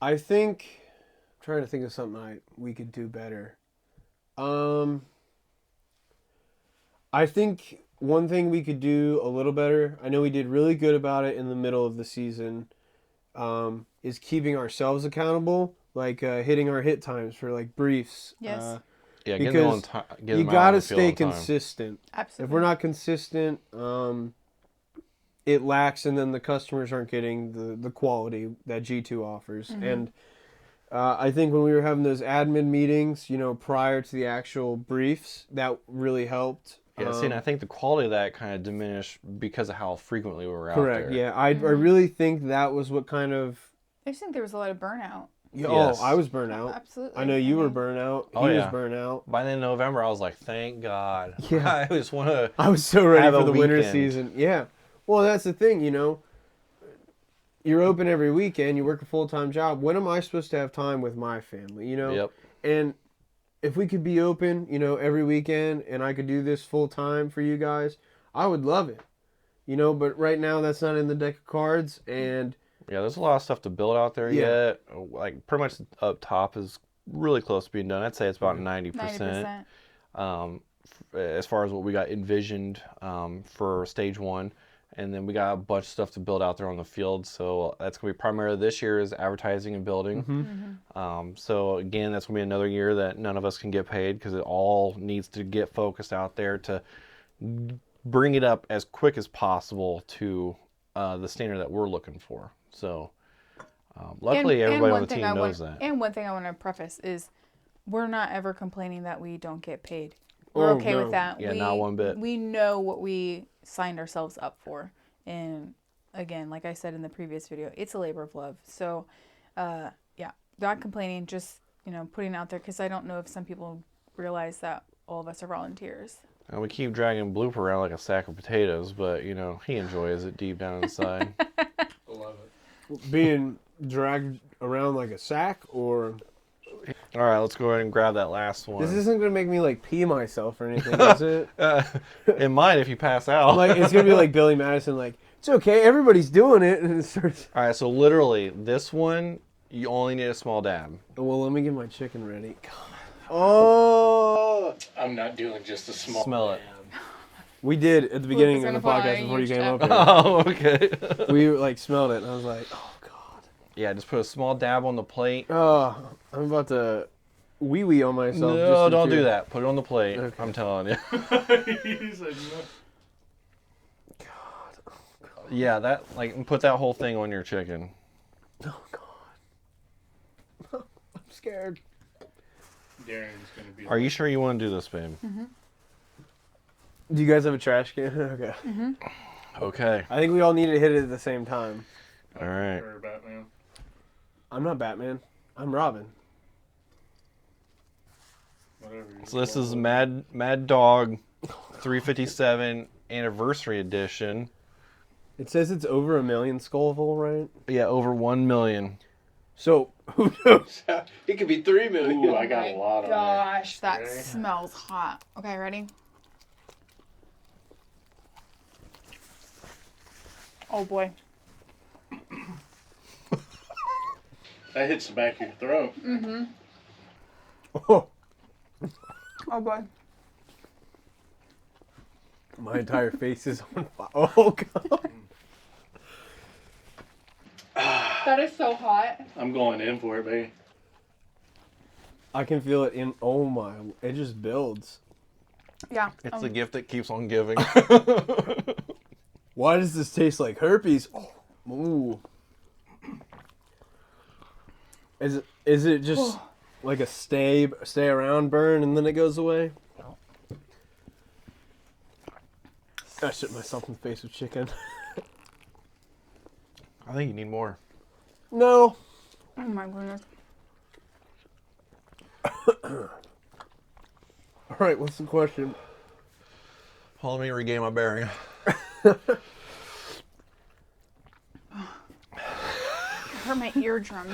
I think, I'm trying to think of something we could do better. I think one thing we could do a little better, I know we did really good about it in the middle of the season, is keeping ourselves accountable, like hitting our hit times for like briefs. Yes. yeah, Because you got got to to stay consistent. Absolutely. If we're not consistent, it lacks, and then the customers aren't getting the quality that G2 offers. And I think when we were having those admin meetings, you know, prior to the actual briefs, that really helped. Yeah, see, and I think the quality of that kind of diminished because of how frequently we were out Correct. there. Yeah, I really think that was what kind of. I just think there was a lot of burnout. Oh, I was burnt out. Absolutely. I know you were burnt out. Oh, He yeah. was burnt out. By the end of November, I was like, thank God. Yeah. I just want to. I was so ready Have for a the winter weekend. season. Yeah. Well, that's the thing, you know. You're open every weekend. You work a full-time job. When am I supposed to have time with my family, you know? Yep. And if we could be open, you know, every weekend and I could do this full-time for you guys, I would love it. You know, but right now that's not in the deck of cards. And Yeah, there's a lot of stuff to build out there Yeah. yet. Like, pretty much up top is really close to being done. I'd say it's about 90%. 90%. As far as what we got envisioned for stage one. And then we got a bunch of stuff to build out there on the field. So that's going to be primarily this year is advertising and building. So again, that's going to be another year that none of us can get paid because it all needs to get focused out there to bring it up as quick as possible to the standard that we're looking for. So luckily everybody on the team knows that. And one thing I want to preface is we're not ever complaining that we don't get paid. We're okay no. with that. Yeah, not one bit. We know what we signed ourselves up for. And again, like I said in the previous video, it's a labor of love. So, yeah, not complaining, just, you know, putting it out there because I don't know if some people realize that all of us are volunteers. And we keep dragging Bloop around like a sack of potatoes, but, you know, he enjoys it deep down inside. I love it. being dragged around like a sack, or All right, let's go ahead and grab that last one. this isn't going to make me like pee myself or anything, is it? It might if you pass out. Like, it's going to be like Billy Madison, like, it's okay, everybody's doing it. And it starts, All right, so literally, this one, you only need a small dab. well, let me get my chicken ready. Oh. I'm not doing just a small. Smell it. We did at the beginning of the gonna put on podcast a before you huge came up tap. here. Oh, okay. We like smelled it and I was like, oh god. Yeah, just put a small dab on the plate. Oh, I'm about to wee on myself. No, don't do that. Put it on the plate. Okay. I'm telling you. He said no. Yeah, that like put that whole thing on your chicken. Oh god. I'm scared. Darren's gonna be. Are you sure you want to do this, babe? Do you guys have a trash can? Okay. Okay. I think we all need to hit it at the same time. All right. Or Batman? I'm not Batman. I'm Robin. Whatever. So this is Mad Dog 357 Anniversary Edition. It says it's over 1 million Scoville, right? Yeah, over 1 million. So, who knows? It could be 3 million. Ooh, I got a lot on Gosh, that Okay. smells hot. Okay, ready? Oh boy. That hits the back of your throat. Oh, Oh boy. my entire face is on fire. Oh, God. That is so hot. I'm going in for it, baby. I can feel it in. Oh, my. It just builds. Yeah. It's a gift that keeps on giving. Why does this taste like herpes? Oh, ooh. Is it just like a stay around burn and then it goes away? I shit myself in the face with chicken. I think you need more. No. Oh my goodness. All right, what's the question? Hold on, let me regain my bearing. I hurt my eardrum.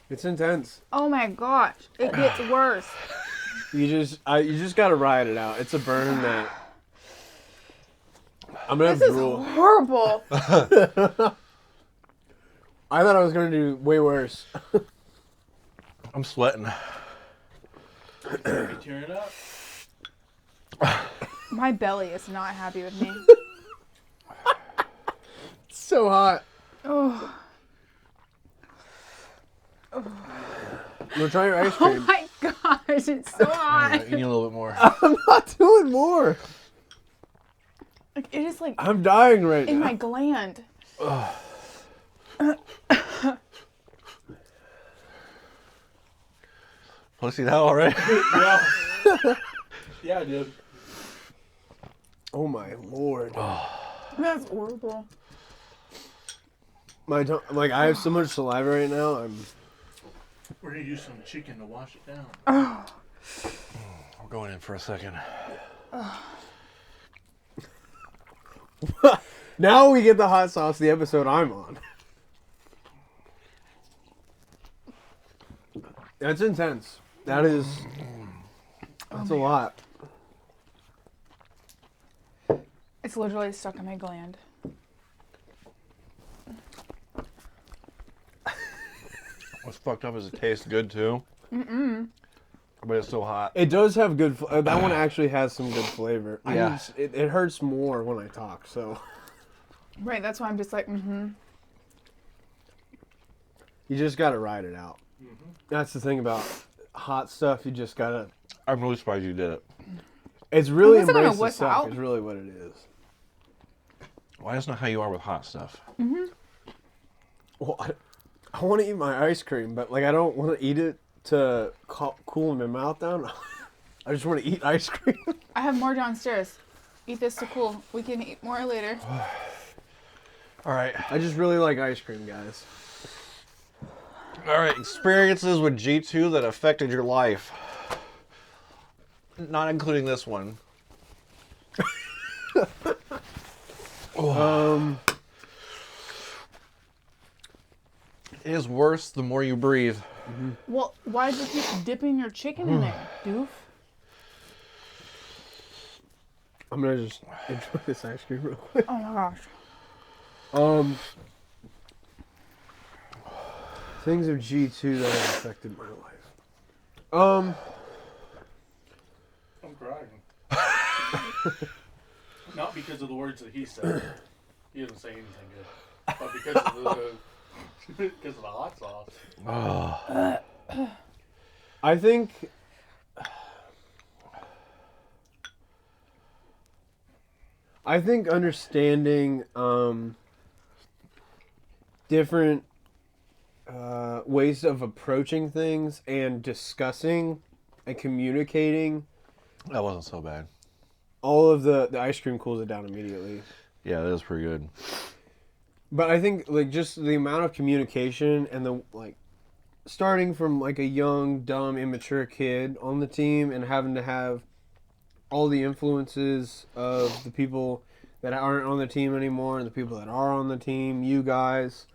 It's intense. Oh my gosh. It gets worse. You just gotta ride it out. It's a burn that I'm gonna This have is drool. horrible. I thought I was gonna do way worse. I'm sweating. You tearing it up? My belly is not happy with me. It's so hot. Oh, Wanna try your ice oh cream? my gosh, it's so hot. You need a little bit more. I'm not doing more. Like, it is like I'm dying right in now. my gland. Want to see that already? Yeah. Yeah, I did. Oh my lord. That's horrible. My tongue, like I have so much saliva right now. We're gonna use some chicken to wash it down. We're going in for a second. Now we get the hot sauce, the episode I'm on. That's intense. That's a lot. It's literally stuck in my gland. What's fucked up is it tastes good too. But it's so hot. It does have good. That one actually has some good flavor. Yeah. It hurts more when I talk. So Right, that's why I'm just like, you just gotta ride it out. That's the thing about hot stuff. You just gotta. I'm really surprised you did it. It's really Unless I'm gonna embrace the whip suck. out. Is really what it is. Why that's not how you are with hot stuff? Well, I want to eat my ice cream, but like I don't want to eat it to cool my mouth down. I just want to eat ice cream. I have more downstairs. Eat this to cool. We can eat more later. All right. I just really like ice cream, guys. All right. Experiences with G2 that affected your life. Not including this one. It is worse the more you breathe. Well, why did you keep dipping your chicken in there, doof? I'm gonna just enjoy this ice cream real quick. Oh my gosh. Things of G2 that have affected my life. I'm crying. Not because of the words that he said. He doesn't say anything good. But because of the hot sauce. I think understanding different ways of approaching things and discussing and communicating. That wasn't so bad. All of the ice cream cools it down immediately. Yeah, that was pretty good. But I think like just the amount of communication and the like starting from like a young, dumb, immature kid on the team and having to have all the influences of the people that aren't on the team anymore and the people that are on the team, you guys.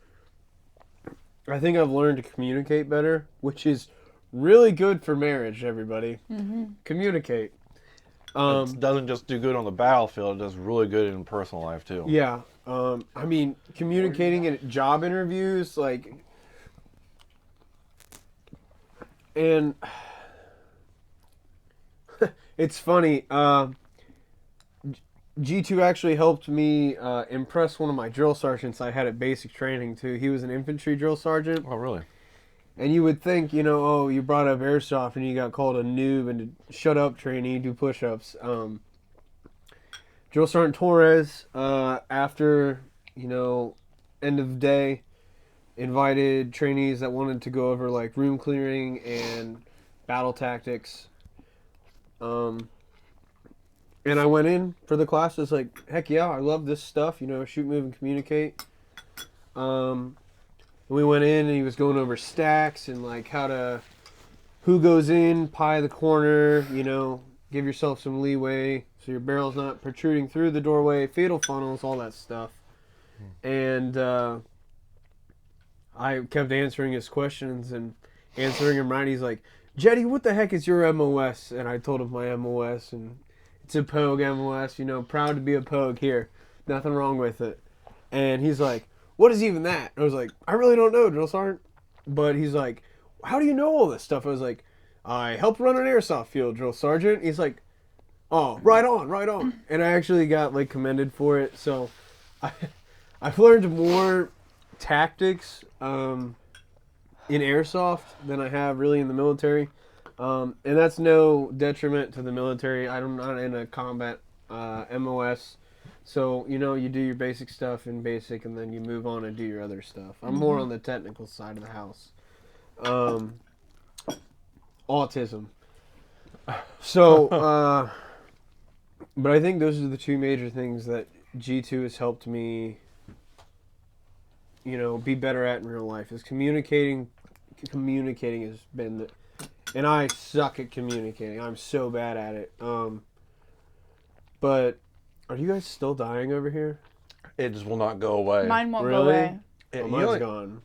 I think I've learned to communicate better, which is really good for marriage, everybody. Mm-hmm. Communicate. It doesn't just do good on the battlefield, it does really good in personal life too. Yeah. I mean, communicating in job interviews, like, and it's funny. G2 actually helped me impress one of my drill sergeants I had at basic training too. He was an infantry drill sergeant. Oh, really? And you would think, you know, oh, you brought up airsoft and you got called a noob and to shut up, trainee, do push-ups. Drill Sergeant Torres, after, you know, end of day, invited trainees that wanted to go over, like, room clearing and battle tactics. And I went in for the class. I was like, heck yeah, I love this stuff, you know, shoot, move, and communicate. We went in and he was going over stacks and like who goes in, pie the corner, you know, give yourself some leeway so your barrel's not protruding through the doorway, fatal funnels, all that stuff. And I kept answering his questions and answering him right. He's like, Jetty, what the heck is your MOS? And I told him my MOS, and it's a Pogue MOS, you know, proud to be a Pogue here. Nothing wrong with it. And he's like, what is even that? I was like, I really don't know, Drill Sergeant. But he's like, how do you know all this stuff? I was like, I helped run an airsoft field, Drill Sergeant. He's like, oh, right on, right on. And I actually got like commended for it. So I've learned more tactics in airsoft than I have really in the military. And that's no detriment to the military. I'm not in a combat MOS. So, you know, you do your basic stuff in basic and then you move on and do your other stuff. I'm more on the technical side of the house. Autism. So, but I think those are the two major things that G2 has helped me, you know, be better at in real life. Is communicating. Communicating has been and I suck at communicating. I'm so bad at it. But are you guys still dying over here? It just will not go away. Mine won't Really? go away. Yeah, Mine's gone.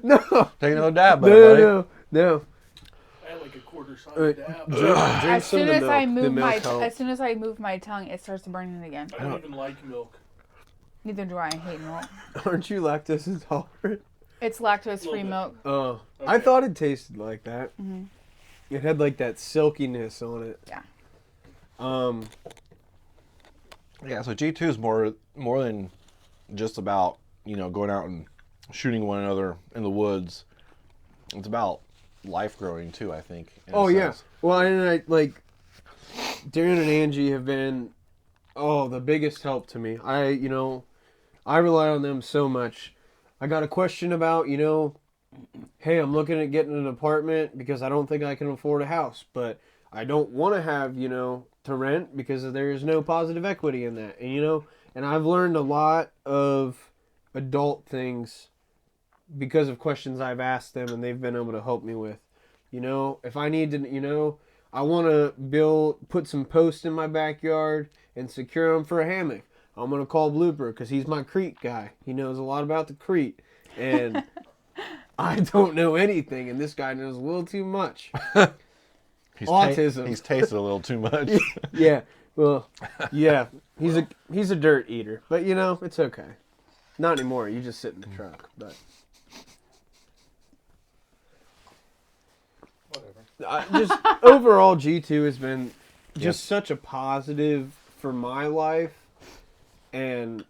No. Take another dab, buddy. No. I had like a quarter-sized dab. Drink As some soon of as the I milk. move The milk helps. as soon as I move my tongue, it starts burning again. I don't even like milk. Neither do I. I hate milk. Aren't you lactose intolerant? It's lactose-free bit. milk. Oh, Okay. I thought it tasted like that. Mm-hmm. It had like that silkiness on it. Yeah. Yeah, so G2 is more than just about, you know, going out and shooting one another in the woods. It's about life growing too, I think. in a Oh yeah. sense. Well, and I like Darren and Angie have been the biggest help to me. I rely on them so much. I got a question about, you know, hey, I'm looking at getting an apartment because I don't think I can afford a house, but I don't want to have, you know, to rent because there is no positive equity in that. And, you know, and I've learned a lot of adult things because of questions I've asked them and they've been able to help me with. You know, if I need to, you know, I want to put some posts in my backyard and secure them for a hammock. I'm going to call Blooper because he's my Crete guy. He knows a lot about the Crete. And I don't know anything, and this guy knows a little too much. Autism. He's tasted a little too much. Yeah. Well, yeah. He's a dirt eater. But, you know, it's okay. Not anymore. You just sit in the truck. But just overall, G2 has been just Yes. such a positive for my life, and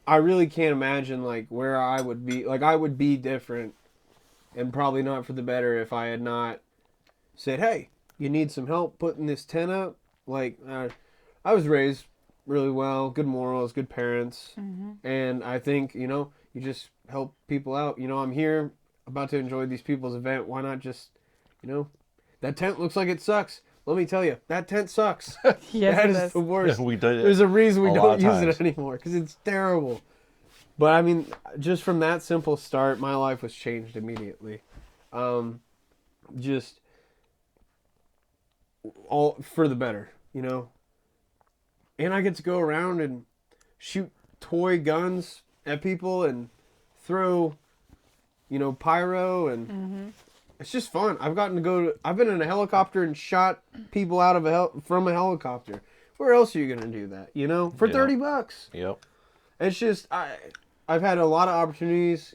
I really can't imagine like where I would be. Like I would be different, and probably not for the better if I had not said, "Hey, you need some help putting this tent up?" Like I was raised really well, good morals, good parents, and I think you just help people out. I'm here about to enjoy these people's event. Why not just, that tent looks like it sucks. Let me tell you, that tent sucks. Yes, That it is does. the worst. We did it. There's a reason we a lot don't of use times. it anymore because it's terrible. But I mean, just from that simple start, my life was changed immediately. Just all for the better, And I get to go around and shoot toy guns at people and throw, pyro, and it's just fun. I've been in a helicopter and shot people out of from a helicopter. Where else are you gonna do that? For Yeah. $30. Yep. It's just I've had a lot of opportunities.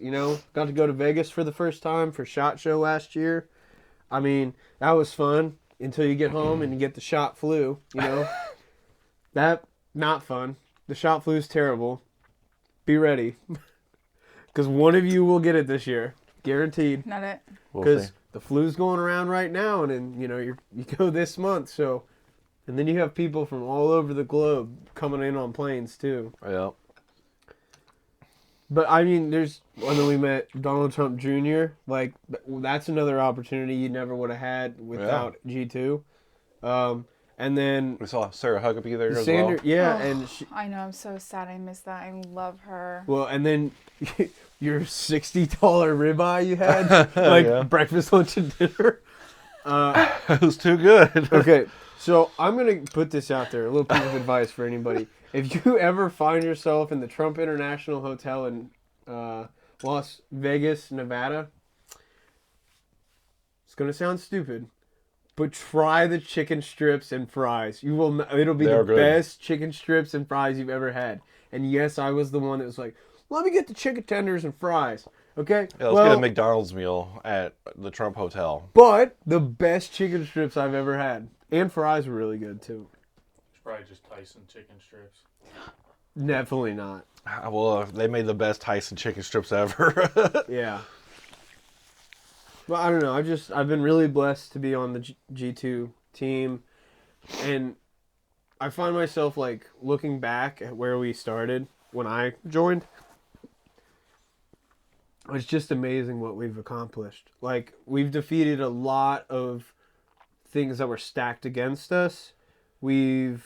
Got to go to Vegas for the first time for SHOT Show last year. I mean, that was fun until you get home and you get the shot flu. That not fun. The shot flu is terrible. Be ready, because one of you will get it this year, guaranteed. Not it. We'll Because see. the flu's going around right now, and then you go this month. So, and then you have people from all over the globe coming in on planes too. Yep. But I mean, and then we met Donald Trump Jr. Like that's another opportunity you never would have had without G2. And then We saw Sarah Huckabee there as Sanders, well. yeah, Oh, and she, I know. I'm so sad. I miss that. I love her. well, and then your $60 ribeye you had, like Yeah. breakfast, lunch, and dinner. It was too good. Okay, so I'm gonna put this out there, a little piece of advice for anybody. If you ever find yourself in the Trump International Hotel in Las Vegas, Nevada, it's gonna sound stupid, but try the chicken strips and fries. You will. It'll be They're the good. best chicken strips and fries you've ever had. And yes, I was the one that was like, "Let me get the chicken tenders and fries." Okay. Yeah, let's get a McDonald's meal at the Trump Hotel. But the best chicken strips I've ever had, and fries were really good too. It's probably just Tyson chicken strips. Definitely not. Well, they made the best Tyson chicken strips ever. Yeah. Well, I don't know. I've been really blessed to be on the G2 team, and I find myself like looking back at where we started when I joined. It's just amazing what we've accomplished. Like we've defeated a lot of things that were stacked against us. We've,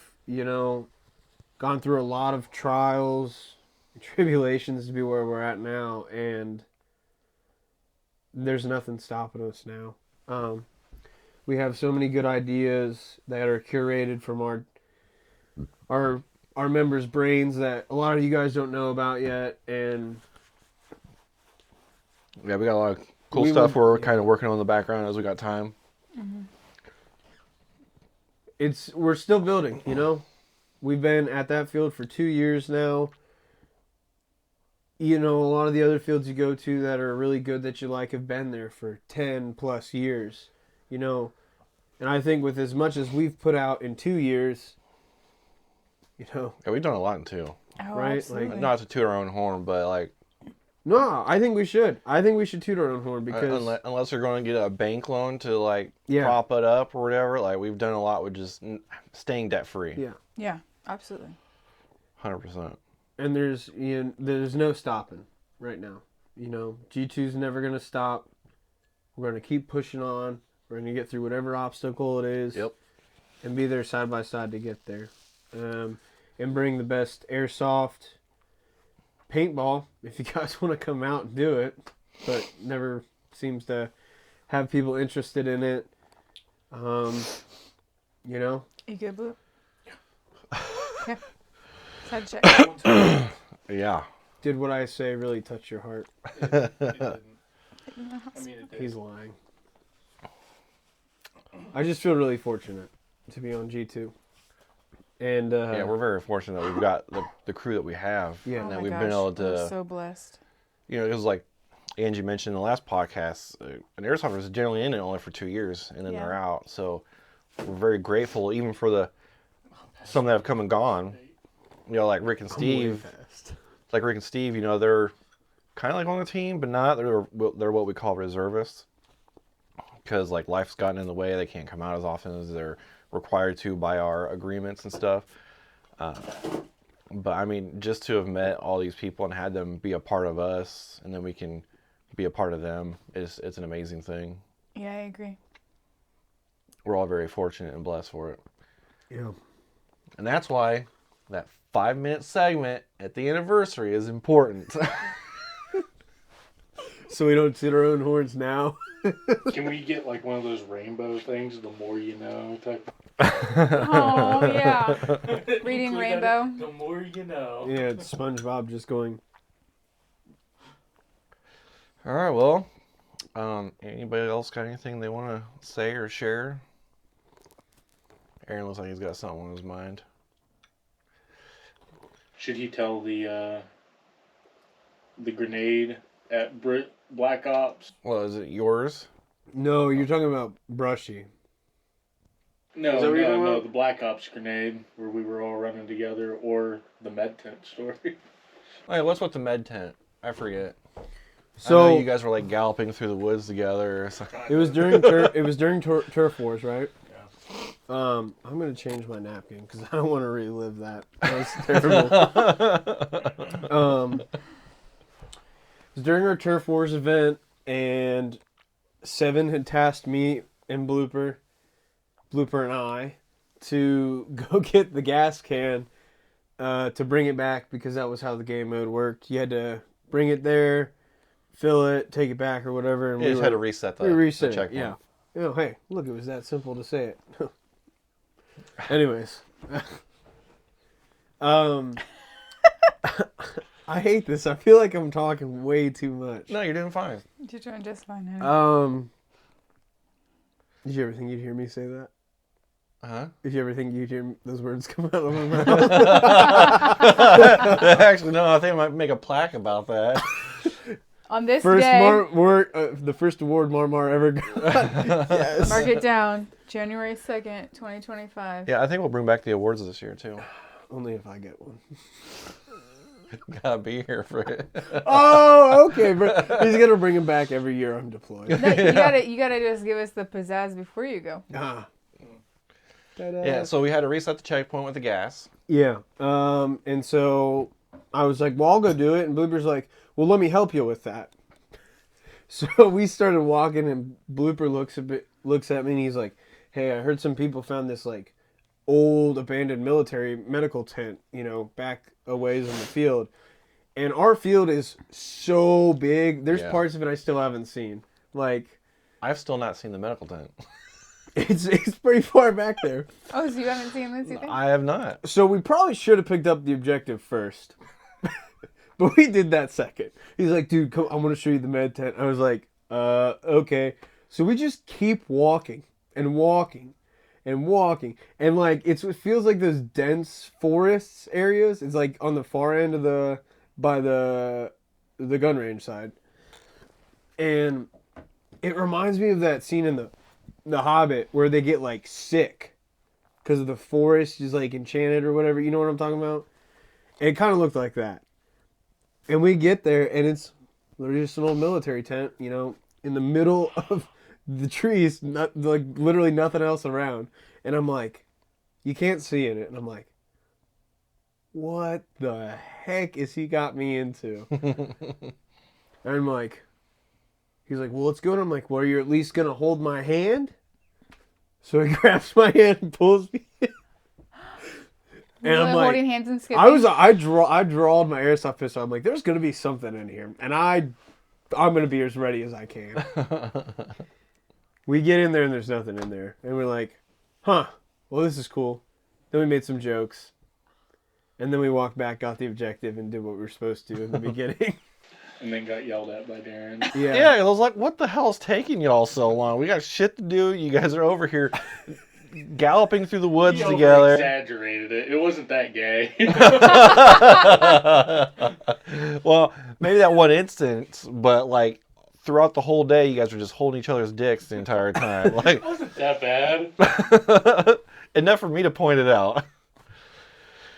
gone through a lot of trials and tribulations to be where we're at now, and there's nothing stopping us now. We have so many good ideas that are curated from our members' brains that a lot of you guys don't know about yet, and Yeah, we got a lot of cool We stuff will- we're kind of working on in the background as we got time. we're still building. We've been at that field for 2 years now. A lot of the other fields you go to that are really good that you like have been there for 10 plus years. And I think with as much as we've put out in 2 years, Yeah, we've done a lot too. Oh, Right, absolutely. like- Not to toot our own horn, but like no, I think we should. I think we should toot our own horn because unless they're going to get a bank loan to like Yeah. prop it up or whatever, like we've done a lot with just staying debt free. yeah, Yeah, absolutely. 100%. and there's no stopping right now. G2's never gonna stop. We're gonna keep pushing on. We're gonna get through whatever obstacle it is. Yep. And be there side by side to get there. And bring the best airsoft paintball if you guys want to come out and do it, but never seems to have people interested in it. You good, Blue? Okay. Just had to check. Yeah. Did what I say really touch your heart? It didn't. I mean, it did. He's lying. I just feel really fortunate to be on G2. And Yeah, we're very fortunate that we've got the crew that we have. Yeah. And Oh that my we've gosh, been able we're to, so blessed. it was like Angie mentioned in the last podcast, an airsofters is generally in it only for 2 years, and then Yeah. they're out. So we're very grateful, even for some that have come and gone. You know, like Rick and Steve. Like Rick and Steve, you know, they're kind of like on the team, but not. They're what we call reservists, because like life's gotten in the way. They can't come out as often as they're required to by our agreements and stuff. But I mean, just to have met all these people and had them be a part of us, and then we can be a part of them, it's an amazing thing. Yeah, I agree. We're all very fortunate and blessed for it. Yeah. And that's why that 5-minute segment at the anniversary is important. So we don't toot our own horns now. Can we get like one of those rainbow things, the more you know type? Oh, yeah. Reading Click on Rainbow. it, the more you know. Yeah, it's SpongeBob just going. All right, well, anybody else got anything they want to say or share? Aaron looks like he's got something on his mind. Should he tell the grenade at Black Ops? Well, is it yours? No, you're talking about Brushy. No, Is that what you're talking no, about? the Black Ops grenade where we were all running together, or the med tent story. Hey, what's with the med tent? I forget. I So know you guys were like galloping through the woods together. Or something. it was during turf wars, right? I'm gonna change my napkin because I don't want to relive that. That was terrible. It was during our turf wars event, and Seven had tasked me and Blooper and I to go get the gas can to bring it back, because that was how the game mode worked. You had to bring it there, fill it, take it back or whatever. And You just had to reset the reset it, checkpoint. yeah. Oh, hey, look, it was that simple to say it. Anyways. I hate this. I feel like I'm talking way too much. No, you're doing fine. You're doing just fine, honey. Did you ever think you'd hear me say that? Huh? Did you ever think you'd hear those words come out of my mouth? Actually, no. I think I might make a plaque about that. On this First day, the first award MarMar ever got. Yes. mark it down, January 2nd, 2025. Yeah, I think we'll bring back the awards this year too. Only if I get one. Gotta be here for it. Oh, okay. He's gonna bring him back every year I'm deployed. No, you gotta just give us the pizzazz before you go. Ah. Yeah, so we had to reset the checkpoint with the gas. Yeah. And so I was like, well, I'll go do it. And Blooper's like, well, let me help you with that. So we started walking, and Blooper looks at me, and he's like, hey, I heard some people found this like old abandoned military medical tent, back a ways in the field. And our field is so big. There's parts of it I still haven't seen. Like, I've still not seen the medical tent. it's pretty far back there. Oh, so you haven't seen this either? I have not. So we probably should have picked up the objective first. But we did that second. He's like, dude, come, I want to show you the med tent. I was like, okay. So we just keep walking and walking and walking. And like, it feels like those dense forests areas. It's like on the far end of by the gun range side. And it reminds me of that scene in the Hobbit where they get like sick because of the forest is like enchanted or whatever. You know what I'm talking about? And it kind of looked like that. And we get there, and it's literally just an old military tent, in the middle of the trees, not like literally nothing else around. And I'm like, you can't see in it. And I'm like, what the heck is he got me into? And I'm like, he's like, well, let's go. And I'm like, well, you're at least going to hold my hand? So he grabs my hand and pulls me in. And I'm like, holding hands and skipping. I drawed my airsoft pistol. I'm like, there's gonna be something in here, and I'm gonna be as ready as I can. We get in there and there's nothing in there, and we're like, huh, well, this is cool. Then we made some jokes, and then we walked back, got the objective, and did what we were supposed to in the beginning. And then got yelled at by Darren. Yeah, I was like, what the hell's taking y'all so long? We got shit to do. You guys are over here galloping through the woods He together. exaggerated it. It wasn't that gay. Well, maybe that one instance, but like throughout the whole day, you guys were just holding each other's dicks the entire time. Like, It wasn't that bad. enough for me to point it out.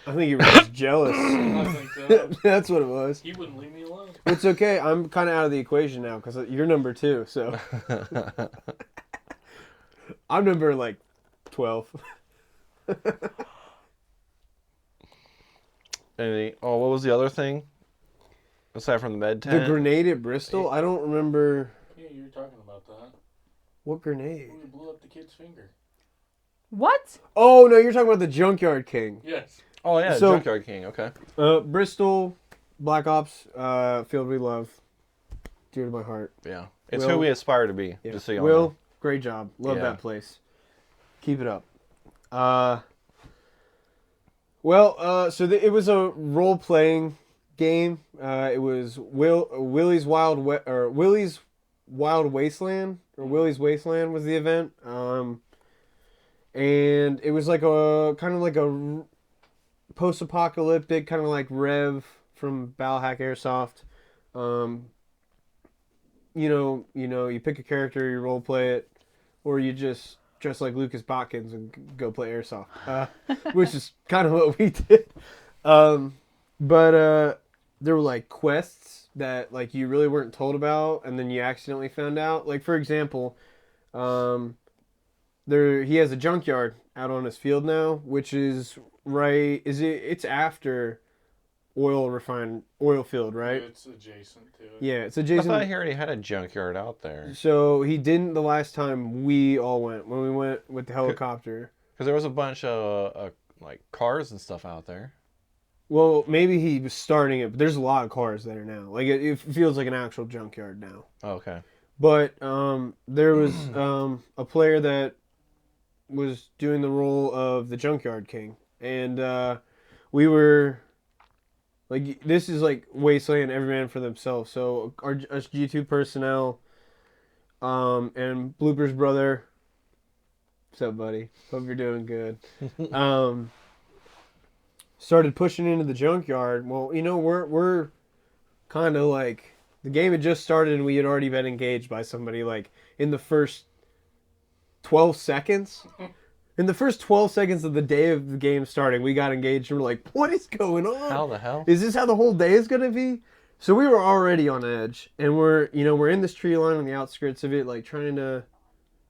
I think you were just jealous. I think so. That's what it was. He wouldn't leave me alone. It's okay. I'm kind of out of the equation now because you're number 2. So I'm number like 12. What was the other thing? Aside from the med The tent? grenade at Bristol. I don't remember Yeah, you were talking about that. what grenade. When we blew up the kid's finger. What? Oh no, you're talking about the Junkyard King. Yes. Oh, yeah, So- Junkyard King, okay. Bristol, Black Ops, field we love, dear to my heart. Yeah. It's Will- who we aspire to be, Yeah. just so y'all Will, know. great job. Love Yeah. that place. Keep it up. So it was a role playing game. It was Willie's Wild Wasteland, or Willie's Wasteland was the event. And it was like a kind of like a post-apocalyptic, kind of like Rev from Battlehack Airsoft. You pick a character, you role play it, or you just dress like Lucas Botkins and go play airsoft, which is kind of what we did. But there were like quests that like you really weren't told about, and then you accidentally found out. Like for example, he has a junkyard out on his field now, which is right. It's after oil field, right? It's adjacent to it. Yeah, it's I adjacent. thought he already had a junkyard out there. So he didn't the last time we all went, when we went with the helicopter. Because there was a bunch of like cars and stuff out there. Well, maybe he was starting it, but there's a lot of cars there now. Like it feels like an actual junkyard now. Oh, okay. But there was a player that was doing the role of the Junkyard King, and we were like, this is like Wasteland, every man for themselves. So us G2 personnel, and Blooper's brother. What's up, buddy? Hope you're doing good. Started pushing into the junkyard. Well, we're kind of like, the game had just started and we had already been engaged by somebody like in the first 12 seconds. In the first 12 seconds of the day of the game starting, we got engaged and we're like, what is going on? How the hell? Is this how the whole day is going to be? So we were already on edge, and we're in this tree line on the outskirts of it, like trying to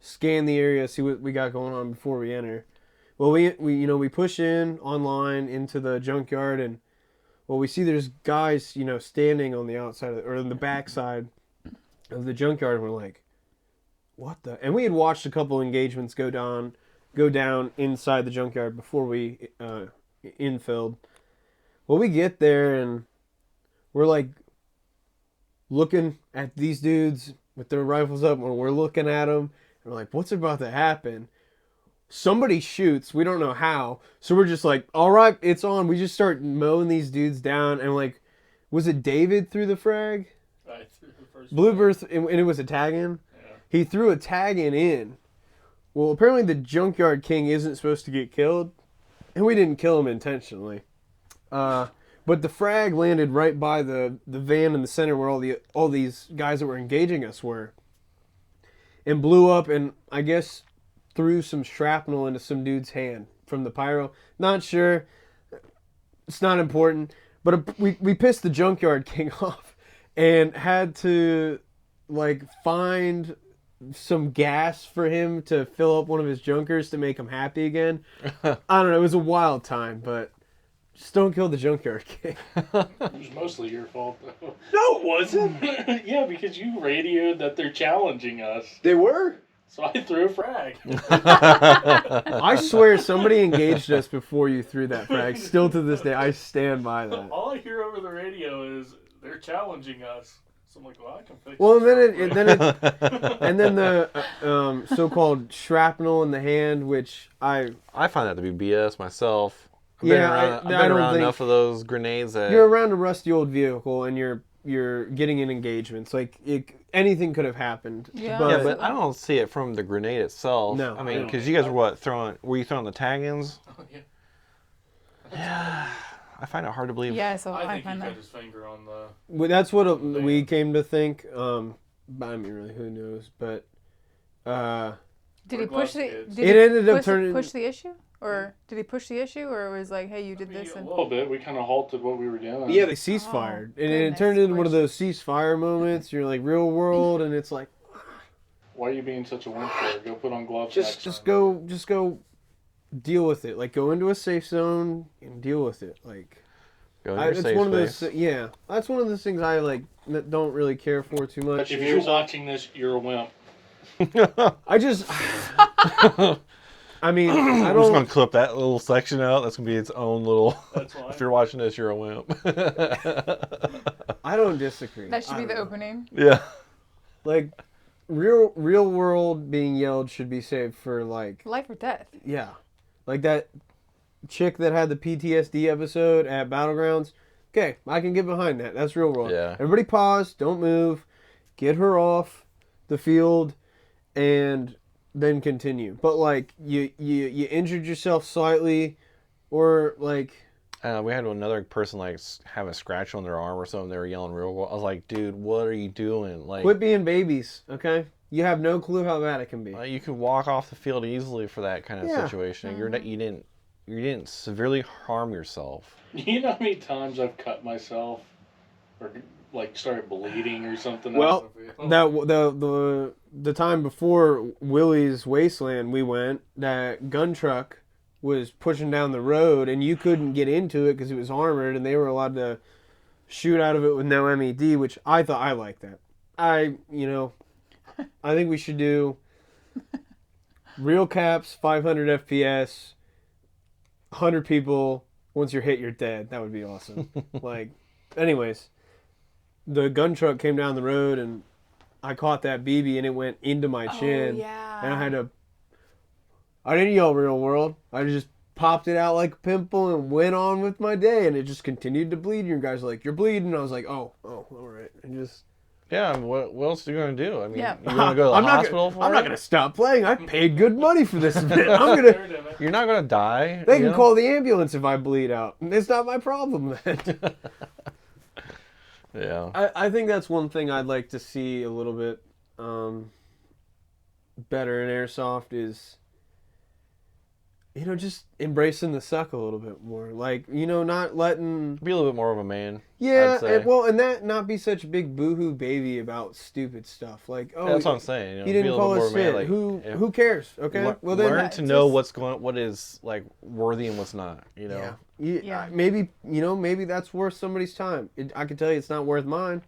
scan the area, see what we got going on before we enter. Well, we push in online into the junkyard, and we see there's guys, standing on the outside or on the backside of the junkyard, and we're like, what the? And we had watched a couple engagements go down inside the junkyard before we infilled. Well, we get there and we're like looking at these dudes with their rifles up, and we're looking at them, and we're like, what's about to happen? Somebody shoots, we don't know how, so we're just like, all right, it's on. We just start mowing these dudes down, and like, was it David threw the frag? I threw the first Bluebird, and it was a tag in? Yeah. He threw a tag in. Well, apparently the Junkyard King isn't supposed to get killed, and we didn't kill him intentionally. But the frag landed right by the van in the center where all these guys that were engaging us were, and blew up, and I guess threw some shrapnel into some dude's hand from the pyro. Not sure. It's not important. But we pissed the Junkyard King off and had to like find some gas for him to fill up one of his junkers to make him happy again. I don't know. It was a wild time, but just don't kill the Junkyard King. It was mostly your fault, though. No, it wasn't. Yeah, because you radioed that they're challenging us. They were. So I threw a frag. I swear somebody engaged us before you threw that frag. Still to this day, I stand by that. All I hear over the radio is they're challenging us. So I'm like, well, I can fix Well, this. and then the so-called shrapnel in the hand, which I find that to be BS myself. I've Yeah, been I don't around think- enough of those grenades that you're around a rusty old vehicle and you're getting in engagements. Like anything could have happened. Yeah. Yeah, but I don't see it from the grenade itself. No, I mean, I because don't. you guys were what throwing? Were you throwing the tag-ins? Oh, yeah. Yeah, I find it hard to believe. Yeah, so I I think he find that. cut his finger on the. Well, that's what we came to think. But I mean, really, who knows? But Did he We're push gloves the? kids. Did It he ended up push, turning- push the issue, or did he push the issue, or it was like, hey, you did this A and little bit. We kind of halted what we were doing. yeah, they ceasefired, and it goodness turned into one of gracious. those ceasefire moments. You're like real world, and it's like Why are you being such a wimp for? Go put on gloves. just next time. go deal with it. Like go into a safe zone and deal with it. Like Go in your it's safe one of space. those. Yeah, that's one of those things I like don't really care for too But much. if you're watching this, you're a wimp. I just. I mean, I I'm just gonna don't. clip that little section out. That's gonna be its own little. That's fine. If you're watching this, you're a wimp. I don't disagree. that should I be the don't know. opening. Yeah. Like, real world being yelled should be saved for like, Life or death. yeah, like that chick that had the PTSD episode at Battlegrounds. Okay, I can get behind that. That's real world. Yeah. Everybody pause. Don't move. Get her off the field, and then continue. But like, you injured yourself slightly, or like. We had another person like have a scratch on their arm or something. They were yelling real well. I was like, dude, what are you doing? Like, Quit being babies, okay? You have no clue how bad it can be. you could walk off the field easily for that kind of Yeah. situation. You didn't severely harm yourself. You know how many times I've cut myself, or like started bleeding or something? Well, the time before Willie's Wasteland we went, that gun truck was pushing down the road and you couldn't get into it because it was armored and they were allowed to shoot out of it with no MED, which I thought I liked that. I think we should do real caps, 500 FPS, 100 people. Once you're hit, you're dead. That would be awesome. Like, anyways, the gun truck came down the road and I caught that BB and it went into my chin. Oh, yeah. And I didn't yell real world. I just popped it out like a pimple and went on with my day. And it just continued to bleed. And your guys were like, you're bleeding. And I was like, oh, all right. And just... Yeah, what else are you gonna do? I mean, Yeah. you gonna go to the I'm hospital for I'm it? not going to stop playing. I paid good money for this event. You're not gonna die. They you can know? call the ambulance if I bleed out. It's not my problem then. Yeah. I think that's one thing I'd like to see a little bit better in airsoft is, just embracing the suck a little bit more. Like, not letting... Be a little bit more of a man. Yeah, I'd say. and that not be such a big boohoo baby about stupid stuff. Like, oh, Yeah, that's what I'm saying. he be a didn't little call bit more us of a man, shit. like, if- Who cares? Okay, well then learn to know just- what is like worthy and what's not. Yeah. Yeah. Maybe that's worth somebody's time. I can tell you it's not worth mine.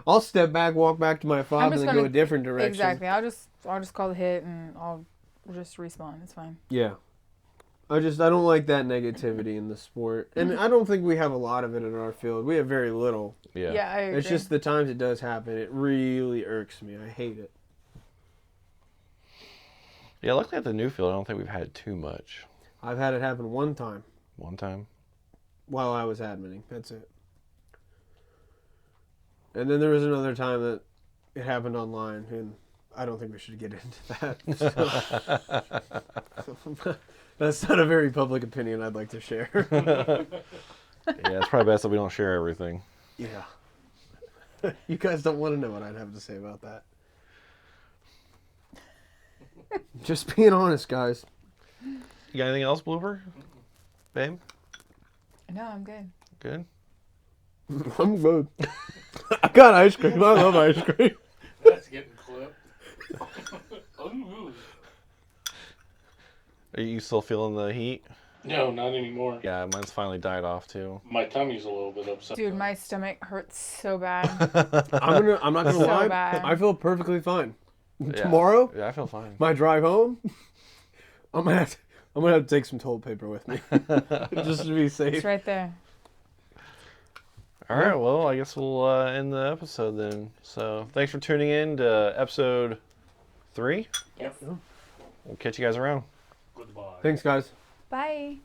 I'll step back, walk back to my fob, and just then go gonna- a different direction. Exactly. I'll just call the hit and I'll just respawn. It's fine. Yeah. I don't like that negativity in the sport. And I don't think we have a lot of it in our field. We have very little. Yeah. Yeah, I agree. It's just the times it does happen, it really irks me. I hate it. Yeah. Luckily at the new field, I don't think we've had too much. I've had it happen one time One time. while I was adminning. That's it. And then there was another time that it happened online, and I don't think we should get into that. So, that's not a very public opinion I'd like to share. Yeah, it's probably best that we don't share everything. Yeah. You guys don't want to know what I'd have to say about that. Just being honest, guys. You got anything else, Blooper? Babe? No, I'm good. Good? I'm good. I got ice cream. I love ice cream. That's getting clipped. Ooh. Are you still feeling the heat? No, not anymore. Yeah, mine's finally died off too. My tummy's a little bit upset. Dude, my stomach hurts so bad. I'm not gonna So lie. bad. I feel perfectly fine. Yeah. Tomorrow, Yeah, I feel fine. my drive home, I'm gonna have to take some toilet paper with me just to be safe. It's right there. All right, well, I guess we'll end the episode then. So, thanks for tuning in to episode 3. Yep. We'll catch you guys around. Goodbye. Thanks, guys. Bye.